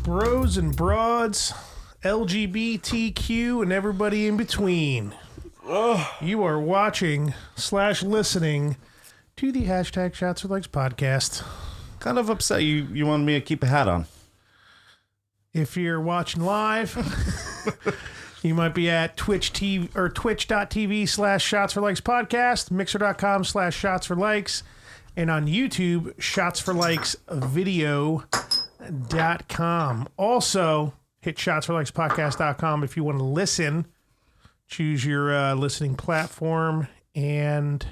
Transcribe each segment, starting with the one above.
bros and broads, LGBTQ, and everybody in between. You are watching / listening to the hashtag Shots for Likes podcast. Kind of upset you wanted me to keep a hat on. If you're watching live, you might be at Twitch TV or twitch.tv / Shots for Likes podcast, mixer.com / Shots for Likes, and on YouTube, Shots for Likes video.com. Also, hit shotsforlikespodcast.com if you want to listen. Choose your listening platform and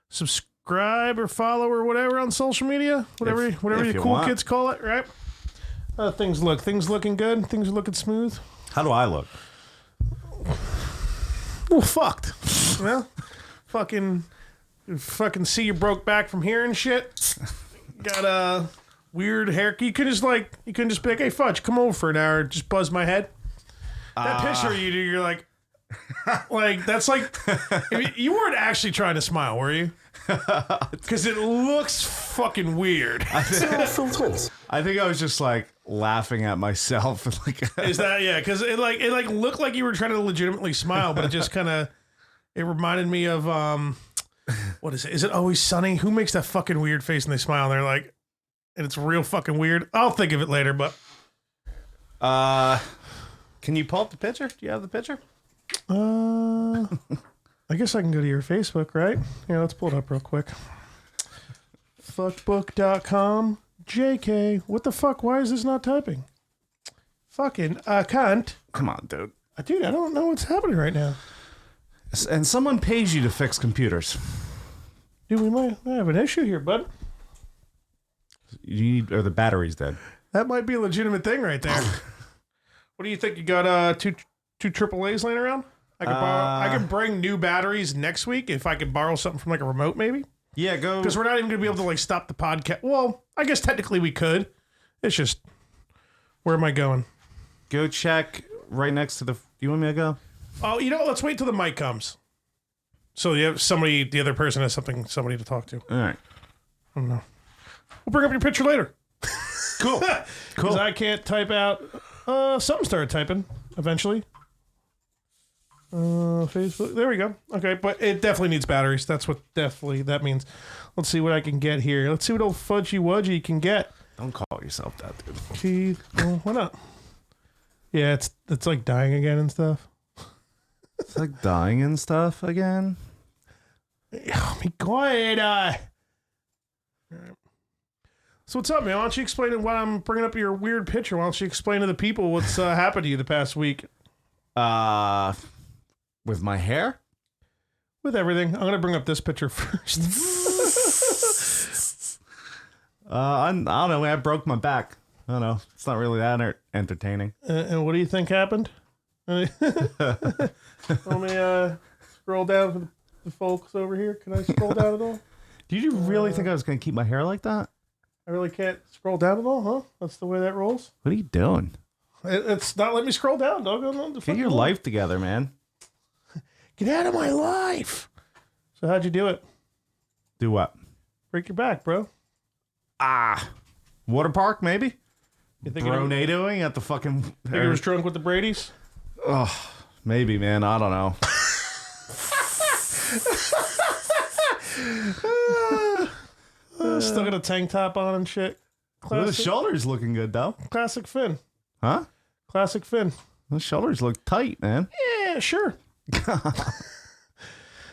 subscribe or follow or whatever on social media. Whatever you cool want. Kids call it, right? Things looking good. Things are looking smooth. How do I look? Well, fucked. Well, fucking see you broke back from here and shit. Got a weird haircut. You couldn't just be like, hey, Fudge, come over for an hour. Just buzz my head. That picture you do, you're like that's like, you weren't actually trying to smile, were you? Because it looks fucking weird. I think I was just like laughing at myself. Is that, yeah? Because it looked like you were trying to legitimately smile, but it just kind of, it reminded me of what is it? Is it Always Sunny? Who makes that fucking weird face and they smile? And they're like, and it's real fucking weird. I'll think of it later, but can you pull up the picture? Do you have the picture? I guess I can go to your Facebook, right? Yeah, let's pull it up real quick. Fuckbook.com. JK. What the fuck? Why is this not typing? Fucking cunt. Come on, dude. Dude, I don't know what's happening right now. And someone pays you to fix computers. Dude, we might have an issue here, bud. Or the battery's dead. That might be a legitimate thing right there. What do you think? You got two AAAs laying around? I can bring new batteries next week if I could borrow something from like a remote, maybe. Yeah, go. Because we're not even gonna be able to like stop the podcast. Well, I guess technically we could. It's just, where am I going? Go check right next to the. Do you want me to go? Oh, let's wait till the mic comes. So you have the other person has somebody to talk to. All right. I don't know. We'll bring up your picture later. Cool. Because I can't type out. Something started typing eventually. Facebook. There we go. Okay, but it definitely needs batteries. That's what that means. Let's see what I can get here. Let's see what old Fudgy Wudgy can get. Don't call yourself that, dude. Teeth. Well, why not? Yeah, it's like dying again and stuff. It's like dying and stuff again. Oh my god. All right. So what's up, man? Why don't you explain it while I'm bringing up your weird picture? Why don't you explain to the people what's happened to you the past week? With my hair? With everything. I'm going to bring up this picture first. I don't know. I broke my back. I don't know. It's not really that entertaining. And what do you think happened? Let me scroll down for the folks over here. Can I scroll down at all? Did you really think I was going to keep my hair like that? I really can't scroll down at all, huh? That's the way that rolls? What are you doing? It's not letting me scroll down, dog. Get your life together, man. Get out of my life. So how'd you do it? Do what? Break your back, bro. Water park, maybe? You think Bronadoing at the fucking... Think it was drunk with the Bradys? Oh, maybe, man. I don't know. Still got a tank top on and shit. The shoulders looking good, though. Classic Finn. Huh? Classic Finn. The shoulders look tight, man. Yeah, sure.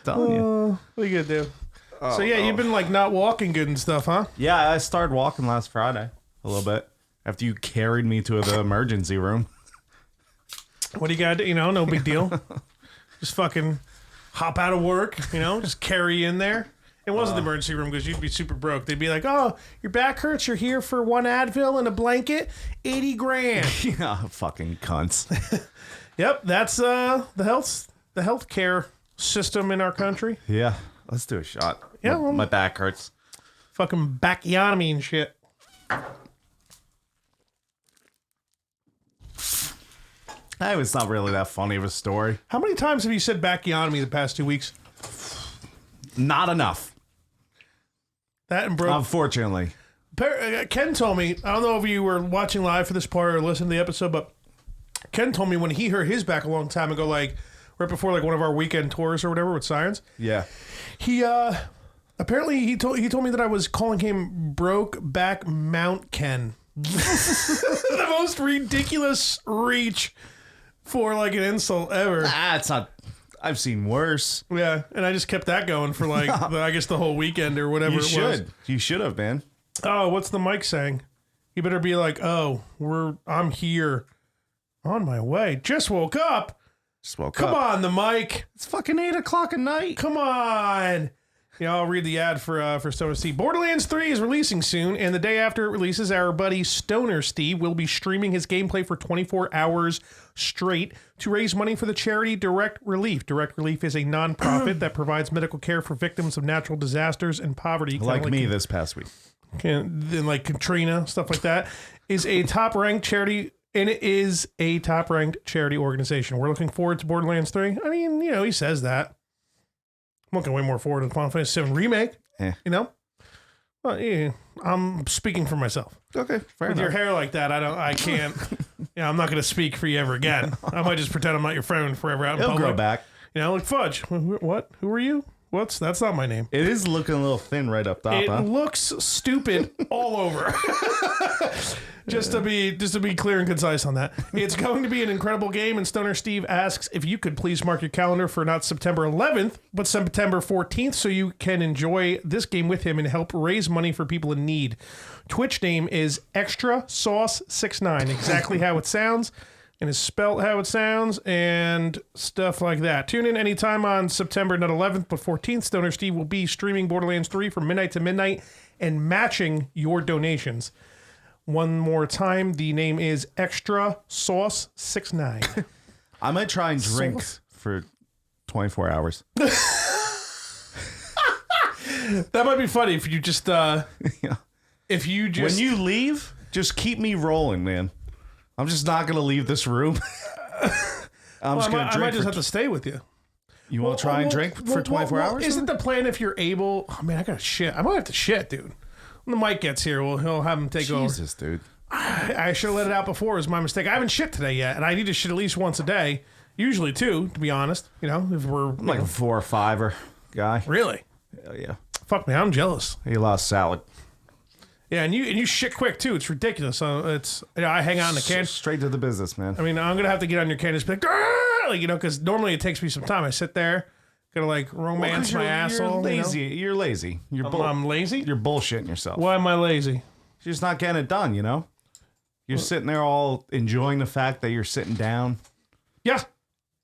Telling you. What are you gonna do? So yeah, you've been like not walking good and stuff, huh? Yeah, I started walking last Friday a little bit after you carried me to the emergency room. What do you got? No big deal. Just fucking hop out of work, just carry you in there. It wasn't the emergency room because you'd be super broke. They'd be like, "Oh, your back hurts. You're here for one Advil and a blanket, $80,000." Yeah, fucking cunts. Yep, that's the healthcare system in our country. Yeah, let's do a shot. Yeah, my back hurts. Fucking bacchiotomy and shit. It's not really that funny of a story. How many times have you said bacchiotomy the past 2 weeks? Not enough. That and Unfortunately. Ken told me, I don't know if you were watching live for this part or listening to the episode, but Ken told me when he hurt his back a long time ago, like right before like one of our weekend tours or whatever with Science. Yeah. He apparently he told me that I was calling him Broke Back Mount Ken. The most ridiculous reach for like an insult ever. It's not. I've seen worse. Yeah, and I just kept that going for like I guess the whole weekend or whatever was. You should have, man. Oh, what's the mic saying? You better be like, oh, I'm here. On my way. Just woke up. Come on, the mic. It's fucking 8 o'clock at night. Come on. Yeah, I'll read the ad for Stoner Steve. Borderlands 3 is releasing soon, and the day after it releases, our buddy Stoner Steve will be streaming his gameplay for 24 hours straight to raise money for the charity Direct Relief. Direct Relief is a nonprofit that provides medical care for victims of natural disasters and poverty. Like me this past week. Then like Katrina, stuff like that, is a top-ranked charity. And it is a top-ranked charity organization. We're looking forward to Borderlands 3. I mean, you know, he says that. I'm looking way more forward to the Final Fantasy VII Remake. You know? Well, yeah, I'm speaking for myself. Okay, fair With enough. your hair like that, I can't. Yeah, I'm not going to speak for you ever again. I might just pretend I'm not your friend forever out in It'll public. grow back. You know, like Fudge. What? Who are you? That's not my name. It is looking a little thin right up top, It huh? looks stupid all over. Just to be clear and concise on that. It's going to be an incredible game, and Stoner Steve asks if you could please mark your calendar for not September 11th, but September 14th, so you can enjoy this game with him and help raise money for people in need. Twitch name is Extra Sauce 69, exactly how it sounds, and is spelled how it sounds, and stuff like that. Tune in anytime on September not 11th, but 14th. Stoner Steve will be streaming Borderlands 3 from midnight to midnight and matching your donations. One more time, the name is Extra Sauce 69. I might try and drink for 24 hours. That might be funny if you just if you just when you leave, just keep me rolling, man. I'm just not gonna leave this room. I'm just gonna drink. I might just have to stay with you. You want to try and drink for 24 hours? Isn't the plan if you're able? Oh man, I gotta shit. I might have to shit, dude. When the mic gets here, he'll have him take over. Jesus, dude. I should have let it out before. It was my mistake. I haven't shit today yet, and I need to shit at least once a day. Usually two, to be honest. You know, if we're I'm like a 4 or 5er guy. Really? Hell yeah. Fuck me, I'm jealous. He lost salad. Yeah, and you shit quick too. It's ridiculous. It's I hang out in the can. Straight to the business, man. I mean, I'm gonna have to get on your can and just be like, you know, because normally it takes me some time. I sit there, gotta like romance my asshole. You're lazy. You know? You're lazy. I'm lazy. You're bullshitting yourself. Why am I lazy? You're just not getting it done. You know. You're sitting there all enjoying the fact that you're sitting down. Yeah,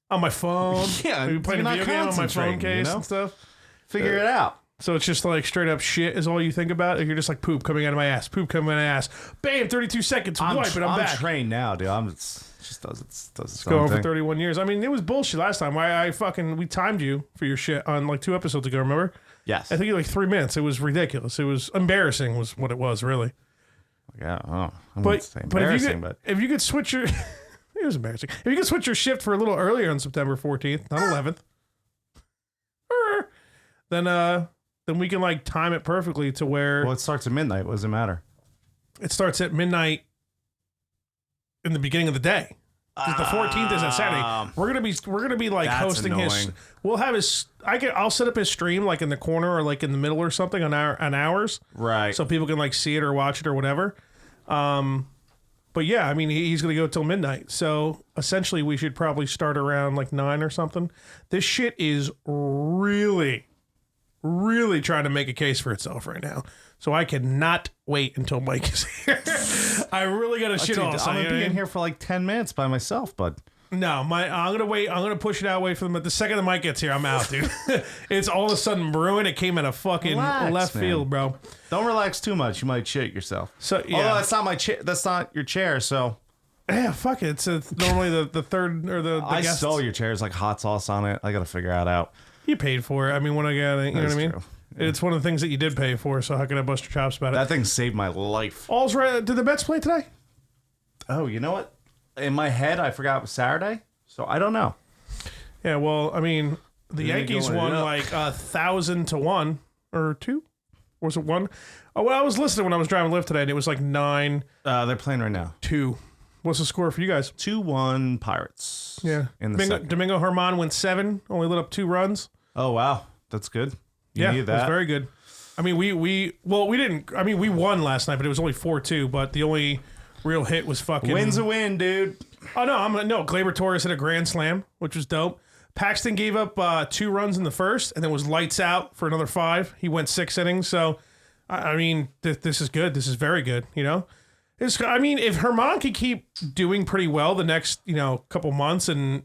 on my phone. Yeah, maybe playing a you're not video game on my phone concentrating, case you know? and stuff. Figure it out. So it's just like straight up shit is all you think about. You're just like poop coming out of my ass, poop coming out of my ass. Bam, 32 seconds, wipe it, I'm back. I'm trained now, dude. It just does its Going own for thing. 31 years. I mean, it was bullshit last time. We timed you for your shit on like 2 episodes ago. Remember? Yes. I think you like 3 minutes. It was ridiculous. It was embarrassing, was what it was, really. Yeah. Oh, I'm But not saying embarrassing, but if you could switch your, it was embarrassing. If you could switch your shift for a little earlier on September 14th, not 11th, then we can like time it perfectly to where well, it starts at midnight. What does it matter? it starts at midnight in the beginning of the day. 'Cause the 14th is a Saturday. We're gonna be like That's hosting his. annoying. We'll have his. I'll set up his stream like in the corner or like in the middle or something on ours, Right. so people can like see it or watch it or whatever. But yeah, I mean he's gonna go till midnight. So essentially, we should probably start around like 9 or something. This shit is really trying to make a case for itself right now. So I cannot wait until Mike is here. I really got to shit Dude, also. I'm you gonna know be what I in mean? here for like 10 minutes by myself, bud. No, I'm gonna wait. I'm gonna push it out. Wait for them. But the second the mic gets here, I'm out, dude. It's all of a sudden brewing. It came out of fucking Relax, left man. field, bro. Don't relax too much. You might shit yourself. So yeah, Although that's not my chair. That's not your chair. So yeah, fuck it. It's normally the third or the I guests. stole your chair. There's like hot sauce on it. I gotta figure that out. You paid for it. I mean, when I got it, you know what I That's mean. true. It's one of the things that you did pay for. So how can I bust your chops about it? That thing saved my life. All's right. Did the Mets play today? Oh, you know what? In my head, I forgot it was Saturday. So I don't know. Yeah. Well, I mean, the They Yankees going won up. like 1,000 to 1 or 2. Or was it 1? Oh, well, I was listening when I was driving Lyft today, and it was like 9-2. They're playing right now. What's the score for you guys? 2-1 Pirates. Yeah. In the second. Domingo Germán went 7, only lit up 2 runs. Oh, wow. That's good. You Yeah, need it that. was very good. I mean, we didn't. I mean, we won last night, but it was only 4-2. But the only real hit was fucking. Win's a win, dude. Oh no, Gleyber Torres hit a grand slam, which was dope. Paxton gave up 2 runs in the first, and then was lights out for another 5. He went 6 innings. So, I mean, this is good. This is very good. You know, I mean, if Germán could keep doing pretty well the next couple months and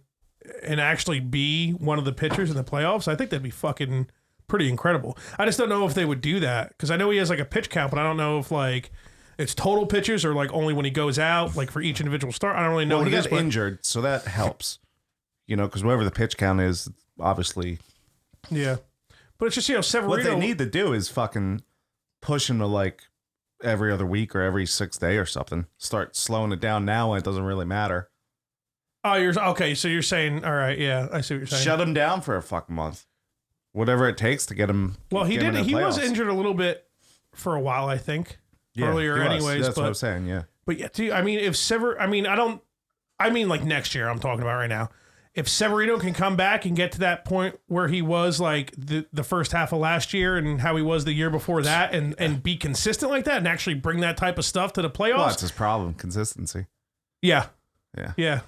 actually be one of the pitchers in the playoffs, I think that'd be fucking pretty incredible. I just don't know if they would do that because I know he has like a pitch count, but I don't know if like it's total pitches or like only when he goes out, like for each individual start. I don't really know. Well, what he it is, got but injured, so that helps. Because whatever the pitch count is, obviously. Yeah, but it's just Severino. What they need to do is fucking push him to like every other week or every 6th day or something. Start slowing it down now when it doesn't really matter. Oh, you're okay. So you're saying, all right, yeah, I see what you're saying. Shut him down for a fucking month. Whatever it takes to get him. Well, he get did. him in He the was playoffs. injured a little bit for a while, I think. Earlier, he was. anyways. That's what I'm saying. Yeah. But yeah, I mean, I mean, like next year. I'm talking about right now. If Severino can come back and get to that point where he was like the first half of last year and how he was the year before that, and be consistent like that, and actually bring that type of stuff to the playoffs. Well, that's his problem. Consistency. Yeah. Yeah. Yeah.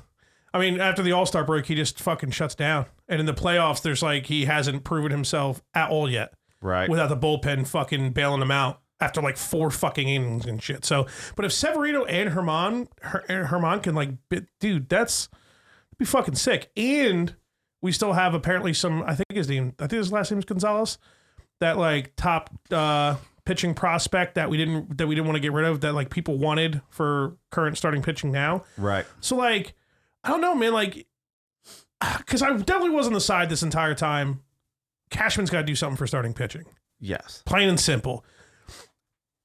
I mean, after the All-Star break, he just fucking shuts down. And in the playoffs, there's like, he hasn't proven himself at all yet. Right. Without the bullpen fucking bailing him out after like 4 fucking innings and shit. So, but if Severino and Germán can like, dude, that'd be fucking sick. And we still have apparently I think his last name is Gonzalez, that like top pitching prospect that we didn't want to get rid of, that like people wanted for current starting pitching now. Right. So like, I don't know, man, like, because I definitely was on the side this entire time. Cashman's got to do something for starting pitching. Yes. Plain and simple.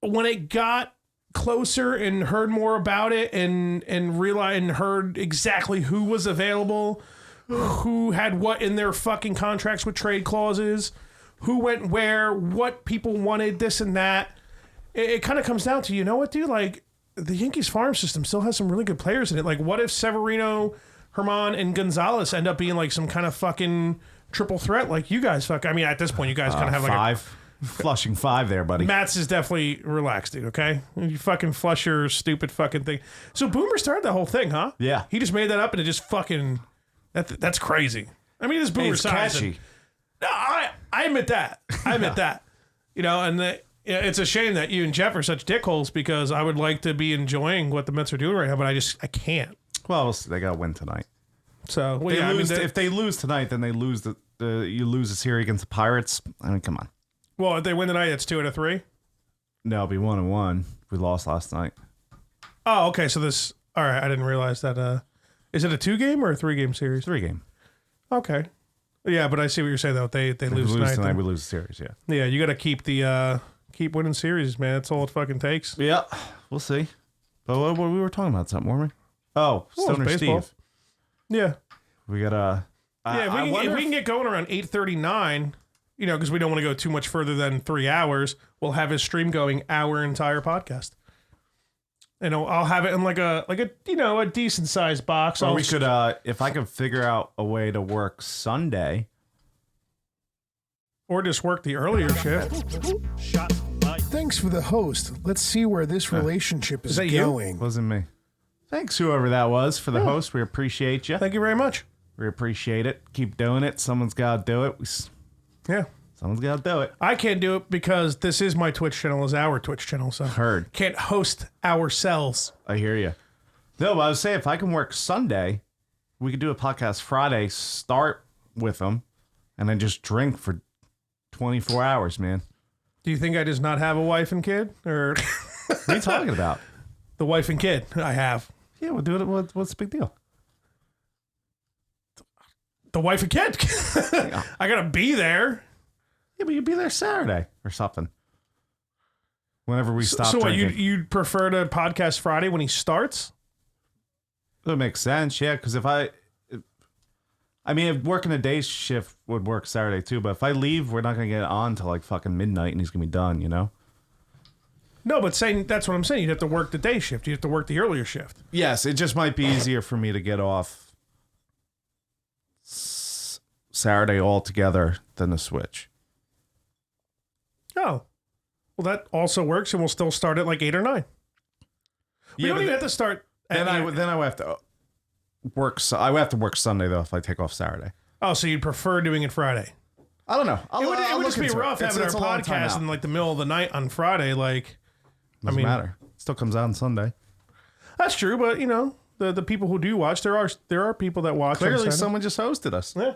When it got closer and heard more about it and realized and heard exactly who was available, who had what in their fucking contracts with trade clauses, who went where, what people wanted, this and that, it kind of comes down to, you know what, dude, like, the Yankees farm system still has some really good players in it. Like, what if Severino, Germán, and Gonzalez end up being like some kind of fucking triple threat like you guys fuck? I mean, at this point, you guys kind of have like 5. Flushing 5 there, buddy. Matt's is definitely relaxed, dude, okay? You fucking flush your stupid fucking thing. So Boomer started that whole thing, huh? Yeah. He just made that up and it just fucking... That's crazy. I mean, it's Boomer It's size. catchy. No, I admit that. I admit that. And it's a shame that you and Jeff are such dickholes because I would like to be enjoying what the Mets are doing right now, but I can't. Well, they got to win tonight. So, well, They yeah, lose, I mean, if they lose tonight, then they lose you lose the series against the Pirates. I mean, come on. well, if they win tonight, it's 2 out of 3. No, it'll be 1-1. We lost last night. Oh, okay. So all right. I didn't realize that. Is it a 2-game or a 3-game series? 3-game. Okay. Yeah, but I see what you're saying though. They lose tonight. Tonight, we lose the series. Yeah. Yeah, you got to keep winning series, man. That's all it fucking takes. Yeah. We'll see. But what we were talking about something, weren't we? Oh, Stoner baseball. Steve. Yeah. We got Yeah, if we can get going around 8:39, because we don't want to go too much further than 3 hours, we'll have his stream going our entire podcast. And I'll have it in like a a decent sized box. Or we could if I could figure out a way to work Sunday. Or just work the earlier shift. Thanks for the host. Let's see where this relationship is that you? going. Wasn't me. Thanks, whoever that was, for the host. We appreciate you. Thank you very much. We appreciate it. Keep doing it. Someone's got to do it. Yeah. Someone's got to do it. I can't do it because this is my Twitch channel, is our Twitch channel, so Heard. can't host ourselves. I hear you. No, but I was saying, if I can work Sunday, we could do a podcast Friday, start with them, and then just drink for 24 hours, man. Do you think I just not have a wife and kid? Or What are you talking about? the wife and kid I have? Yeah, we'll do it. What's the big deal? The wife and kid. I got to be there. Yeah, but you'd be there Saturday or something. Whenever we stop So what, drinking. you'd prefer to podcast Friday when he starts? That makes sense, yeah, because if I I mean, if working a day shift would work Saturday too, but if I leave, we're not gonna get on till like fucking midnight, and he's gonna be done. You know? No, but that's what I'm saying. You'd have to work the day shift. You have to work the earlier shift. Yes, it just might be easier for me to get off Saturday altogether than the switch. Oh, well, that also works, and we'll still start at like 8 or 9. We don't even have to start. Then I would have to work. I would have to work Sunday though if I take off Saturday. Oh, so you'd prefer doing it Friday? I don't know. It would just be rough having our podcast in like the middle of the night on Friday. Like, doesn't matter. It still comes out on Sunday. That's true, but you know the people who do watch, there are people that watch. Clearly, someone just hosted us. Yeah,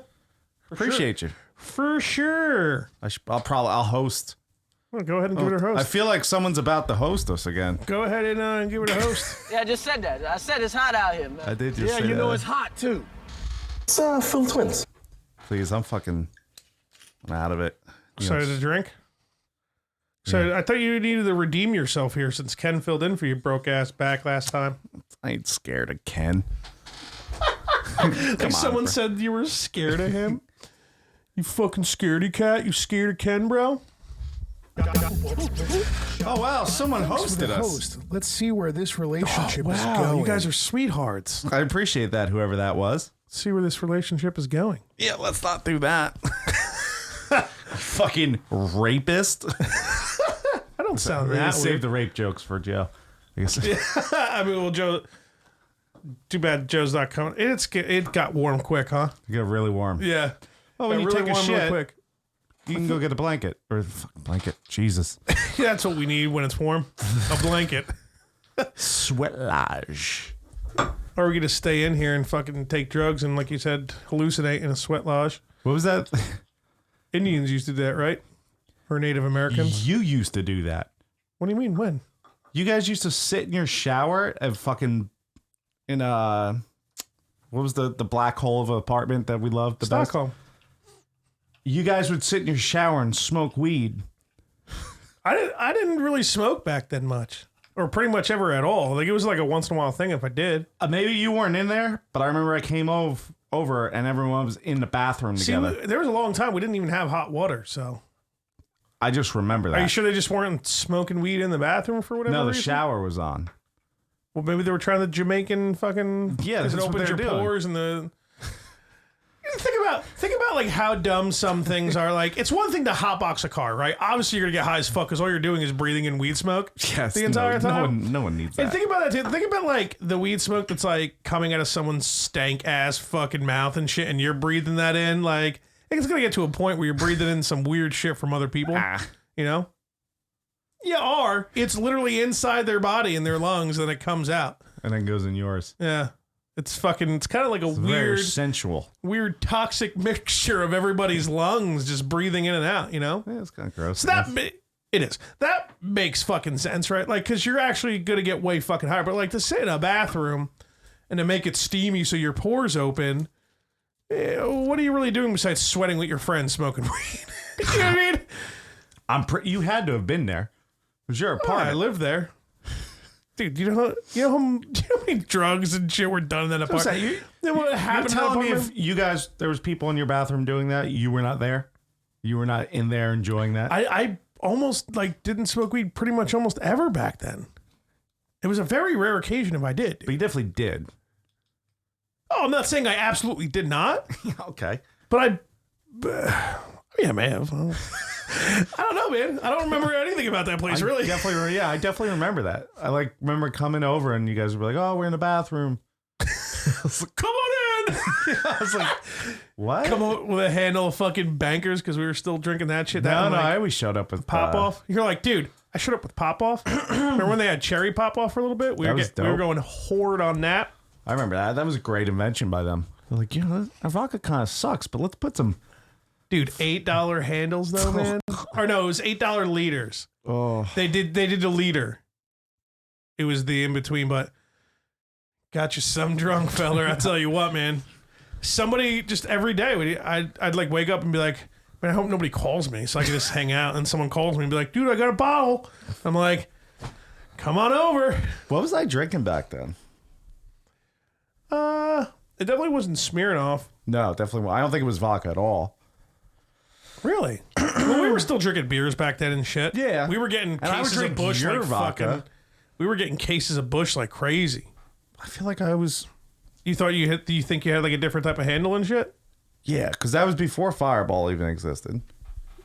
appreciate you for sure. I'll host. Well, go ahead and give it a host. I feel like someone's about to host us again. Go ahead and give it a host. Yeah, I just said that. I said it's hot out here, man. I did just say that. Yeah, you know it's hot too. It's Phil Twins. Please, I'm out of it. Excited to drink? So I thought you needed to redeem yourself here since Ken filled in for your broke ass back last time. I ain't scared of Ken. Someone said you were scared of him. You fucking scaredy cat. You scared of Ken, bro? Oh wow, someone hosted us. Host. Let's see where this relationship is Wow, going. you guys are sweethearts. I appreciate that, whoever that was. Let's see where this relationship is going. Yeah, let's not do that. Fucking rapist. I don't sound We're gonna that save weird. the rape jokes for Joe. I guess. I mean, well, Joe. Too bad Joe's not coming. It got warm quick, huh? You got really warm. Yeah. Oh, when Got you really take a warm real shit, quick. you can go get a blanket or a fucking blanket. Jesus. Yeah, that's what we need when it's warm. A blanket. Sweatlodge. Or are we gonna stay in here and fucking take drugs and, like you said, hallucinate in a sweat lodge? What was that? Indians used to do that, right? Or Native Americans? You used to do that. What do you mean? When? You guys used to sit in your shower and fucking in a what was the black hole of an apartment that we loved the best? Stockholm. You guys would sit in your shower and smoke weed. I didn't really smoke back then much, or pretty much ever at all. Like it was like a once in a while thing if I did. Maybe you weren't in there, but I remember I came over and everyone was in the bathroom together. See, there was a long time we didn't even have hot water, so. I just remember that. Are you sure they just weren't smoking weed in the bathroom for whatever No, the reason? shower was on. Well, maybe they were trying the Jamaican fucking. Yeah, because that's it what opens they're your doing. pores and the. Think about like how dumb some things are. Like it's one thing to hotbox a car, right? Obviously, you're gonna get high as fuck because all you're doing is breathing in weed smoke. Yes, the entire time. No one needs that. And think about that too. Think about like the weed smoke that's like coming out of someone's stank ass fucking mouth and shit, and you're breathing that in. Like I think it's gonna get to a point where you're breathing in some weird shit from other people. You know? You are. It's literally inside their body and their lungs, and it comes out. And then goes in yours. Yeah. It's kind of like a Very weird, sensual. weird toxic mixture of everybody's lungs just breathing in and out, you know? Yeah, it's kind of gross. So it is. That makes fucking sense, right? Like, because you're actually going to get way fucking higher. But like to sit in a bathroom and to make it steamy so your pores open, what are you really doing besides sweating with your friends smoking weed? You know what I mean? You had to have been there. Because you're a part. I live there. Dude, you know how many drugs and shit were done in that apartment? You're What happened in that telling me apartment? if you guys, there was people in your bathroom doing that, you were not there? You were not in there enjoying that? I almost like didn't smoke weed pretty much almost ever back then. It was a very rare occasion if I did. But you definitely did. Oh, I'm not saying I absolutely did not, Okay. but I may have. I don't know, man. I don't remember anything about that place, really. I definitely remember that. I remember coming over and you guys were like, "Oh, we're in the bathroom." Come on in. I was like, "What?" Come on with a handle of fucking bankers because we were still drinking that shit. No, Like, I always showed up with Pop Off. You're like, dude, I showed up with Pop Off. Remember when they had cherry Pop Off for a little bit? We That were was we were dope. going horde on that. I remember that. That was a great invention by them. They're like, our vodka kind of sucks, but let's put some. Dude, $8 handles though, man. Or no, it was $8 liters. Oh, They did a liter. It was the in between, but got you some drunk feller. I tell you what, man. Somebody just every day, I'd like wake up and be like, man, I hope nobody calls me so I can just hang out. And someone calls me and be like, dude, I got a bottle. I'm like, come on over. what was I drinking back then? It definitely wasn't Smirnoff. No, definitely. I don't think it was vodka at all. Really? Well, we were still drinking beers back then and shit. Yeah. We were getting And I would cases of drink Busch your like vodka. fucking. We were getting cases of Busch like crazy. I feel like I was. You thought you hit? Do you think you had like a different type of handle and shit? Yeah, because that was before Fireball even existed.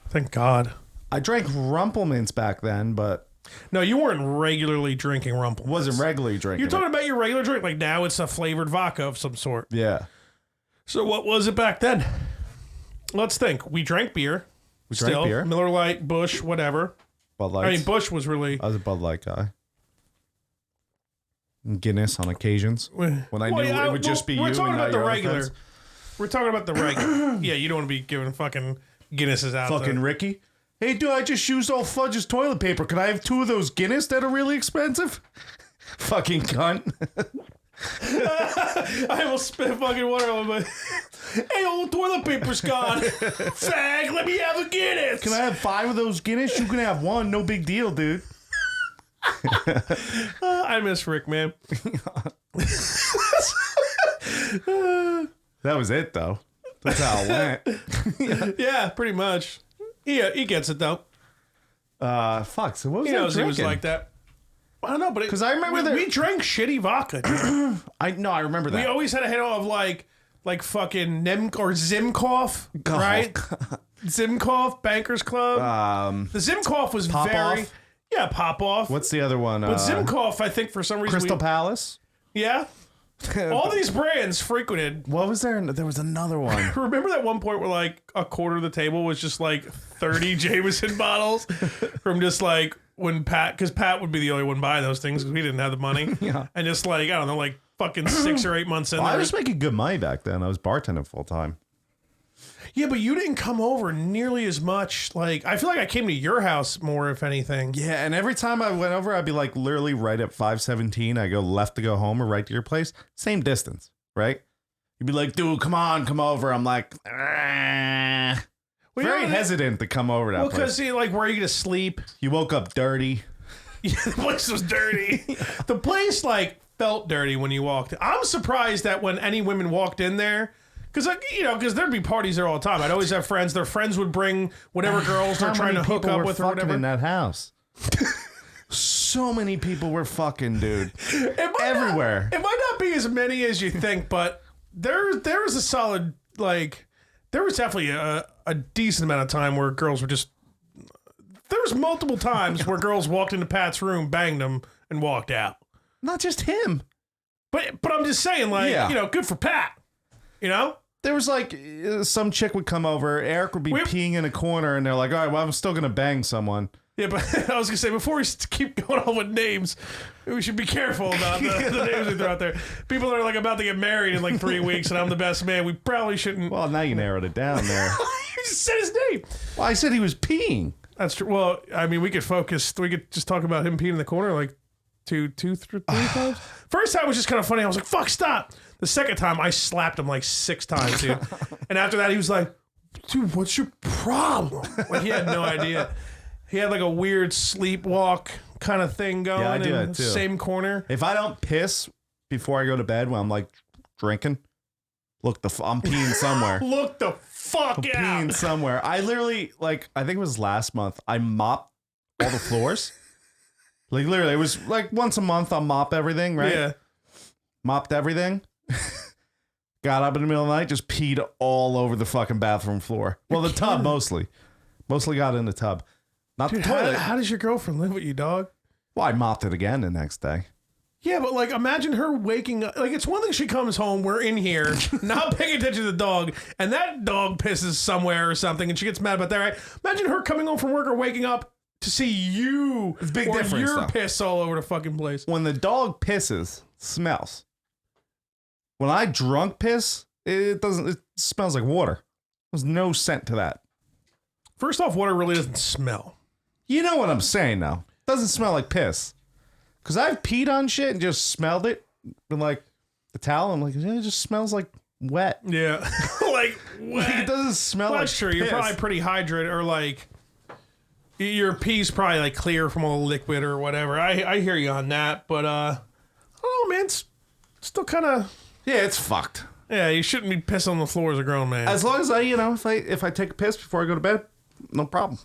Thank God. I drank Rumplemints back then, but No, you weren't regularly drinking Rumple. wasn't regularly drinking. You're talking it. about your regular drink. Like now, it's a flavored vodka of some sort. Yeah. So what was it back then? Let's think. We drank beer. We drank beer. Miller Lite, Busch, whatever. Bud Lights. I mean, Busch was really. I was a Bud Light guy. And Guinness on occasions. When I knew it would just be you and talking not about the your other regular. friends. We're talking about the regular. Yeah, you don't want to be giving fucking Guinnesses out. Fucking Ricky. Hey, dude, I just used all Fudge's toilet paper. Can I have 2 of those Guinness that are really expensive? Fucking cunt. I almost spit fucking water on my. Hey, old toilet paper's gone. Fag, let me have a Guinness. Can I have 5 of those Guinness? You can have 1. No big deal, dude. I miss Rick, man. That was it, though. That's how it went. Yeah, pretty much. Yeah, he gets it though. Fuck. So what was He I knows drinking? he was like that. I don't know, but because I remember that- we drank shitty vodka. Dude. I remember that. We always had a handle of like fucking or Zimkoff, right? Zimkoff, Bankers Club. The Zimkoff was very Pop-Off? pop off. What's the other one? But Zimkoff, I think for some reason Crystal Palace. yeah. All these brands frequented. What was there? There was another one. Remember that one point where like a quarter of the table was just like 30 Jameson bottles from just like when because Pat would be the only one buying those things because we didn't have the money. Yeah. And just like, I don't know, like fucking 6 or 8 months in Well, there. I was making good money back then. I was bartending full time. Yeah, but you didn't come over nearly as much. Like, I feel like I came to your house more, if anything. Yeah, and every time I went over, I'd be like literally right at 517. I go left to go home or right to your place. Same distance, right? You'd be like, dude, come on, come over. I'm like, Well, you very know, hesitant to come over that Well, place. because, like, where are you going to sleep? You woke up dirty. Yeah, the place was dirty. The place, like, felt dirty when you walked in. I'm surprised that when any women walked in there, because, like, you know, because there'd be parties there all the time. I'd always have friends. Their friends would bring whatever girls they're How trying to many hook people up were with or fucking whatever. in that house? So many people were fucking, dude. Everywhere. It might not be as many as you think, but there was a solid, like, there was definitely a decent amount of time where girls were just. There was multiple times where girls walked into Pat's room, banged him, and walked out. Not just him. But I'm just saying, like, Yeah. you know, good for Pat. You know? There was like some chick would come over. Eric would be peeing in a corner, and they're like, "All right, well, I'm still gonna bang someone." Yeah, but I was gonna say before we keep going on with names, we should be careful about the names we throw out there. People are like about to get married in like 3 weeks, and I'm the best man. We probably shouldn't. Well, now you narrowed it down there. You just said his name. Well, I said he was peeing. That's true. Well, I mean, we could focus. We could just talk about him peeing in the corner like three times. First time was just kind of funny. I was like, "Fuck, stop." The second time, I slapped him like 6 times, dude. And after that, he was like, "Dude, what's your problem?" Like he had no idea. He had like a weird sleepwalk kind of thing going. Yeah, I do in that too. the same corner. If I don't piss before I go to bed when I'm like drinking, look, I'm peeing somewhere. Look the fuck I'm out. peeing somewhere. I literally, like, I think it was last month, I mopped all the floors. Like, literally, it was like once a month I'll mop everything, right? Yeah. Mopped everything. Got up in the middle of the night, just peed all over the fucking bathroom floor. Well, the tub mostly. Mostly got in the tub. Not Dude, the toilet. how does your girlfriend live with you, dog? Well, I mopped it again the next day. Yeah, but like imagine her waking up. Like it's one thing she comes home, we're in here, not paying attention to the dog, and that dog pisses somewhere or something, and she gets mad about that, right? Imagine her coming home from work or waking up to see you It's a big or difference, your though. piss all over the fucking place. When the dog pisses, smells. When I drunk piss, it doesn't. It smells like water. There's no scent to that. First off, water really doesn't smell. You know what I'm saying, though. Doesn't smell like piss. Because I've peed on shit and just smelled it. Been like, the towel, I'm like, it just smells like wet. Yeah, like Like, it doesn't smell well, like that's true. piss. You're probably pretty hydrated, or like your pee's probably like clear from all the liquid or whatever. I hear you on that, but I don't know, man. It's still kind of. Yeah, it's fucked. Yeah, you shouldn't be pissing on the floor as a grown man. As long as if I take a piss before I go to bed, no problem.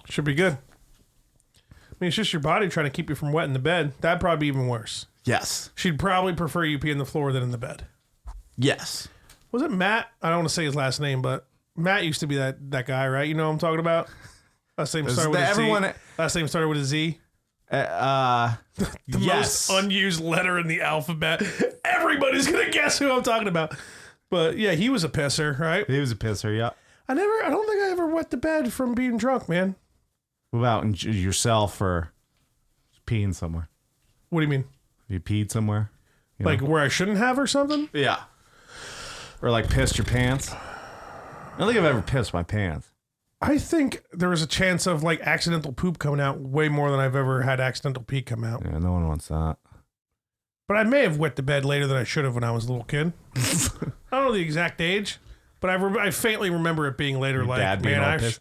Should be good. I mean, it's just your body trying to keep you from wetting the bed. That'd probably be even worse. Yes. She'd probably prefer you pee on the floor than in the bed. Yes. Was it Matt? I don't want to say his last name, but Matt used to be that guy, right? You know what I'm talking about? Last name started with a Z. Last name started with a Z. The most unused letter in the alphabet. Everybody's gonna guess who I'm talking about. But yeah, he was a pisser, right? He was a pisser, yeah. I don't think I ever wet the bed from being drunk, man. What about yourself or peeing somewhere? What do you mean? You peed somewhere? Like where I shouldn't have or something? Yeah. Or like pissed your pants? I don't think I've ever pissed my pants. I think there was a chance of like accidental poop coming out way more than I've ever had accidental pee come out. Yeah, no one wants that. But I may have wet the bed later than I should have when I was a little kid. I don't know the exact age, but I faintly remember it being later. Your dad being all pissed.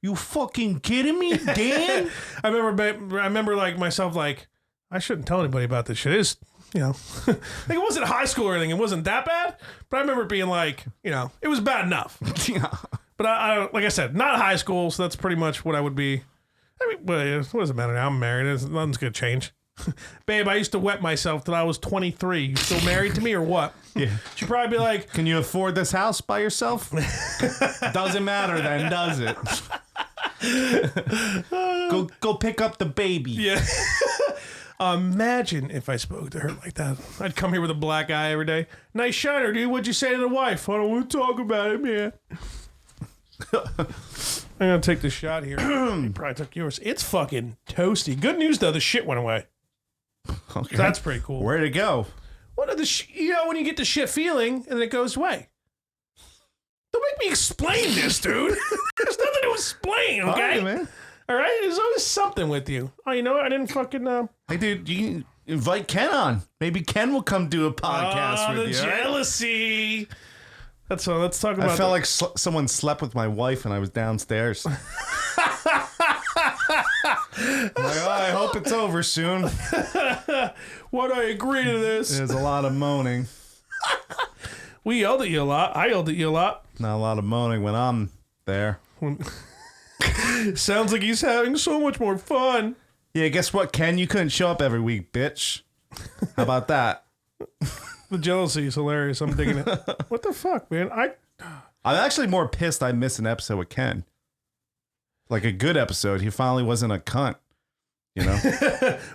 You fucking kidding me, Dan? I remember like myself like, I shouldn't tell anybody about this shit. It's, like it wasn't high school or anything. It wasn't that bad, but I remember it being like, it was bad enough. Yeah. But I like I said, not high school, so that's pretty much what I would be. I mean, what does it matter now? I'm married. Nothing's gonna change. Babe, I used to wet myself till I was 23. You still married to me or what? Yeah. She'd probably be like, can you afford this house by yourself? Doesn't matter then, does it? Go pick up the baby. Yeah. Imagine if I spoke to her like that. I'd come here with a black eye every day. Nice shiner, dude. What'd you say to the wife? I don't want to talk about it, man. I'm gonna take this shot here. You probably took yours. It's fucking toasty. Good news though, the shit went away. Okay. That's pretty cool. Where'd it go? What are when you get the shit feeling and it goes away. Don't make me explain this, dude. There's nothing to explain, okay? All right, man. All right? There's always something with you. Oh, you know what? I didn't fucking... Hey, dude, you can invite Ken on. Maybe Ken will come do a podcast with you. The jealousy. Right? Let's talk about I felt like someone slept with my wife and I was downstairs. I'm like, I hope it's over soon. Why'd I agree to this? There's a lot of moaning. We yelled at you a lot. I yelled at you a lot. Not a lot of moaning when I'm there. Sounds like he's having so much more fun. Yeah, guess what, Ken? You couldn't show up every week, bitch. How about that? The jealousy is hilarious. I'm digging it. What the fuck, man? I'm actually more pissed I missed an episode with Ken. Like a good episode. He finally wasn't a cunt.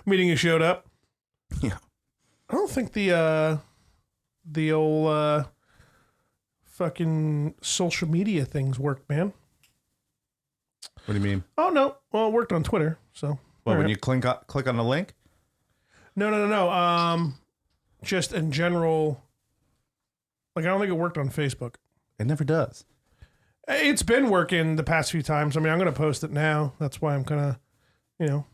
Meaning you showed up? Yeah. I don't think the old fucking social media things worked, man. What do you mean? Oh, no. Well, it worked on Twitter, so. Well, when you click on the link? No. Just in general, like, I don't think it worked on Facebook. It never does. It's been working the past few times. I mean, I'm going to post it now. That's why I'm going to,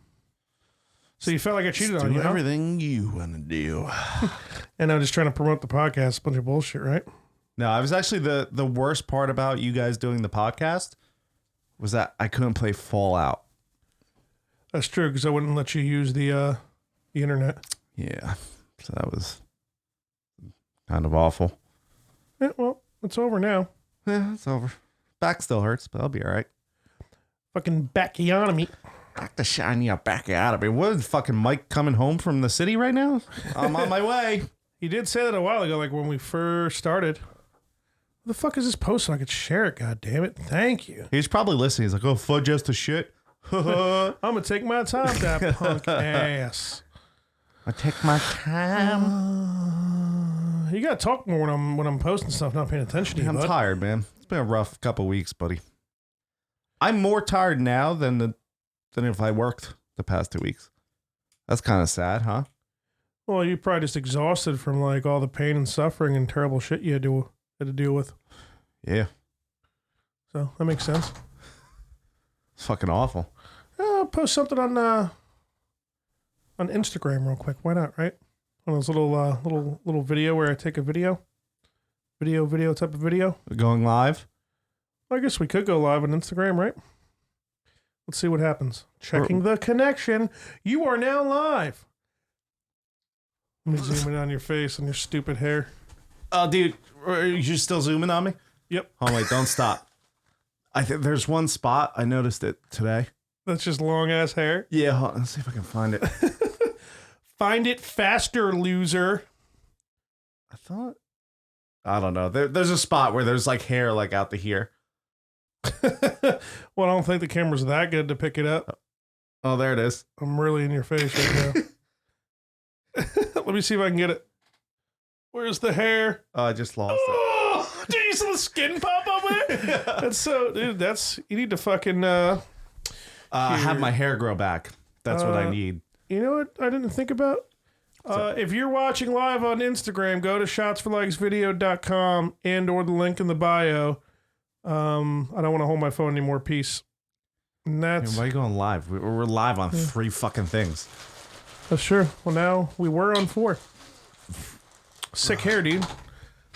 So you felt like I cheated on you, huh? Everything you want to do. And I'm just trying to promote the podcast. A bunch of bullshit, right? No, I was actually the worst part about you guys doing the podcast was that I couldn't play Fallout. That's true, because I wouldn't let you use the internet. Yeah. So that was kind of awful. Yeah, well, it's over now. Yeah, it's over. Back still hurts, but I'll be all right. Fucking bacchiotomy. Back to shine your back out of me. What is fucking Mike coming home from the city right now? I'm on my way. He did say that a while ago, like when we first started. What the fuck is this post so I could share it? God damn it. Thank you. He's probably listening. He's like, oh, Fudge has to shit. I'm going to take my time, that punk ass. I take my time. You got to talk more when I'm posting stuff, not paying attention to you, I'm bud. tired, man. It's been a rough couple weeks, buddy. I'm more tired now than if I worked the past 2 weeks. That's kind of sad, huh? Well, you're probably just exhausted from like all the pain and suffering and terrible shit you had to deal with. Yeah. So that makes sense. It's fucking awful. I'll post something on Instagram real quick. Why not, right? One of those little video where I take a video type of video. Going live? I guess we could go live on Instagram, right? Let's see what happens. Checking the connection. You are now live. Let me zoom in on your face and your stupid hair. Oh, dude, are you still zooming on me? Yep. Oh, wait, don't stop. I think there's one spot. I noticed it today. That's just long ass hair. Yeah, hold on, let's see if I can find it. Find it faster, loser. I don't know. There's a spot where there's like hair like out to here. Well, I don't think the camera's that good to pick it up. Oh, there it is. I'm really in your face right now. Let me see if I can get it. Where's the hair? Oh, I just lost it. Oh, dude, you saw the skin pop up there? That's so, dude, you need to fucking, have my hair grow back. That's what I need. you know what I didn't think about? If you're watching live on Instagram, go to shotsforlikesvideo.com and or the link in the bio. I don't want to hold my phone anymore. Peace. And that's Why are you going live? We're live on 3 fucking things. that's true. Well, now we were on 4. Sick hair, dude. So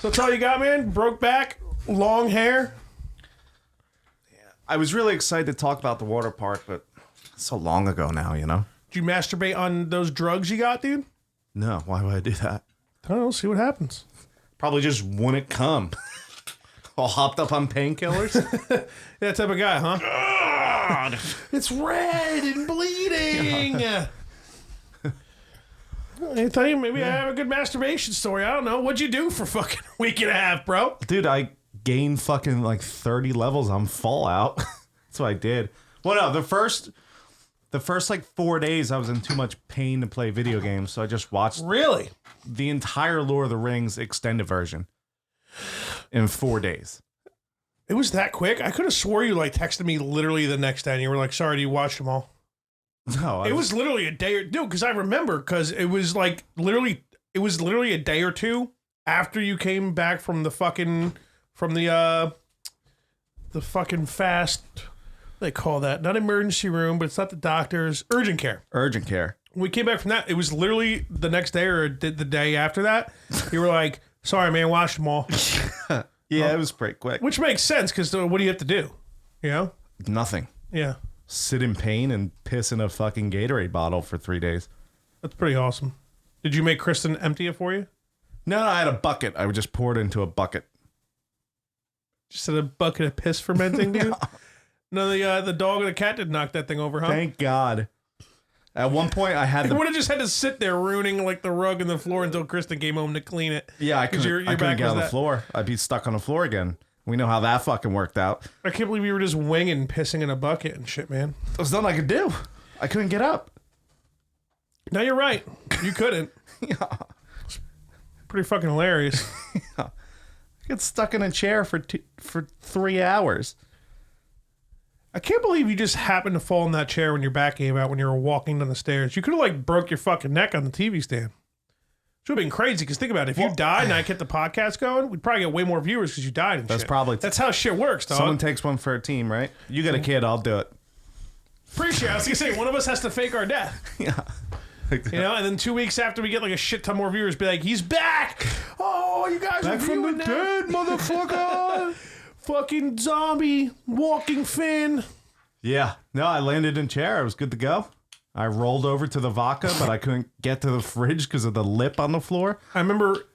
that's all you got, man? Broke back, long hair. I was really excited to talk about the water park, but it's so long ago now, you know? Did you masturbate on those drugs you got, dude? No, why would I do that? I don't know. See what happens. Probably just wouldn't come. All hopped up on painkillers. That type of guy, huh? God, it's red and bleeding. I tell you, maybe I have a good masturbation story. I don't know. What'd you do for fucking a week and a half, bro? Dude, I gained fucking like 30 levels on Fallout. That's what I did. Well, no, the first like 4 days I was in too much pain to play video games, so I just watched Really? the entire Lord of the Rings extended version in 4 days. It was that quick? I could have swore you like texted me literally the next day and you were like, sorry, you watched them all. No, It was literally a day or dude, because I remember because it was literally a day or two after you came back from the fucking the fucking fast, they call that, not emergency room, but it's not the doctor's, urgent care. Urgent care. When we came back from that, it was literally the next day or the day after that. You were like, sorry, man, watched them all. Yeah, it was pretty quick. Which makes sense because what do you have to do? You know? Nothing. Yeah. Sit in pain and piss in a fucking Gatorade bottle for 3 days. That's pretty awesome. Did you make Kristen empty it for you? No, I had a bucket. I would just pour it into a bucket. Just had a bucket of piss fermenting, dude? No, the dog or the cat didn't knock that thing over, huh? Thank God. At one point, I had It the... would have just had to sit there ruining like the rug and the floor until Kristen came home to clean it. Yeah, I 'Cause couldn't, your I couldn't back get was on the that- floor. I'd be stuck on the floor again. We know how that fucking worked out. I can't believe you were just winging pissing in a bucket and shit, man. There was nothing I could do. I couldn't get up. No, you're right. You couldn't. Yeah. It's pretty fucking hilarious. I get stuck in a chair for 3 hours. I can't believe you just happened to fall in that chair when your back gave out when you were walking down the stairs. You could have like broke your fucking neck on the TV stand. Should have been crazy because think about it. If you died and I kept the podcast going, we'd probably get way more viewers because you died and That's shit. probably- That's how shit works, dog. Someone takes one for a team, right? You got a kid, I'll do it. Appreciate it. I was going to say, one of us has to fake our death. Yeah. You know, and then 2 weeks after we get like a shit ton more viewers, be like, he's back! Oh, you guys are Back from the viewing now. dead, motherfucker! Fucking zombie, walking Finn. Yeah. No, I landed in chair. I was good to go. I rolled over to the vodka, but I couldn't get to the fridge because of the lip on the floor. I remember,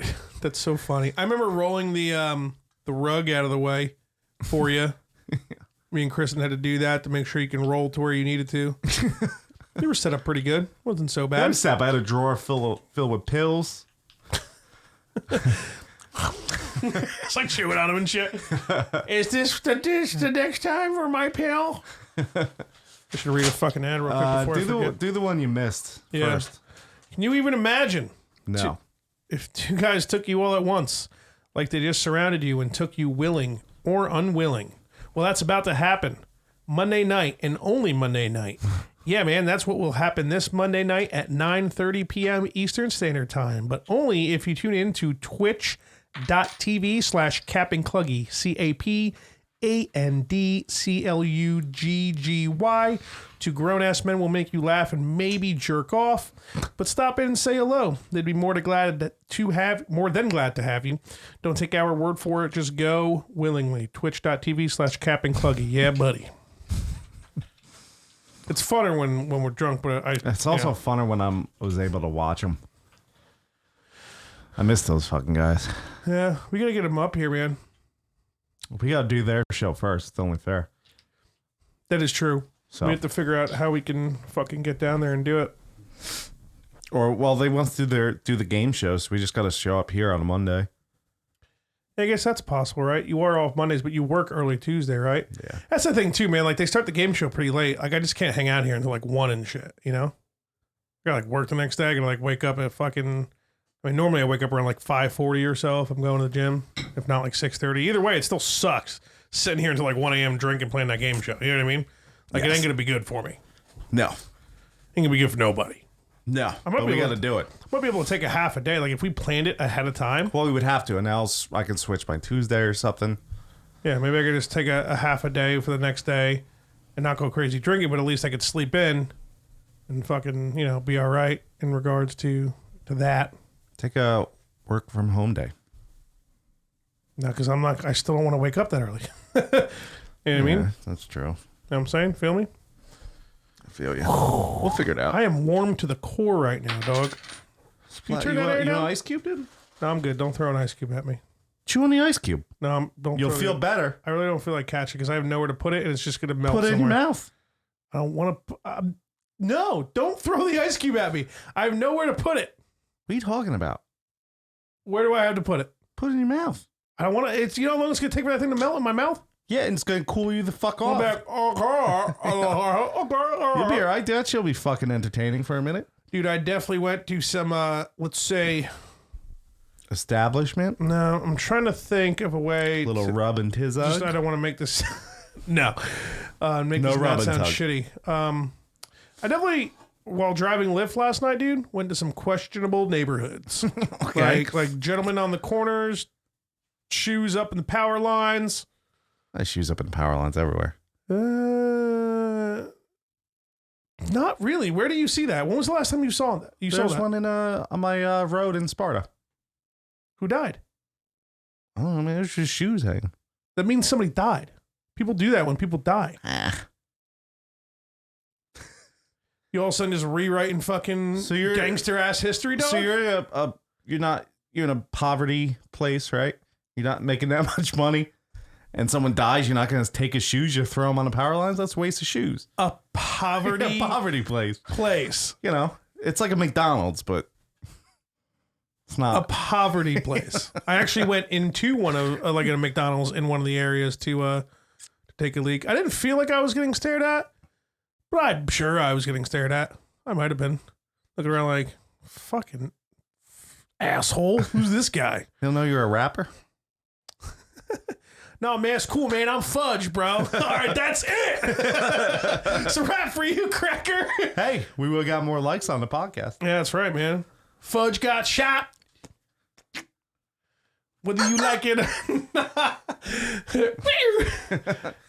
that's so funny. I remember rolling the rug out of the way for you. Me and Kristen had to do that to make sure you can roll to where you needed to. You were set up pretty good. Wasn't so I bad. was set. I had a drawer filled with pills. It's like chewing on them and shit. Is this the next time for my pill? I should read a fucking ad real quick before I forget. Do the one you missed first. Can you even imagine No. if two guys took you all at once, like they just surrounded you and took you willing or unwilling? Well, that's about to happen Monday night and only Monday night. Yeah, man, that's what will happen this Monday night at 9:30 p.m. Eastern Standard Time, but only if you tune in to twitch.tv/CapandCluggy, CapandCluggy. Two grown-ass men will make you laugh and maybe jerk off, but stop in and say hello. They'd be more than glad to have you. Don't take our word for it. Just go willingly. Twitch.tv/CapandCluggy. Yeah, buddy. It's funner when we're drunk, but It's also funner when I was able to watch them. I miss those fucking guys. Yeah, we gotta get them up here, man. We gotta do their show first. It's only fair. That is true. So We have to figure out how we can fucking get down there and do it. Or well, they want to do the game show, so we just gotta show up here on a Monday. I guess that's possible, right? You are off Mondays, but you work early Tuesday, right? Yeah. That's the thing too, man. Like they start the game show pretty late. Like I just can't hang out here until like 1 and shit, you know? I gotta like work the next day. I gotta like wake up at fucking. I mean, normally I wake up around like 5:40 or so if I'm going to the gym. If not, like 6:30. Either way, it still sucks sitting here until like 1 a.m. drinking, playing that game show. You know what I mean? Like it ain't gonna be good for me. No. Ain't gonna be good for nobody. No. I might But be we able gotta to- do it. I might be able to take a half a day. Like if we planned it ahead of time. Well, we would have to, and else I can switch by Tuesday or something. Yeah, maybe I could just take a half a day for the next day and not go crazy drinking, but at least I could sleep in and fucking, you know, be all right in regards to that. Take a work from home day. No, because I still don't want to wake up that early. You know what I mean? Yeah, that's true. Know what I'm saying? Feel me? I feel you. We'll figure it out. I am warm to the core right now, dog. Can you turn that air you want down? ice cube, dude? No, I'm good. Don't throw an ice cube at me. Chew on the ice cube. No, don't. You'll throw feel it. better. I really don't feel like catching because I have nowhere to put it and it's just going to melt Put it in your somewhere. mouth. I don't want to. No, don't throw the ice cube at me. I have nowhere to put it. What are you talking about? Where do I have to put it? Put it in your mouth. I don't want to. It's you know how long it's gonna take for that thing to melt in my mouth. Yeah, and it's gonna cool you the fuck I'm off. back. You'll be alright. That shall be fucking entertaining for a minute. Dude, I definitely went to some. Let's say. Establishment. No, I'm trying to think of a way. Little to, rub and just, tizzug. I don't want to make this. No, make No this rub not and sound tug. shitty. I definitely, while driving Lyft last night, dude, went to some questionable neighborhoods. Okay. Like gentlemen on the corners, shoes up in the power lines. I shoes up in power lines everywhere. Not really. Where do you see that? When was the last time you saw that? You There's saw that? one in on my road in Sparta. Who died? I don't know, man. There's just shoes hanging. That means somebody died. People do that when people die. You all of a sudden just rewriting fucking So you're- gangster ass history, dog? So you're you're in a poverty place, right? You're not making that much money, and someone dies. You're not going to take his shoes. You throw them on the power lines. That's a waste of shoes. a poverty A poverty place. place. You know, it's like a McDonald's, but it's A not. poverty place. I actually went into one of like a McDonald's in one of the areas to take a leak. I didn't feel like I was getting stared at, but I'm sure I was getting stared at. I might have been looking around like fucking asshole. Who's this guy? He'll know you're a rapper. No, man, it's cool, man. I'm Fudge, bro. All right, that's it. It's a wrap for you, Cracker. Hey, we would have got more likes on the podcast. Yeah, that's right, man. Fudge got shot. Whether you like it or not.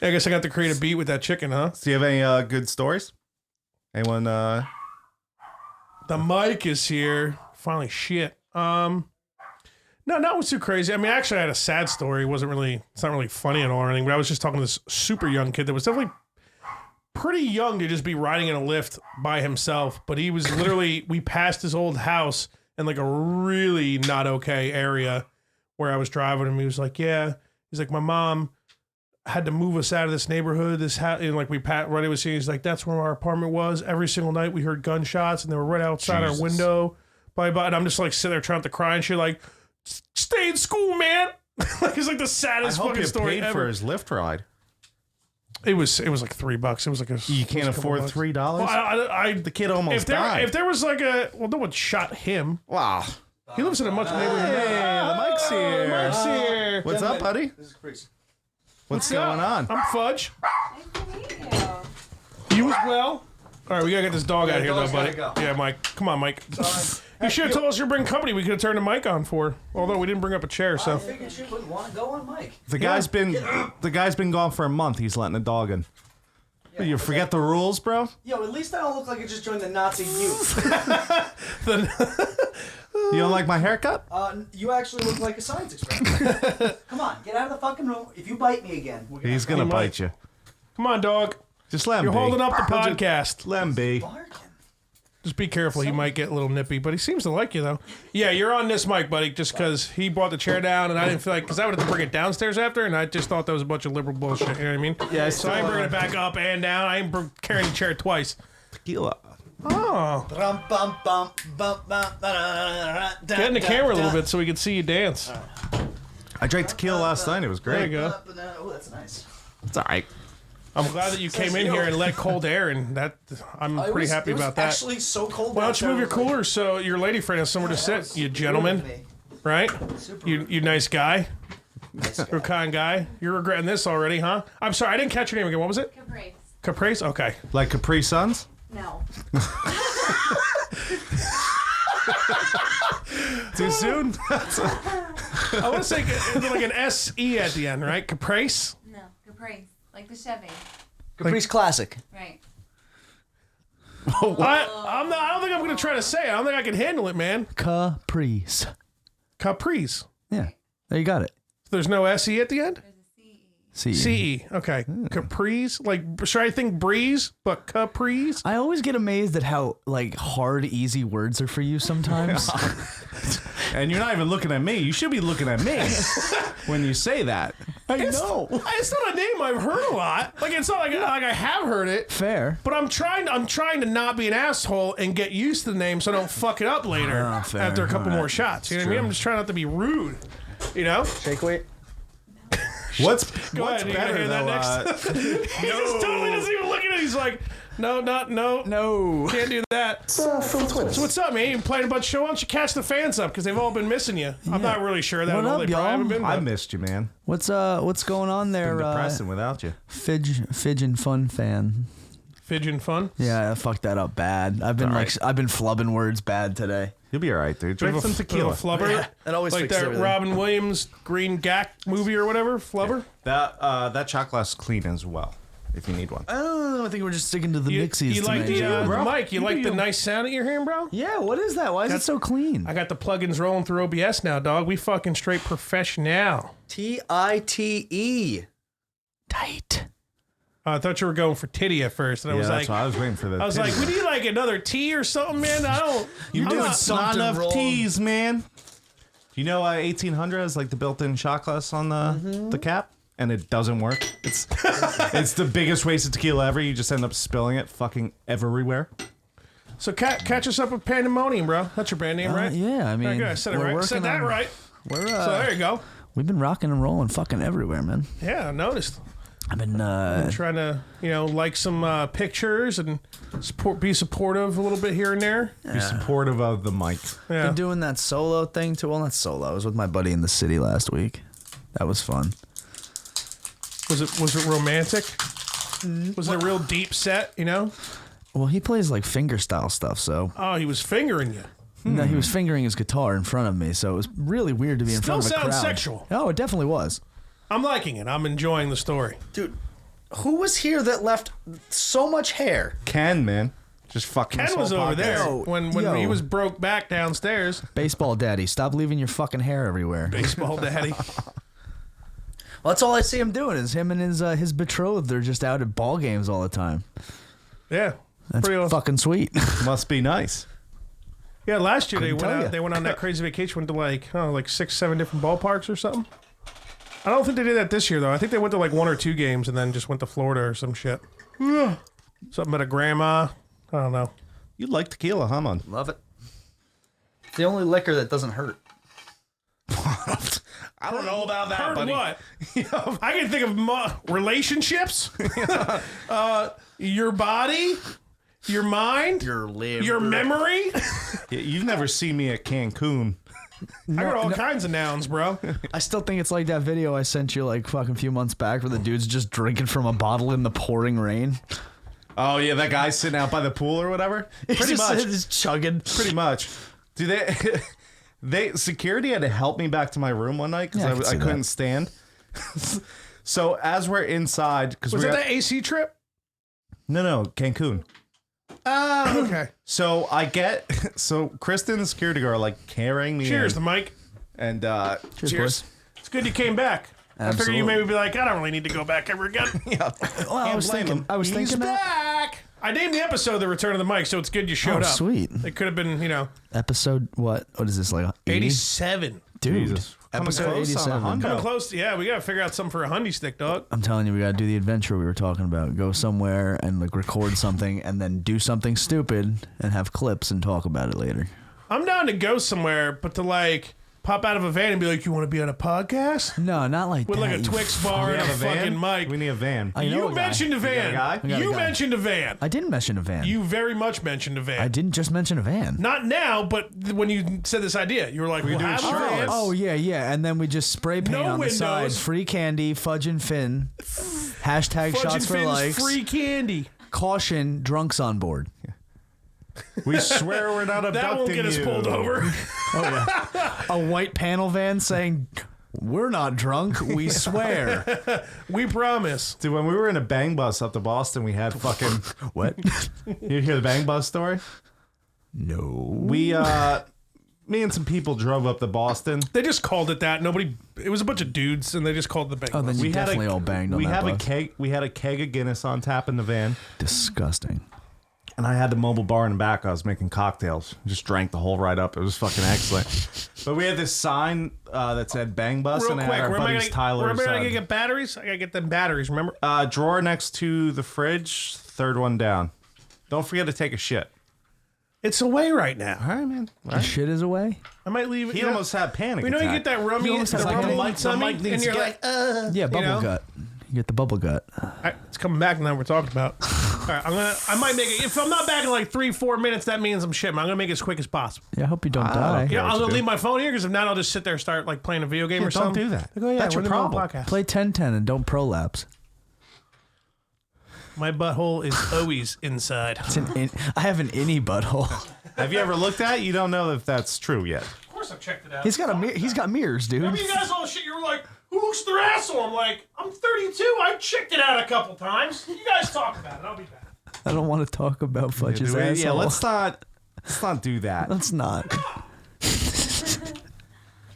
I guess I got to create a beat with that chicken, huh? Do you have any good stories? Anyone? The mic is here. Finally, shit. No, not what's too crazy. I mean, actually, I had a sad story. It's not really funny at all or anything, but I was just talking to this super young kid that was definitely pretty young to just be riding in a Lyft by himself. But he was literally, we passed his old house in like a really not okay area where I was driving him. He was like, yeah. He's like, my mom had to move us out of this neighborhood. This house, and like we right it was here. He's like, that's where our apartment was. Every single night we heard gunshots and they were right outside Jesus. our window. Blah, blah. And I'm just like sitting there trying to cry and shit, like, stay in school, man. Like it's like the I saddest hope fucking you story paid ever. for his Lyft ride. It was like $3. It was like a. You it can't was a couple afford bucks. $3. Well, I The kid almost died. if there was like a no one shot him. Wow. He lives in a much neighborhood. Hey, the mic's here. Mike's here. What's up, buddy? This is crazy. What's going on? I'm Fudge. You as well. All right, we gotta get this dog out of here, though, dog's buddy. gotta go. Yeah, Mike. Come on, Mike. You should have told us you bring company. We could have turned the mic on for. Although we didn't bring up a chair, I so. figured you would want to go on mic. The guy's been gone for a month. He's letting the dog in. You forget the rules, bro? Yo, at least I don't look like I just joined the Nazi youth. You don't like my haircut? You actually look like a science experiment. Come on, get out of the fucking room. If you bite me again, we're gonna He's gonna might. bite you. Come on, dog. Just let him You're be. holding up the podcast. Let him be. barking. Just be careful. He might get a little nippy, but he seems to like you, though. Yeah, you're on this mic, buddy, just because he brought the chair down, and I didn't feel like... Because I would have to bring it downstairs after, and I just thought that was a bunch of liberal bullshit. You know what I mean? Yeah, so I ain't bringing it back up and down. I ain't carrying the chair twice. Tequila. Oh. Get in the camera a little bit so we can see you dance. I drank tequila last night. It was There you great. go. Oh, that's nice. It's all right. I'm glad that you came in here and let cold air, and that I'm pretty happy about that. Actually, so cold. Why don't you move your cooler so your lady friend has somewhere to sit, you gentleman, right? You nice guy. You're a kind guy. You're regretting this already, huh? I'm sorry, I didn't catch your name again. What was it? Caprice. Caprice? Okay. Like Capri Suns? No. Too soon? I want to say like an S-E at the end, right? Caprice? No. Caprice. Like the Chevy. Caprice Classic. Right. I don't think I'm going to try to say it. I don't think I can handle it, man. Caprice. Caprice. Yeah, there you got it. There's no S-E at the end? There's a CE. See, C-E. Okay. Caprice? Like, should I think breeze, but caprice? I always get amazed at how like hard, easy words are for you sometimes. And you're not even looking at me. You should be looking at me when you say that. I It's not a name I've heard a lot. Like, it's not like I have heard it. Fair. But I'm trying to not be an asshole and get used to the name so I don't fuck it up later fair. after a couple All right. more shots. You know what I mean? I'm just trying not to be rude. You know? Shake weight. What's Go ahead. You gonna better hear that though? next? He just totally doesn't even look at it. He's like, no. Can't do that. So what's up, man? You playing a bunch of shows? Why don't you catch the fans up? Because they've all been missing you. I'm not really sure that. What I know up, they probably y'all? haven't been. I but- missed you, man. What's going on there? Been depressing without you. Fidge and Fun fan. Fidgeting fun. Yeah, I fucked that up bad. I've been I've been flubbing words bad today. You'll be all right, dude. Drink some tequila. Flubber. That always Like fixes that everything. Robin Williams Green Gak movie or whatever. Flubber. That shot glass clean as well, if you need one. Oh, I think we're just sticking to the mixies You like tonight. the bro. Mike? You You like do the you. nice sound that you're hearing, bro? Yeah, what is that? Why is it so clean? I got the plugins rolling through OBS now, dog. We fucking straight professional. TITE. Tight. I thought you were going for titty at first, and I Yeah, was that's like, why I was waiting for the. I was like, we need like another tea or something, man. I don't. You're I'm doing not- not enough wrong. teas, man. You know, 1800 has like the built-in shot glass on the cap, and it doesn't work. It's it's the biggest waste of tequila ever. You just end up spilling it fucking everywhere. So catch us up with Pandemonium, bro. That's your band name, right? Yeah, I mean, Very good. I said it we're right. Said working that on- right. We're So there you go. we've been rocking and rolling fucking everywhere, man. Yeah, I noticed. I've been Trying to, like some pictures and be supportive a little bit here and there. Be supportive of the mic. Yeah. been doing that solo thing too. Well, not solo. I was with my buddy in the city last week. That was fun. Was it romantic? Was it a real deep set? Well, he plays like finger style stuff, so Oh, he was fingering you. no, he was fingering his guitar in front of me, so it was really weird to be in Still front of a sounds crowd. sexual. Oh, it definitely was. I'm liking it. I'm enjoying the story. Dude, who was here that left so much hair? Ken, man, just fucking. Ken this was whole over podcast. there Yo, when yo. he was broke back downstairs. Baseball daddy, stop leaving your fucking hair everywhere. Baseball daddy. Well, that's all I see him doing is him and his betrothed are just out at ball games all the time. Yeah. That's Pretty awesome. fucking sweet. Must be nice. Yeah, last year Couldn't tell ya. they went on that crazy vacation, went to like 6, 7 different ballparks or something. I don't think they did that this year though. I think they went to like 1 or 2 games and then just went to Florida or some shit. Something about a grandma. I don't know. You like tequila, huh, man? Love it. It's the only liquor that doesn't hurt. I don't know about that, Heard buddy. what? I can think of relationships, your body, your mind, Your liver. your memory. You've never seen me at Cancun. I got all kinds of nouns, bro. I still think it's like that video I sent you like fucking few months back where the dude's just drinking from a bottle in the pouring rain. Oh yeah, that guy sitting out by the pool or whatever. Pretty He's much. just chugging. Pretty much. Do they security had to help me back to my room one night Yeah, I because could I see couldn't that. stand. So as we're inside, because Was we're that the AC trip? no Cancun. Oh, okay. So Kristen and the security guard are like carrying me. Cheers, in, the mic. and Cheers. It's good you came back. I figured you Absolutely. maybe be like, I don't really need to go back ever again. yeah. Well, I was blame thinking. him. I was He's thinking that. back. I named the episode "The Return of the Mic," so it's good you showed up. Sweet. It could have been, Episode what? What is this like? 80? 87. Dude. Jesus. Episode Coming close on a 87. hundo. Coming close. Yeah, we gotta figure out something for a hundy stick, dog. I'm telling you, we gotta do the adventure we were talking about. Go somewhere and like record something, and then do something stupid and have clips and talk about it later. I'm down to go somewhere, but to like pop out of a van and be like, "You want to be on a podcast?" No, not like With that. like a you Twix fuck. bar We and a have a van. fucking mic. We need a van. I know You a guy. mentioned a van. guy? I got a You guy. mentioned a van. I didn't mention a van. You very much mentioned a van. I didn't just mention a van. Not now, but when you said this idea, you were like, "We'll do it have a shirtless. van." Oh yeah, and then we just spray paint No on the side. windows. Free candy, Fudge and Finn. Hashtag Fudge shots and for Finn's likes. free candy. Caution, drunks on board. We swear we're not abducting That won't get us you. pulled over. A white panel van saying, "We're not drunk, we swear." We promise. Dude, when we were in a bang bus up to Boston, we had fucking... What? You hear the bang bus story? No. We, me and some people drove up to Boston. They just called it that. It was a bunch of dudes, and they just called it the bank. Oh, then you We had definitely all banged on we that have a bus. keg. We had a keg of Guinness on tap in the van, Disgusting. and I had the mobile bar in the back. I was making cocktails. Just drank the whole ride up. It was fucking excellent. But we had this sign that said "Bang Bus," Real and it quick, had our where am I buddies gonna, where am Tyler's I gonna get batteries? I gotta get them batteries. Remember? drawer next to the fridge, third one down. Don't forget to take a shit. It's away right now. All right, man. All The right. shit is away? I might leave it. He you know- almost had panic You know, you attack. get that rummy, almost the has like rumble the in mic- the tummy, mic needs and to you're get- like, Yeah, bubble know? gut. You get the bubble gut. It's coming back now. We're talking about. All right, I might make it. If I'm not back in like 3-4 minutes, that means I'm shit. I'm gonna make it as quick as possible. Yeah, I hope you don't don't die. care. Yeah, what I'm you gonna do. leave my phone here because if not, I'll just sit there and start like playing a video game or don't something. do that. Like, oh yeah, That's we're your in the middle of a problem. podcast. Play 10-10 and don't prolapse. My butthole is always inside. I have an innie butthole. Have you ever looked at it? You don't know if that's true yet. Of course, I've checked it out. He's got mirrors, dude. I mean, you guys all shit. You were like, who looks their asshole? I'm like, I'm 32. I checked it out a couple times. You guys talk about it. I'll be back. I don't want to talk about Fudge's Yeah, asshole. let's not do that. Let's not.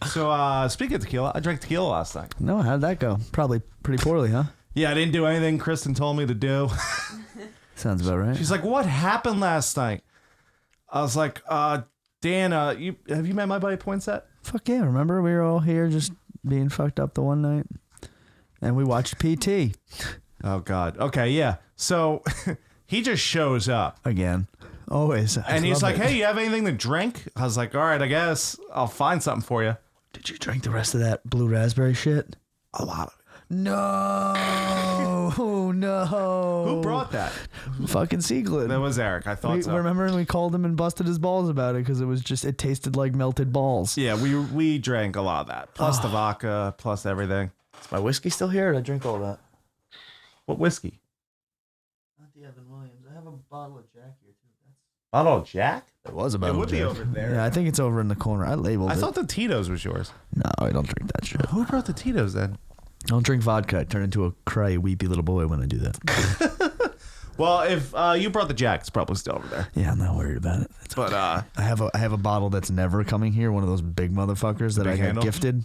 So speaking of tequila, I drank tequila last night. No, how'd that go? Probably pretty poorly, huh? Yeah, I didn't do anything Kristen told me to do. Sounds about right. She's like, "What happened last night?" I was like, Dan, have you met my buddy Poinsett?" Fuck yeah, remember we were all here just being fucked up the one night? And we watched PT Oh God. Okay, yeah. So he just shows up. again. Always. I And he's love like, it. "Hey, you have anything to drink?" I was like, "All right, I guess I'll find something for you." Did you drink the rest of that blue raspberry shit? A lot of it. No. Oh, no. Who brought that? Fucking Sieglin. That was Eric. I thought We so. remember when we called him and busted his balls about it because it tasted like melted balls. Yeah, we drank a lot of that. Plus the vodka, plus everything. Is my whiskey still here? Or did I drink all that? What whiskey? Not the Evan Williams. I have a bottle of Jack here too. Bottle of Jack? It was a It bottle would of be Jack. over there. Yeah, I think it's over in the corner. I labeled I it. thought the Tito's was yours. No, I don't drink that shit. Who brought the Tito's then? I don't drink vodka. I turn into a cry, weepy little boy when I do that. Well, if you brought the Jack, it's probably still over there. Yeah, I'm not worried about it. It's But I have a bottle that's never coming here. One of those big motherfuckers that I big got handle? gifted.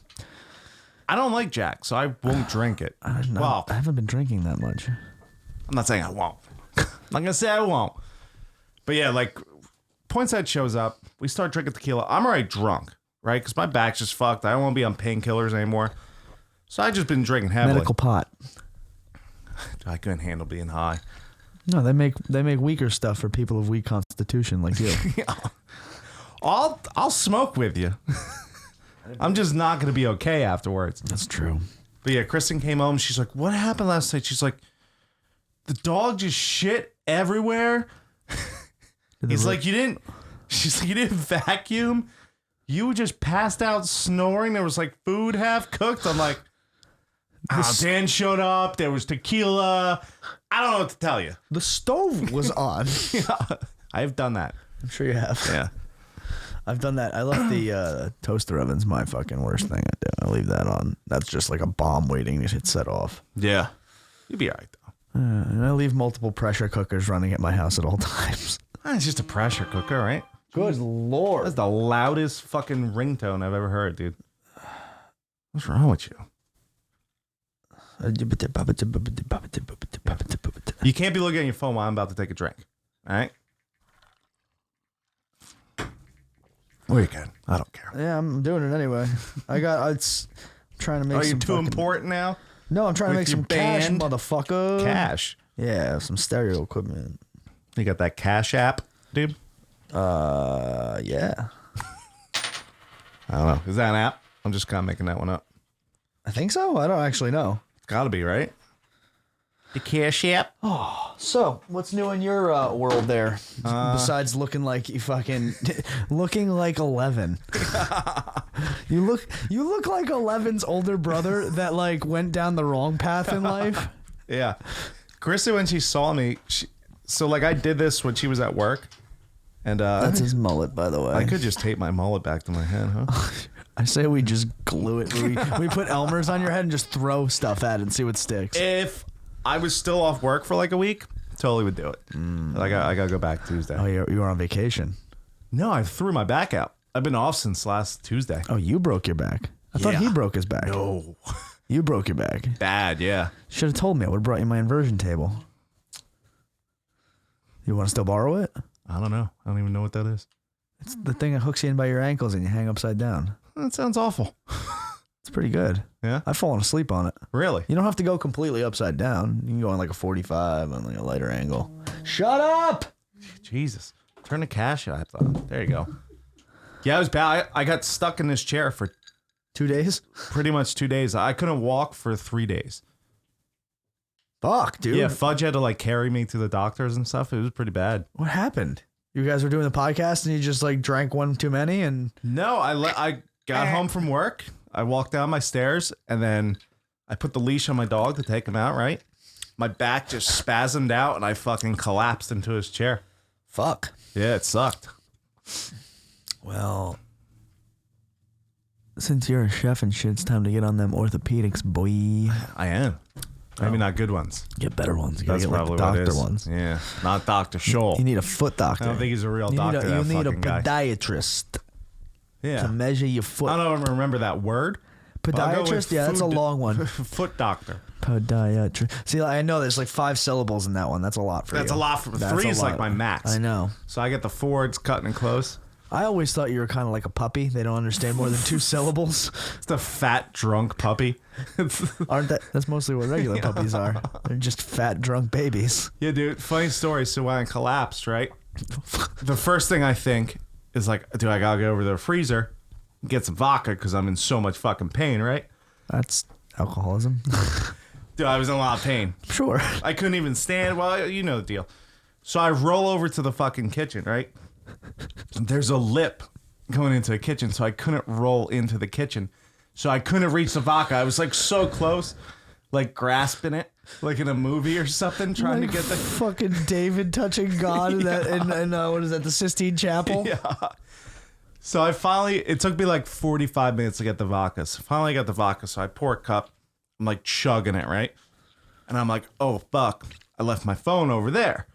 I don't like Jack, so I won't drink it. Well, I haven't been drinking that much. I'm not saying I won't. I'm not gonna say I won't. But yeah, like Poinsett shows up. We start drinking tequila. I'm already drunk, right? Because my back's just fucked. I don't want to be on painkillers anymore. So I just been drinking heavily. Medical pot. I couldn't handle being high. No, they make weaker stuff for people of weak constitution like you. I'll smoke with you. I'm just not gonna be okay afterwards. That's true. But yeah, Kristen came home. She's like, "What happened last night?" She's like, "The dog just shit everywhere." He's like, "You didn't." She's like, "You didn't vacuum. You just passed out snoring. There was like food half cooked." I'm like, Dan showed up. There was tequila. I don't know what to tell you. The stove was on. I have done that. I'm sure you have. Yeah. I've done that. I left the toaster oven's my fucking worst thing I do. I leave that on. That's just like a bomb waiting to get set off. Yeah. You'd be all right though. And I leave multiple pressure cookers running at my house at all times. It's just a pressure cooker, right? Good lord. That's the loudest fucking ringtone I've ever heard, dude. What's wrong with you? You can't be looking at your phone while I'm about to take a drink. All right? Or you can. I don't care. Yeah, I'm doing it anyway. It's trying to make Are you some too fucking- important now? No, I'm trying to with make your some cash, band? motherfucker. Cash. Yeah, some stereo equipment. You got that Cash app, dude? Yeah. I don't know. Is that an app? I'm just kind of making that one up. I think so. I don't actually know. It's got to be, right? The Cash app? So, what's new in your world there? Besides looking like you fucking looking like 11. you look like 11's older brother that like went down the wrong path in life. Yeah. Krista, when she saw me, so like I did this when she was at work. And That's his mullet, by the way. I could just tape my mullet back to my head, huh? I say we just glue it. We put Elmer's on your head and just throw stuff at it and see what sticks. If I was still off work for like a week, totally would do it. I got to go back Tuesday. Oh, you were on vacation. No, I threw my back out. I've been off since last Tuesday. Oh, you broke your back. I thought he broke his back. No. You broke your back. Bad, yeah. Should have told me. I would have brought you my inversion table. You want to still borrow it? I don't know. I don't even know what that is. It's the thing that hooks you in by your ankles and you hang upside down. That sounds awful. It's pretty good. Yeah? I've fallen asleep on it. Really? You don't have to go completely upside down. You can go on like a 45 on like a lighter angle. Shut up! Jesus. Turn the Cash app on. There you go. Yeah, it was bad. I got stuck in this chair for 2 days? pretty much 2 days. I couldn't walk for 3 days. Fuck, dude. Yeah, Fudge had to like carry me to the doctors and stuff. It was pretty bad. What happened? You guys were doing the podcast and you just like drank one too many and... No, I got home from work. I walked down my stairs and then I put the leash on my dog to take him out, right? My back just spasmed out and I fucking collapsed into his chair. Fuck. Yeah, it sucked. Well, since you're a chef and shit, it's time to get on them orthopedics, boy. I am. Maybe not good ones. Get better ones. You gotta That's get like probably the what it doctor is. ones. Yeah, not Dr. Scholl. You need a foot doctor. I don't think he's a real You doctor. need a, that you need a fucking guy. podiatrist Yeah. to measure your foot. I don't remember that word. But I'll go with Podiatrist? Yeah, that's a food- long one. Foot doctor. Podiatrist. See, I know there's like 5 syllables in that one. That's a lot for you. That's a lot. For That's 3 a is like lot. my max. I know. So I get the 4. It's cutting it close. I always thought you were kind of like a puppy. They don't understand more than 2 syllables. It's the fat drunk puppy. Aren't that? That's mostly what regular puppies are. They're just fat, drunk babies. Yeah, dude. Funny story. So when I collapsed, right, the first thing I think is like, dude, I gotta go over to the freezer and get some vodka because I'm in so much fucking pain, right? That's alcoholism. Dude, I was in a lot of pain. Sure. I couldn't even stand. Well, you know the deal. So I roll over to the fucking kitchen, right? There's a lip going into the kitchen, so I couldn't roll into the kitchen. So I couldn't reach the vodka. I was like so close, like grasping it, like in a movie or something, trying to get the fucking David touching God in that in what is that, the Sistine Chapel? Yeah. So it took me like 45 minutes to get the vodka. So finally I got the vodka. So I pour a cup. I'm like chugging it, right? And I'm like, oh, fuck. I left my phone over there.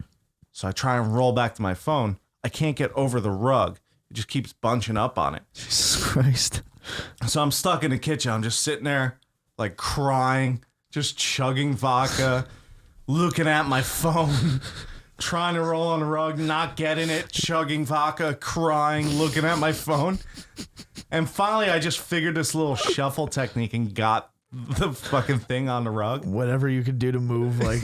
So I try and roll back to my phone. I can't get over the rug. It just keeps bunching up on it. Jesus Christ. So I'm stuck in the kitchen. I'm just sitting there like crying, just chugging vodka, looking at my phone, trying to roll on the rug, not getting it, chugging vodka, crying, looking at my phone. And finally, I just figured this little shuffle technique and got the fucking thing on the rug. Whatever you can do to move, like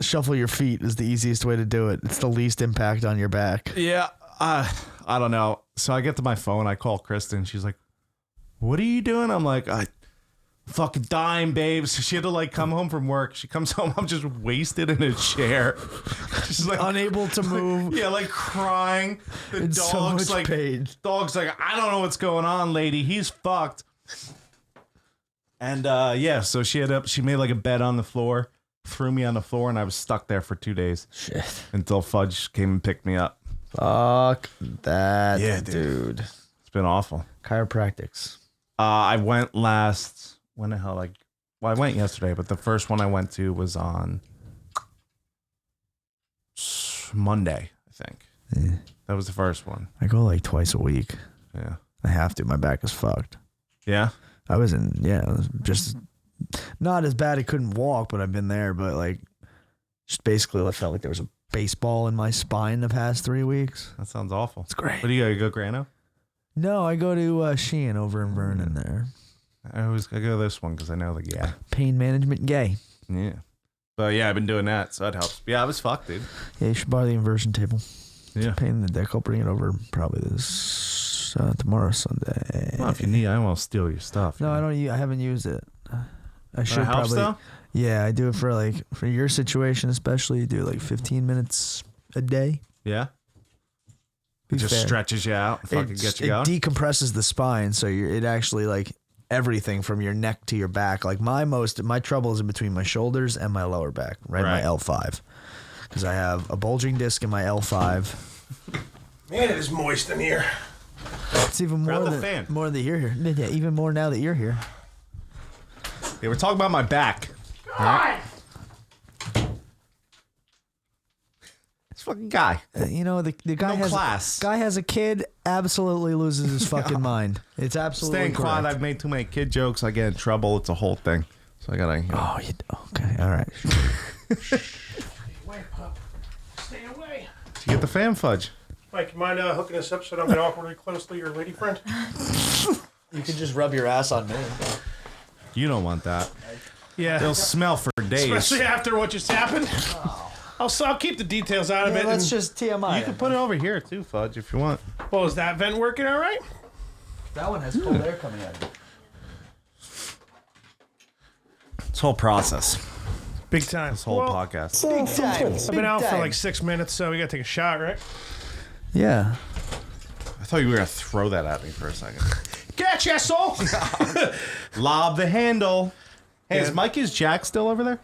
shuffle your feet is the easiest way to do it. It's the least impact on your back. Yeah, I don't know. So I get to my phone, I call Kristen. She's like, "What are you doing?" I'm like, "I fucking dying, babe." So she had to like come home from work. She comes home, I'm just wasted in a chair. She's like Unable to move. Yeah, like crying. The In so dog's much like pain. Dog's like, "I don't know what's going on, lady. He's fucked." And yeah, so she made like a bed on the floor, threw me on the floor, and I was stuck there for 2 days. Shit. Until Fudge came and picked me up. Fuck that, Yeah, dude. It's been awful. Chiropractics. I went when the hell? I went yesterday, but the first one I went to was on Monday, I think. Yeah. That was the first one. I go like twice a week. Yeah. I have to. My back is fucked. Yeah? I was in, it was just not as bad. I couldn't walk, but I've been there. But like, Just basically, I felt like there was a baseball in my spine the past 3 weeks. That sounds awful. It's great. What do you go? You go Grano? No, I go to Sheehan over in Vernon there. I go this one because I know the guy. Pain management gay. Yeah. But yeah, I've been doing that, so that helps. Yeah, I was fucked, dude. Yeah, you should buy the inversion table. Yeah. Pain in the dick. I'll bring it over probably this tomorrow, Sunday. Well, if you need, I won't steal your stuff. No, I don't. I haven't used it. I should helps, probably. though? Yeah, I do it for your situation, especially. You do like 15 minutes a day. Yeah. Be It just fair. stretches you out, and fucking gets you it going. decompresses the spine, so it actually like everything from your neck to your back. Like my trouble is in between my shoulders and my lower back, right? My L5, because I have a bulging disc in my L5. Man, it is moist in here. It's even more Grab the than fan. more that you're here. Yeah, even more now that you're here. Yeah, we're talking about my back. God! This fucking guy. You know the guy No has class. guy has a kid, absolutely loses his fucking mind. It's absolutely Staying quiet. correct. I've made too many kid jokes. I get in trouble. It's a whole thing. So I gotta. Oh, okay, all right. Stay away, pup. Stay away. Did you get the fan fudge? Mike, you mind hooking us up so I don't get awkwardly close to your lady friend? You can just rub your ass on me. You don't want that. Yeah. It'll smell for days. Especially after what just happened. I'll keep the details out of it. Let's and- just TMI. You can put it over here too, Fudge, if you want. Well, is that vent working all right? That one has cold air coming out of it. This whole process. Big time. This whole podcast. Big time. I've been out for like 6 minutes, so we gotta take a shot, right? Yeah. I thought you were gonna throw that at me for a second. Catch, asshole! Lob the handle. Hey, Yeah. is Mikey's Jack still over there?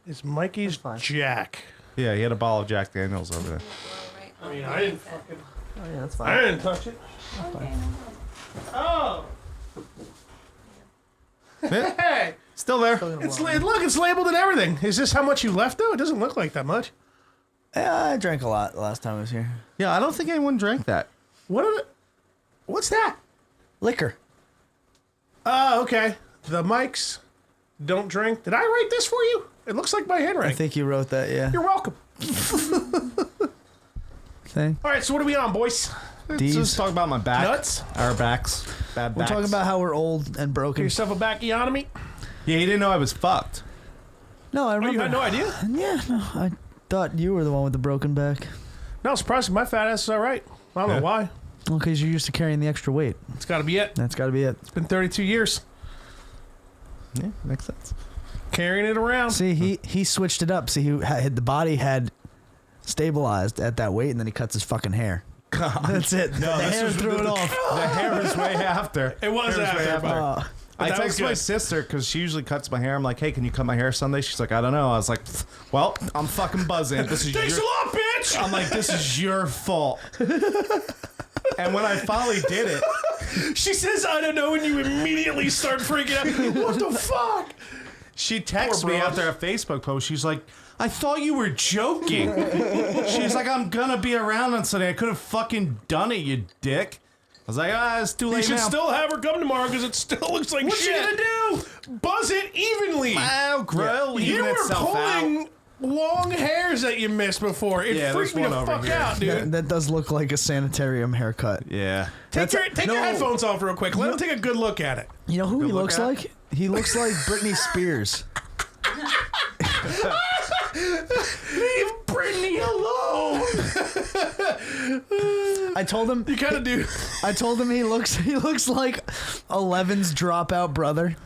It's Mikey's Jack. Yeah, he had a bottle of Jack Daniels over there. I mean, I didn't fucking. Oh yeah, that's I didn't touch it. Oh. Hey, Still there. it's labeled and everything. Is this how much you left though? It doesn't look like that much. Yeah, I drank a lot last time I was here. Yeah, I don't think anyone drank that. What's that? Liquor. Oh, okay. The mics don't drink. Did I write this for you? It looks like my I handwriting. think you wrote that, yeah. You're welcome. Thing. All right, so what are we on, boys? Let's D's. just talk about my back. Nuts? Our backs. Bad We're backs. talking about how we're old and Get broken. yourself a bacchiotomy? Yeah, you didn't know I was fucked. No, I Oh, remember. you had no idea? Yeah, no, I thought you were the one with the broken back. No, surprisingly, my fat ass is all right. I don't Yeah. know why. Well, because you're used to carrying the extra weight. It's got to be it. That's got to be it. It's been 32 years Yeah, makes sense. carrying it around. See, he switched it up. See, the body had stabilized at that weight, and then he cuts his fucking hair. That's it. No, the this hair was threw it off. The hair was way after. It was Hair way after, but I that was text my good. sister because she usually cuts my hair. I'm like, hey, can you cut my hair Sunday? She's like, I don't know. I was like, well, I'm fucking buzzing. This is Thanks your... a lot, bitch! I'm like, this is your fault. And when I finally did it, She says, I don't know, and you immediately start freaking out. What the fuck? she texted Poor me bro. after a Facebook post. She's like, I thought you were joking. She's like, I'm gonna be around on Sunday. I could have fucking done it, you dick. I was like, it's too You late should now. still have her come tomorrow because it still looks like What's she shit. gonna do? Buzz it evenly. I'll grow, You even were itself out. pulling long hairs that you missed before. It Yeah, there's freaked me the one over fuck here. out, dude. That does look like a sanitarium haircut. Yeah. Take your headphones off real quick. Let him take a good look at it. You know who he look looks at? like? He looks like Britney Spears. Leave Brittany alone. I told him. You kind of do. I told him he looks like 11's dropout brother.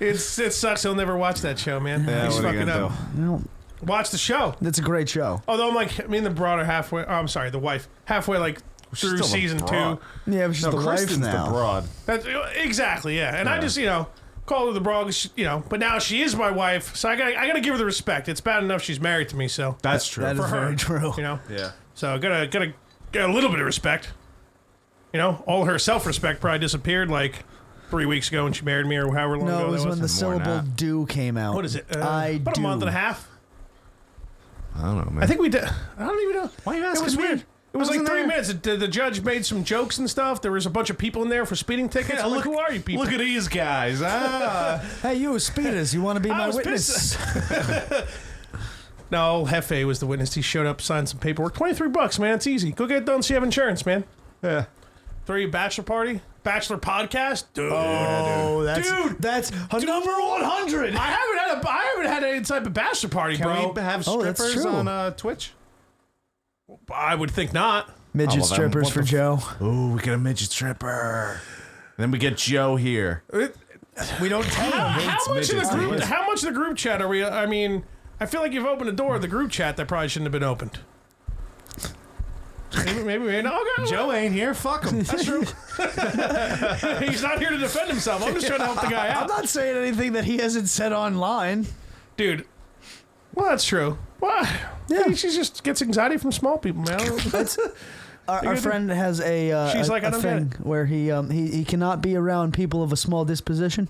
It sucks. He'll never watch that show, man. Yeah, He's what are you fucking gonna up. do? No, Watch the show. that's a great show. Although I'm like, me and the broad are halfway. Oh, I'm sorry, the wife halfway like She's through still the season broad. 2. Yeah, but she's the wife Kristen's now. the broad. That's exactly, yeah. And I Yeah. just call her the broad, but now she is my wife, so I gotta give her the respect. It's bad enough she's married to me, so That's true. That is for her, very true. Yeah. So gotta get a little bit of respect. All her self-respect probably disappeared like 3 weeks ago when she married me, or however long No, ago it was that when the was. More than syllable that. "do" came out. What is it? I about do. a month and a half. I don't know, man. I think we did. I don't even know. Why are you It asking was me? weird. It was like Wasn't 3 there? minutes. The judge made some jokes and stuff. There was a bunch of people in there for speeding tickets. I'm like, who are you people? Look at these guys. Ah. Hey, you, speeders, you want to be I my was witness? No, Hefe was the witness. He showed up, signed some paperwork. $23, man. It's easy. Go get it done so you have insurance, man. Yeah. Throw you a bachelor party, bachelor podcast, dude. Oh, that's number 100. I haven't had any type of bachelor party, Can bro. we have Oh, that's strippers true. on Twitch? I would think not. Midget Oh, well, then strippers what for the Joe. Ooh, we get a midget stripper. Then we get Joe here. We don't tell him. How much of midgets. the group? How much of the group chat are we? I mean, I feel like you've opened a door of the group chat that probably shouldn't have been opened. Maybe no. Okay, Joe ain't here. Fuck him. that's true. He's not here to defend himself. I'm just trying to help the guy I'm out, not saying anything that he hasn't said online. dude. Well, that's true. Well, Yeah. she just gets anxiety from small people, man. Our friend has She's like, I a don't get thing where he cannot be around people of a small disposition.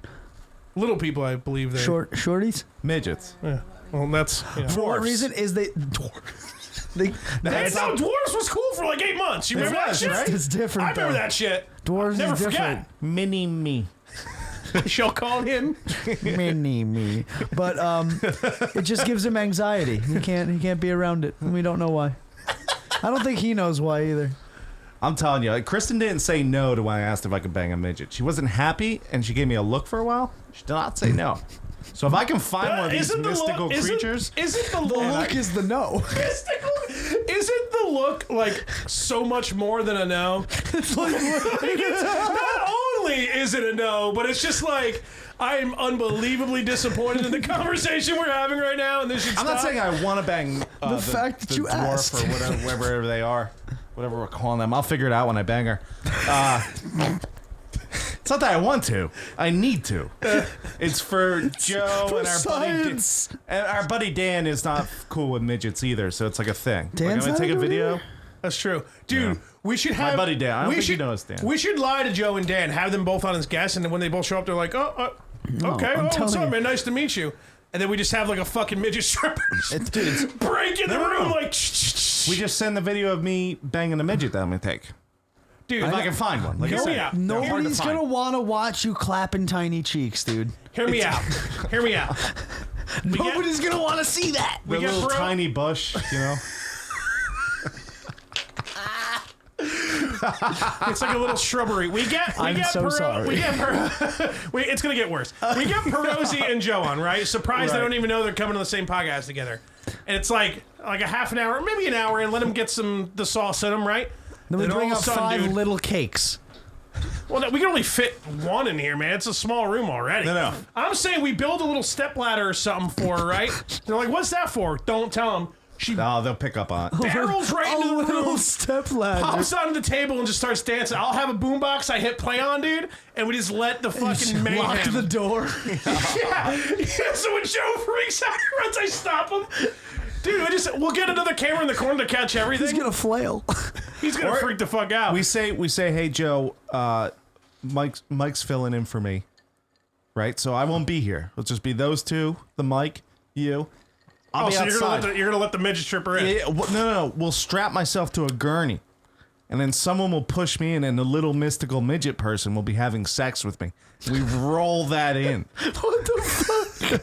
Little people, I believe they. Shorties. Midgets. Yeah. Well, that's. Yeah. For what Dwarfs. reason is they? That's how dwarves was cool for like 8 months. You remember that was, shit? right? It's different. I remember though. that shit. Dwarves Never is different. forget. Mini me. She'll call him. Mini me, but it just gives him anxiety. He can't be around it, and we don't know why. I don't think he knows why either. I'm telling you, Kristen didn't say no to when I asked if I could bang a midget. She wasn't happy, and she gave me a look for a while. She did not say no. So if I can find one of these Isn't the mystical look, creatures, Isn't the The look? look is the no. Mystical? Isn't the look like so much more than a no? It's like Not only is it a no, but it's just like I'm unbelievably disappointed in the conversation we're having right now, and this should I'm stop. not saying I want to bang The fact that the you dwarf asked. or whatever they are, whatever we're calling them. I'll figure it out when I bang her. It's not that I want to. I need to. It's for Joe for and our science. buddy. And our buddy Dan is not cool with midgets either, so it's like a thing. Dan's like, I'm not gonna take a over video. here? That's true, dude. Yeah. We should have buddy Dan. I don't we think he should- knows Dan. We should lie to Joe and Dan, have them both on as guests, and then when they both show up, they're like, "Oh, okay, I'm what's telling up, you. man? Nice to meet you." And then we just have like a fucking midget stripper break in the room, like, We just send the video of me banging a midget that I'm gonna take. dude. If I can find one. Like I Hear me said, out. they're hard to Nobody's find. gonna want to watch you clapping tiny cheeks, dude. Hear me out. Hear me out. We get- Nobody's gonna want to see that. The we get little bro- tiny bush, you know. It's like a little shrubbery. We get I'm so sorry. It's gonna get worse. We get Perosi and Joe on, right? Surprised they don't even know they're coming to the same podcast together. And it's like a half an hour, maybe an hour, and let them get the sauce in them, right? Then we And bring all up of a sudden, 5 dude- little cakes. Well, no, we can only fit one in here, man. It's a small room already. No. I'm saying we build a little step ladder or something for her, right? They're like, "What's that for?" Don't tell them. She Oh, they'll pick up on it. barrels right A into the little room, step ladder. pops onto the table, and just starts dancing. I'll have a boombox. I hit play on, dude, and we just let the fucking mayhem. Lock the door. Yeah. So when Joe freaks out, he runs. I stop him. Dude, we'll get another camera in the corner to catch everything. He's gonna flail. He's gonna freak the fuck out. We say, hey Joe, Mike's filling in for me, right? So I won't be here. It'll just be those two, the Mike, you. I'll be so outside. you're gonna let the midget stripper in? Yeah, no. We'll strap myself to a gurney, and then someone will push me in, and the little mystical midget person will be having sex with me. We roll that in. What the fuck?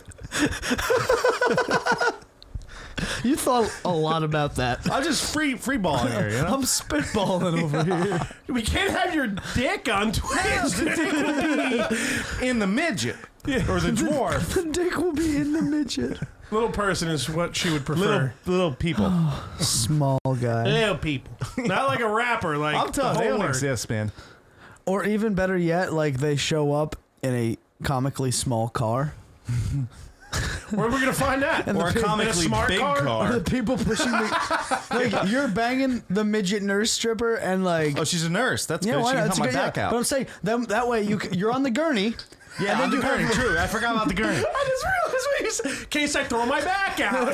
You thought a lot about that. I'm just free balling here, you know. I'm spitballing over here. We can't have your dick on Twitch. In the midget or the dwarf. The dick will be in the midget. Little person is what she would prefer. Little people. Small guy. Little people, not like a rapper. Like I'm telling you, they the whole don't word. exist, man. Or even better yet, like they show up in a comically small car. Where are we gonna find that? Or a in a comically smart big car? car. The people pushing the like you're banging the midget nurse stripper and like Oh, she's a nurse. That's yeah, good. why She not? can It's help my good, yeah. back out. But I'm saying that way you're on the gurney. Yeah, and then on the you gurney. have- True. I forgot about the gurney. I just realized what you said. In case I throw my back out.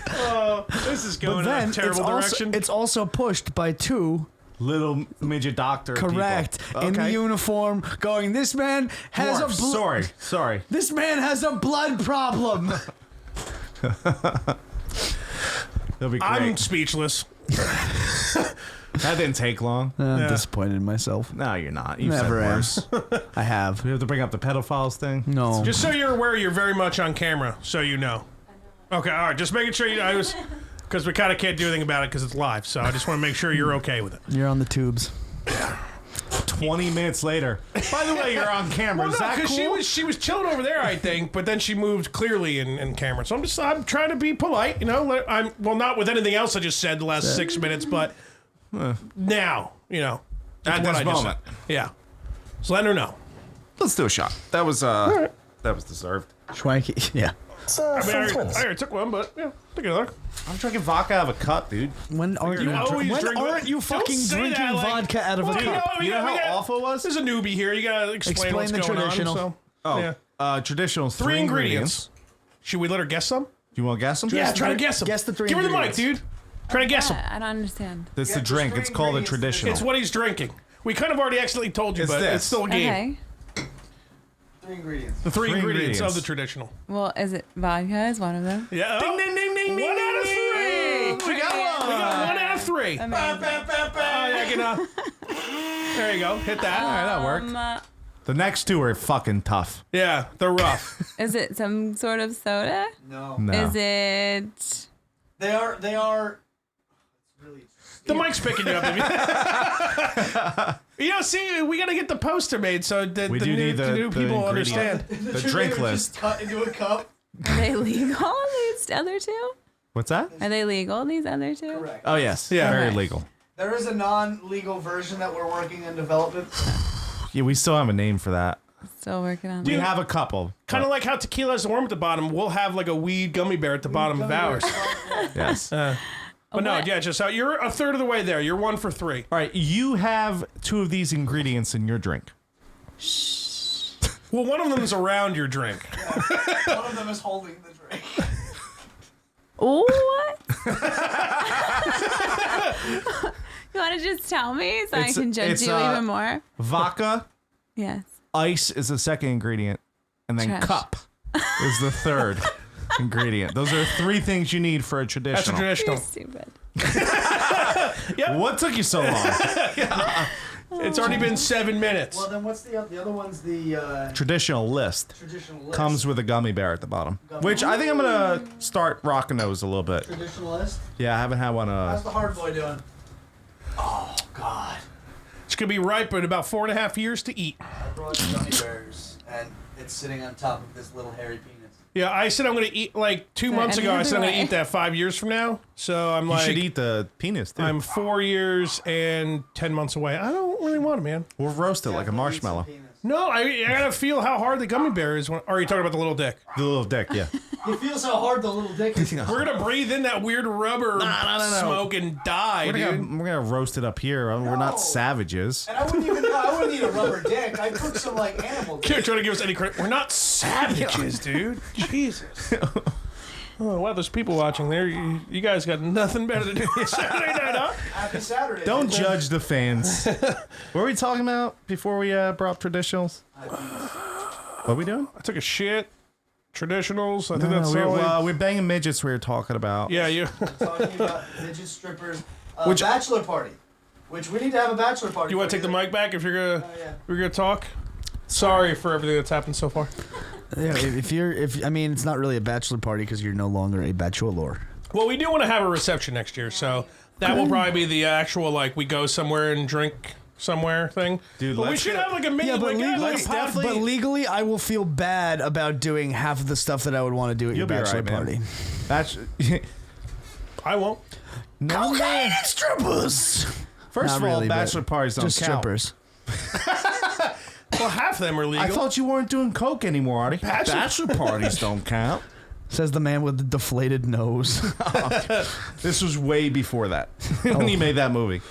Oh, this is But going in then a terrible direction. it's also pushed by 2 Little midget doctor. correct people. in the Okay. uniform going this man has Dwarf. Sorry. This man has a blood problem. That'll be great. I'm speechless. That didn't take long. I'm disappointed in myself. No, you're not. You've Never said am. worse. I have. We have to bring up the pedophiles thing. No. Just so you're aware, you're very much on camera, so you know. Okay, all right. Just making sure I was, because we kind of can't do anything about it because it's live. So I just want to make sure you're okay with it. You're on the tubes. 20 minutes later. By the way, you're on camera. Well, Is no, that because cool? she was chilling over there, I think, but then she moved clearly in camera. So I'm trying to be polite, you know. I'm not with anything else I just said the last 6 minutes, but now, you know, At what this I just moment. said. Yeah. So let her know. Let's do a shot. That was deserved. Schwanky. Yeah. I mean, I already took one, but yeah, take another. I'm drinking vodka out of a cup, dude. When aren't you? always When drink- aren't you Don't fucking say drinking that, like- vodka out of a Well, cup? You know how awful it was? There's a newbie here. You gotta explain what's the going traditional. on. So, Oh, yeah. traditional Three ingredients. Should we let her guess some? Do you want to guess them? Yeah, try to guess them. Guess the three Give her the mic, ingredients. dude. Try to guess them. I don't understand. It's the drink. It's called a traditional. It's what he's drinking. We kind of already accidentally told you, It's but this. it's still a game. Okay. 3 ingredients. The three Three ingredients of ingredients. the traditional. Well, is it vodka? Is one of them? Yeah. Ding, ding, ding, ding, 1 ding, out of ding, 3. We got one. We got 1 out of 3. Amazing. Yeah, there you go. Hit that. All right, that worked. The next two are fucking tough. Yeah, they're rough. Is it some sort of soda? No. No. Is it? They are. It's really. The mic's picking you up. You know, see, we got to get the poster made so that We the do new, need the new the people ingredient. understand. The drink list. Cut into a cup. Are they legal? These other two? What's that? Are they legal? These other two? Correct. Oh, yes. Yeah. Very Okay. legal. There is a non-legal version that we're working in development. Yeah, we still have a name for that. Still working on We it. have a couple. Kind of like how tequila has the worm at the bottom. We'll have like a weed gummy bear at the bottom of ours. Yes. But no, What? yeah, just how you're a third of the way there. You're 1 for 3. All right, you have 2 of these ingredients in your drink. Well, one of them is around your drink. One of them is holding the drink. Ooh, what? You want to just tell me so I It's- can judge it's, you even more? Vodka, Yes. ice is the second ingredient, and then Trash. cup is the third ingredient. Those are 3 things you need for a That's a traditional. traditional. You're stupid. What took you so long? It's already been 7 minutes. Well, then what's the other one's the Traditional list traditional list. comes with a gummy bear at the bottom, Gummy which I think I'm gonna start rocking those a little bit. traditional list. Yeah, I haven't had one. How's the hard boy doing? Oh God. It's going to be ripe in about 4.5 years to eat. I brought gummy bears, and it's sitting on top of this little hairy penis. Yeah, I said I'm going to eat, like 2 there months any ago, I other said I'm going to way? eat that 5 years from now. So I'm You like, should eat the penis too. I'm 4 years and 10 months away. I don't really want it, man. We'll roast it like a Definitely eat some marshmallow. penis. No, I got to feel how hard the gummy bear is. Or are you talking about the little dick? The little dick, yeah. You feel so hard the little dick is. We're going to breathe in that weird rubber no. smoke and die, We're dude. gonna roast it up here. We're No. not savages. And I wouldn't eat a rubber dick. I'd cook some like animal dick. Can't try to give us any credit. We're not savages, dude. Jesus. Oh, wow, there's people watching there. You guys got nothing better to do Saturday night, huh? Happy Saturday. Don't judge the fans. What were we talking about before we brought up traditionals? What are we doing? I took a shit. Traditionals. I think that's all. we're banging midgets. We were talking about. Yeah, you. Talking about midget strippers. Which- Bachelor party. Which we need to have a bachelor party. You want to take the mic back if you're Oh, yeah. we're gonna talk? Sorry for everything that's happened so far. Yeah, I mean, it's not really a bachelor party because you're no longer a bachelor. Well, we do want to have a reception next year, so that will probably be the actual like we go somewhere and drink somewhere thing. Dude, but we let's should get- have like a mini. Yeah, but like, legally, like a pod- but legally, I will feel bad about doing half of the stuff that I would want to do at You'll your be bachelor alright, man. party. That's I won't. no man. strippers. First Not of all, really, but bachelor parties don't Just count. strippers. Well, half of them are legal. I thought you weren't doing coke anymore, Artie. Bachelor- parties don't count. Says the man with the deflated nose. This was way before that when he made that movie.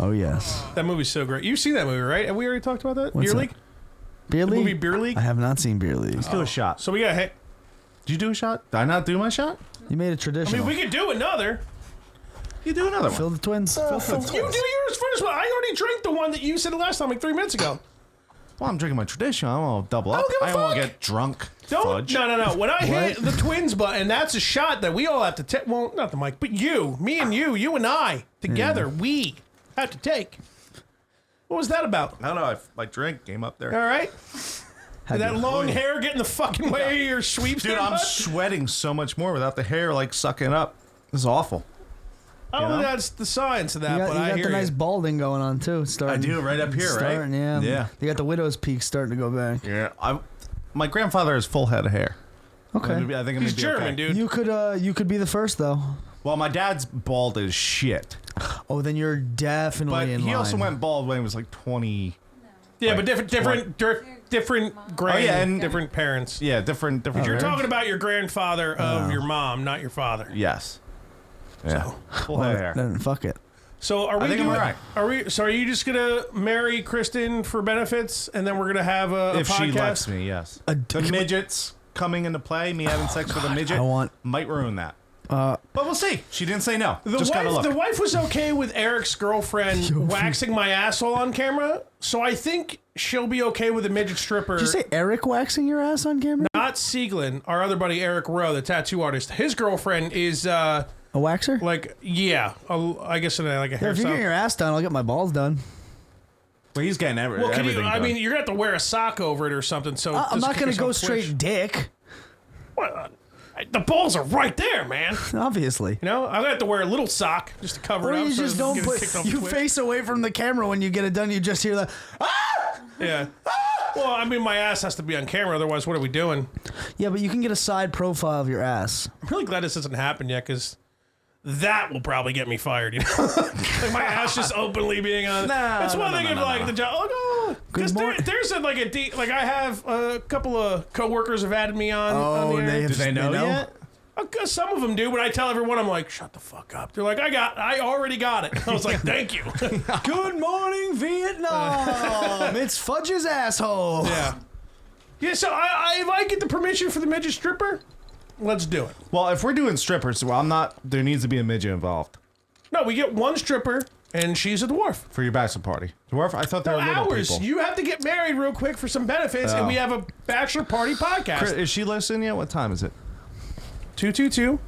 Oh yes. that movie's so great. You've seen that movie, right? Have we already talked about that? What's Beer that? League. Beer The League? movie Beer League. I have not seen Beer League. Let's do a shot. So we got. Hey, Did you do a shot? Did I not do my shot? You made it I traditional. mean, we could do another. You do another one. Fill the twins. You do yours first. Well, I already drank the one that you said last time, like 3 minutes ago. Well, I'm drinking my tradition. I want to double up. don't give a I don't want to fuck. get drunk. Don't. Fudge. No. When I hit the twins button, that's a shot that we all have to take. Well, not the mic, but me and you and I together, we have to take. What was that about? I don't know. My drink came up there. All right. Did that long hair get in the fucking way of your sweeps? Dude, there, I'm bud? sweating so much more without the hair like sucking up. This is awful. I don't You know know? that's the science of that, You got, but you I got hear the nice you. balding going on too. Starting, I do, right up here, right? starting, Yeah. Yeah. You got the widow's peak starting to go back. Yeah. My grandfather has full head of hair. Okay. I think He's it'd be German, okay. dude. You could be the first though. Well, my dad's bald as shit. Oh, then you're definitely But in he line. also went bald when he was like 20. Yeah, but Like, different and- different parents. Yeah, different. You're hair. talking about your grandfather of your mom, not your father. Yes. Yeah. Full head of hair. Then fuck it. So are we think I'm doing? alright. Are we? So are you just gonna marry Kristen for benefits, and then we're gonna have a If podcast? she lets me, yes. The midgets coming into play, me having sex with a midget, might ruin that. But we'll see. She didn't say no. Just gotta look. The wife was okay with Eric's girlfriend waxing my asshole on camera, so I think she'll be okay with a midget stripper. Did you say Eric waxing your ass on camera? Not Sieglin, our other buddy Eric Rowe, the tattoo artist. His girlfriend is A waxer? like I guess like a Yeah, if you're getting your hairstyle. ass done, I'll get my balls done. Well, he's getting Well, everything I done. mean, you're gonna have to wear a sock over it or something. So I'm just not kick gonna go yourself straight twitch. dick. What? The balls are right there, man. Obviously. You know, I'm gonna have to wear a little sock just to cover Or it up. you so just it don't doesn't get kicked off put you Twitch. face away from the camera when you get it done. You just hear the. Yeah. Well, I mean, my ass has to be on camera. Otherwise, what are we doing? Yeah, but you can get a side profile of your ass. I'm really glad this hasn't happened yet, because that will probably get me fired. You know, like my ass just openly being on. It's one thing if like the job. Oh no, because there's like I have a couple of coworkers have added me on. on the air. Do they know yet? Some of them do, but I tell everyone, I'm like, shut the fuck up. They're like, I already got it. I was like, thank you. Good morning, Vietnam. It's Fudge's asshole. Yeah. Yeah, so if I get the permission for the midget stripper, let's do it. Well, if we're doing strippers, there needs to be a midget involved No, we get one stripper, and she's a dwarf. for your bachelor party. Dwarf? I thought they were little Hours. people. You have to get married real quick for some benefits, and we have a bachelor party podcast. Chris, is she listening yet? What time is it? 222.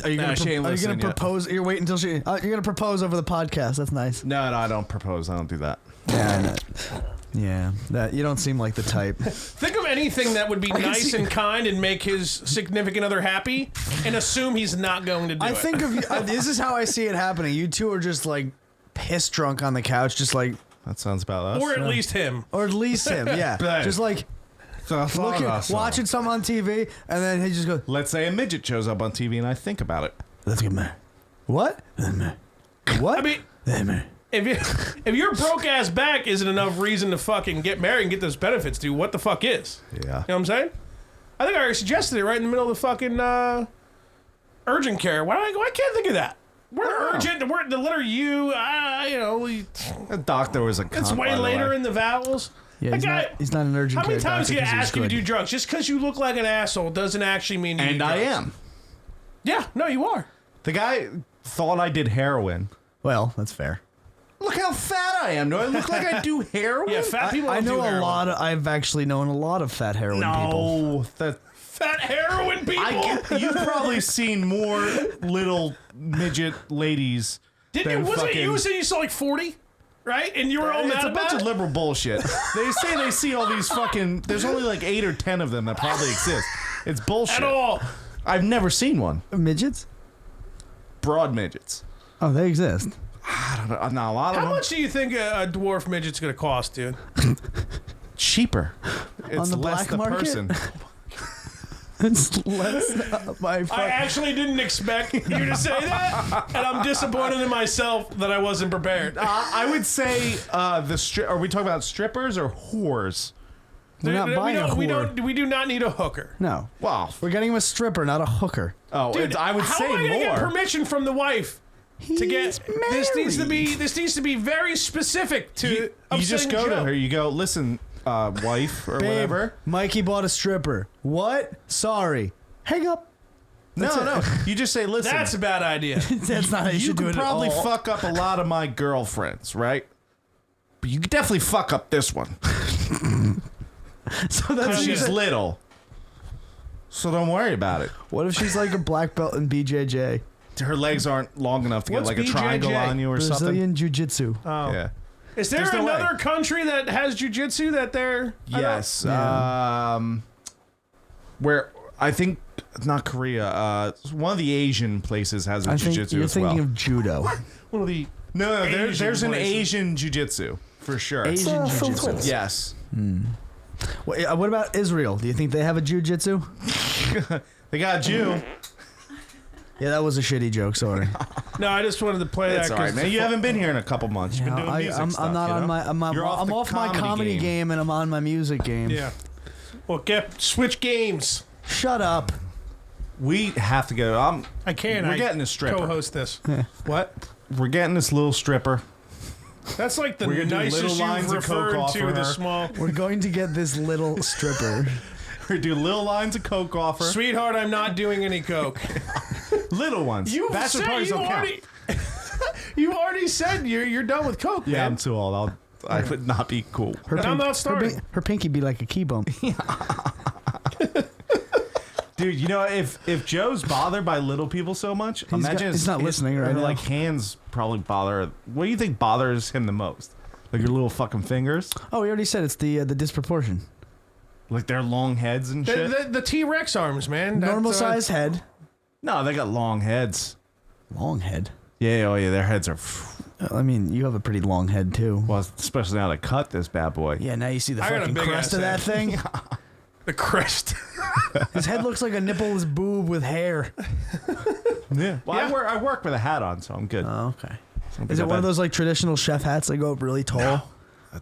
Are you Nah, gonna, she ain't are you gonna listening yet. propose? You're waiting until she. You're gonna propose over the podcast. That's nice. No, I don't propose. I don't do that. Yeah, I know. Yeah, that you don't seem like the type. Think of anything that would be nice and kind and make his significant other happy, and assume he's not going to do it. I think of you. This is how I see it happening. You two are just like piss drunk on the couch, just like, That sounds about us. or at least him. or at least him. Yeah, Babe. just like watching something on TV, and then he just goes, Let's say a midget shows up on TV and I think about it. "Let's get married." What? What? I mean, if your broke ass back isn't enough reason to fucking get married and get those benefits, dude, what the fuck is? Yeah. You know what I'm saying? I think I already suggested it right in the middle of the fucking urgent care. Why can't I think of that? We're urgent. We're the letter U. The doctor was a cunt, It's way by the later way. in the vowels. Yeah, That he's guy- not an urgent How many care times doctor can I 'cause he's ask you to good. do drugs? Just because you look like an asshole doesn't actually mean you And do I drugs. am. Yeah, no, you are. The guy thought I did heroin. Well, that's fair. Look how fat I am. Do I look like I do heroin? Yeah, fat people. I don't know do a heroin. lot. I've actually known a lot of fat heroin people. No, that fat heroin people. you've probably seen more little midget ladies. Didn't you? than Wasn't it fucking- you who said you saw like 40? Right? And you were all It's mad a about bunch it? of liberal bullshit. They say they see all these fucking. There's only like 8 or 10 of them that probably exist. It's bullshit. At all. I've never seen one. Midgets? Broad midgets. Oh, they exist. I don't know. Not a lot of How them. much do you think a dwarf midget's going to cost, dude? Cheaper. It's the less black the market? person. It's less my I fuck. actually didn't expect you to say that, and I'm disappointed in myself that I wasn't prepared. I would say are we talking about strippers or whores? We're not buying a whore. We do not need a hooker. No. Wow. We're getting him a stripper, not a hooker. Oh, Dude, I would how say am I gonna get more. permission from the wife to get He's this needs to be very specific to You just upsetting go Joe. to her. You go, listen, wife or Babe, whatever. Mikey bought a stripper. What? Sorry. Hang up. No. You just say, listen. That's a bad idea. That's not how you you should do could it probably at all. fuck up a lot of my girlfriends, right? but you could definitely fuck up this one. So that's She's little. So don't worry about it. What if she's like a black belt in BJJ? Her legs aren't long enough to What's get like a triangle BJJ? on you or something. Brazilian Jiu-Jitsu. Oh. Yeah. Is there There's no another way. country that has jujitsu that they're... Yes. Yeah. Where I think not Korea. One of the Asian places has a I think jiu-jitsu you're as thinking well. of judo. One of the... No, Asian there's an places. Asian jiu-jitsu for sure. Asian jiu-jitsu. Yes. What about Israel? Do you think they have a jiu-jitsu? They got a Jew. Yeah, that was a shitty joke. Sorry. No, I just wanted to play That's that all right, because man. You haven't been here in a couple months. You've been doing music I'm stuff. not you on know? my. You're I'm the off my comedy game and I'm on my music game. Yeah. Well, switch games. Shut up. We have to go. I can. We're getting a stripper. Co-host this. What? We're getting this little stripper. That's like the We're gonna do nicest little you've lines of coke referred off to for the her. small. We're going to get this little stripper. We do little lines of coke off her. Sweetheart, I'm not doing any coke. Little ones. You Bachelor said parties you don't count. already. You already said you're done with coke. Yeah, man. I'm too old. I would not be cool. Her, And I'm not starting. her pinky be like a key bump. Dude, you know, if Joe's bothered by little people so much, imagine he's not listening right her, now. like hands probably bother. What do you think bothers him the most? Like your little fucking fingers, Oh, we already said it's the disproportion. like their long heads and shit. The T-Rex arms, man. That, Normal size head, No, they got long heads. long head. Yeah, oh yeah, their heads are. I mean, you have a pretty long head too. Well, especially now they cut this bad boy. Yeah, now you see the I got a fucking big crest ass of that head. thing. The crest. His head looks like a nippleless boob with hair. Yeah. Well, Yeah. I work with a hat on, so I'm good. Oh, okay. Don't Is be it that one of bad. those like traditional chef hats that go up really tall?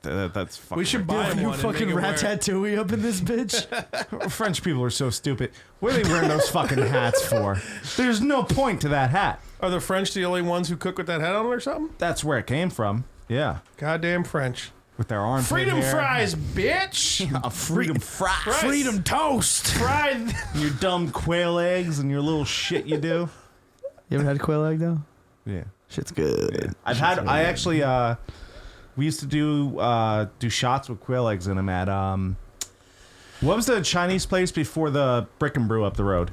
That's fucking. We should buy ridiculous. him You one. and fucking make it rat wear. tattooey up in this bitch. French people are so stupid. What are they wearing those fucking hats for? There's no point to that hat. Are the French the only ones who cook with that hat on or something? That's where it came from. Yeah, Goddamn French. with their armpit Freedom hair. fries, bitch. A freedom fries. Fries. Freedom toast. Fried. Your dumb quail eggs and your little shit you do. You ever had quail egg though? Yeah. Shit's good. I actually we used to do shots with quail eggs in them at what was the Chinese place before the Brick and Brew up the road?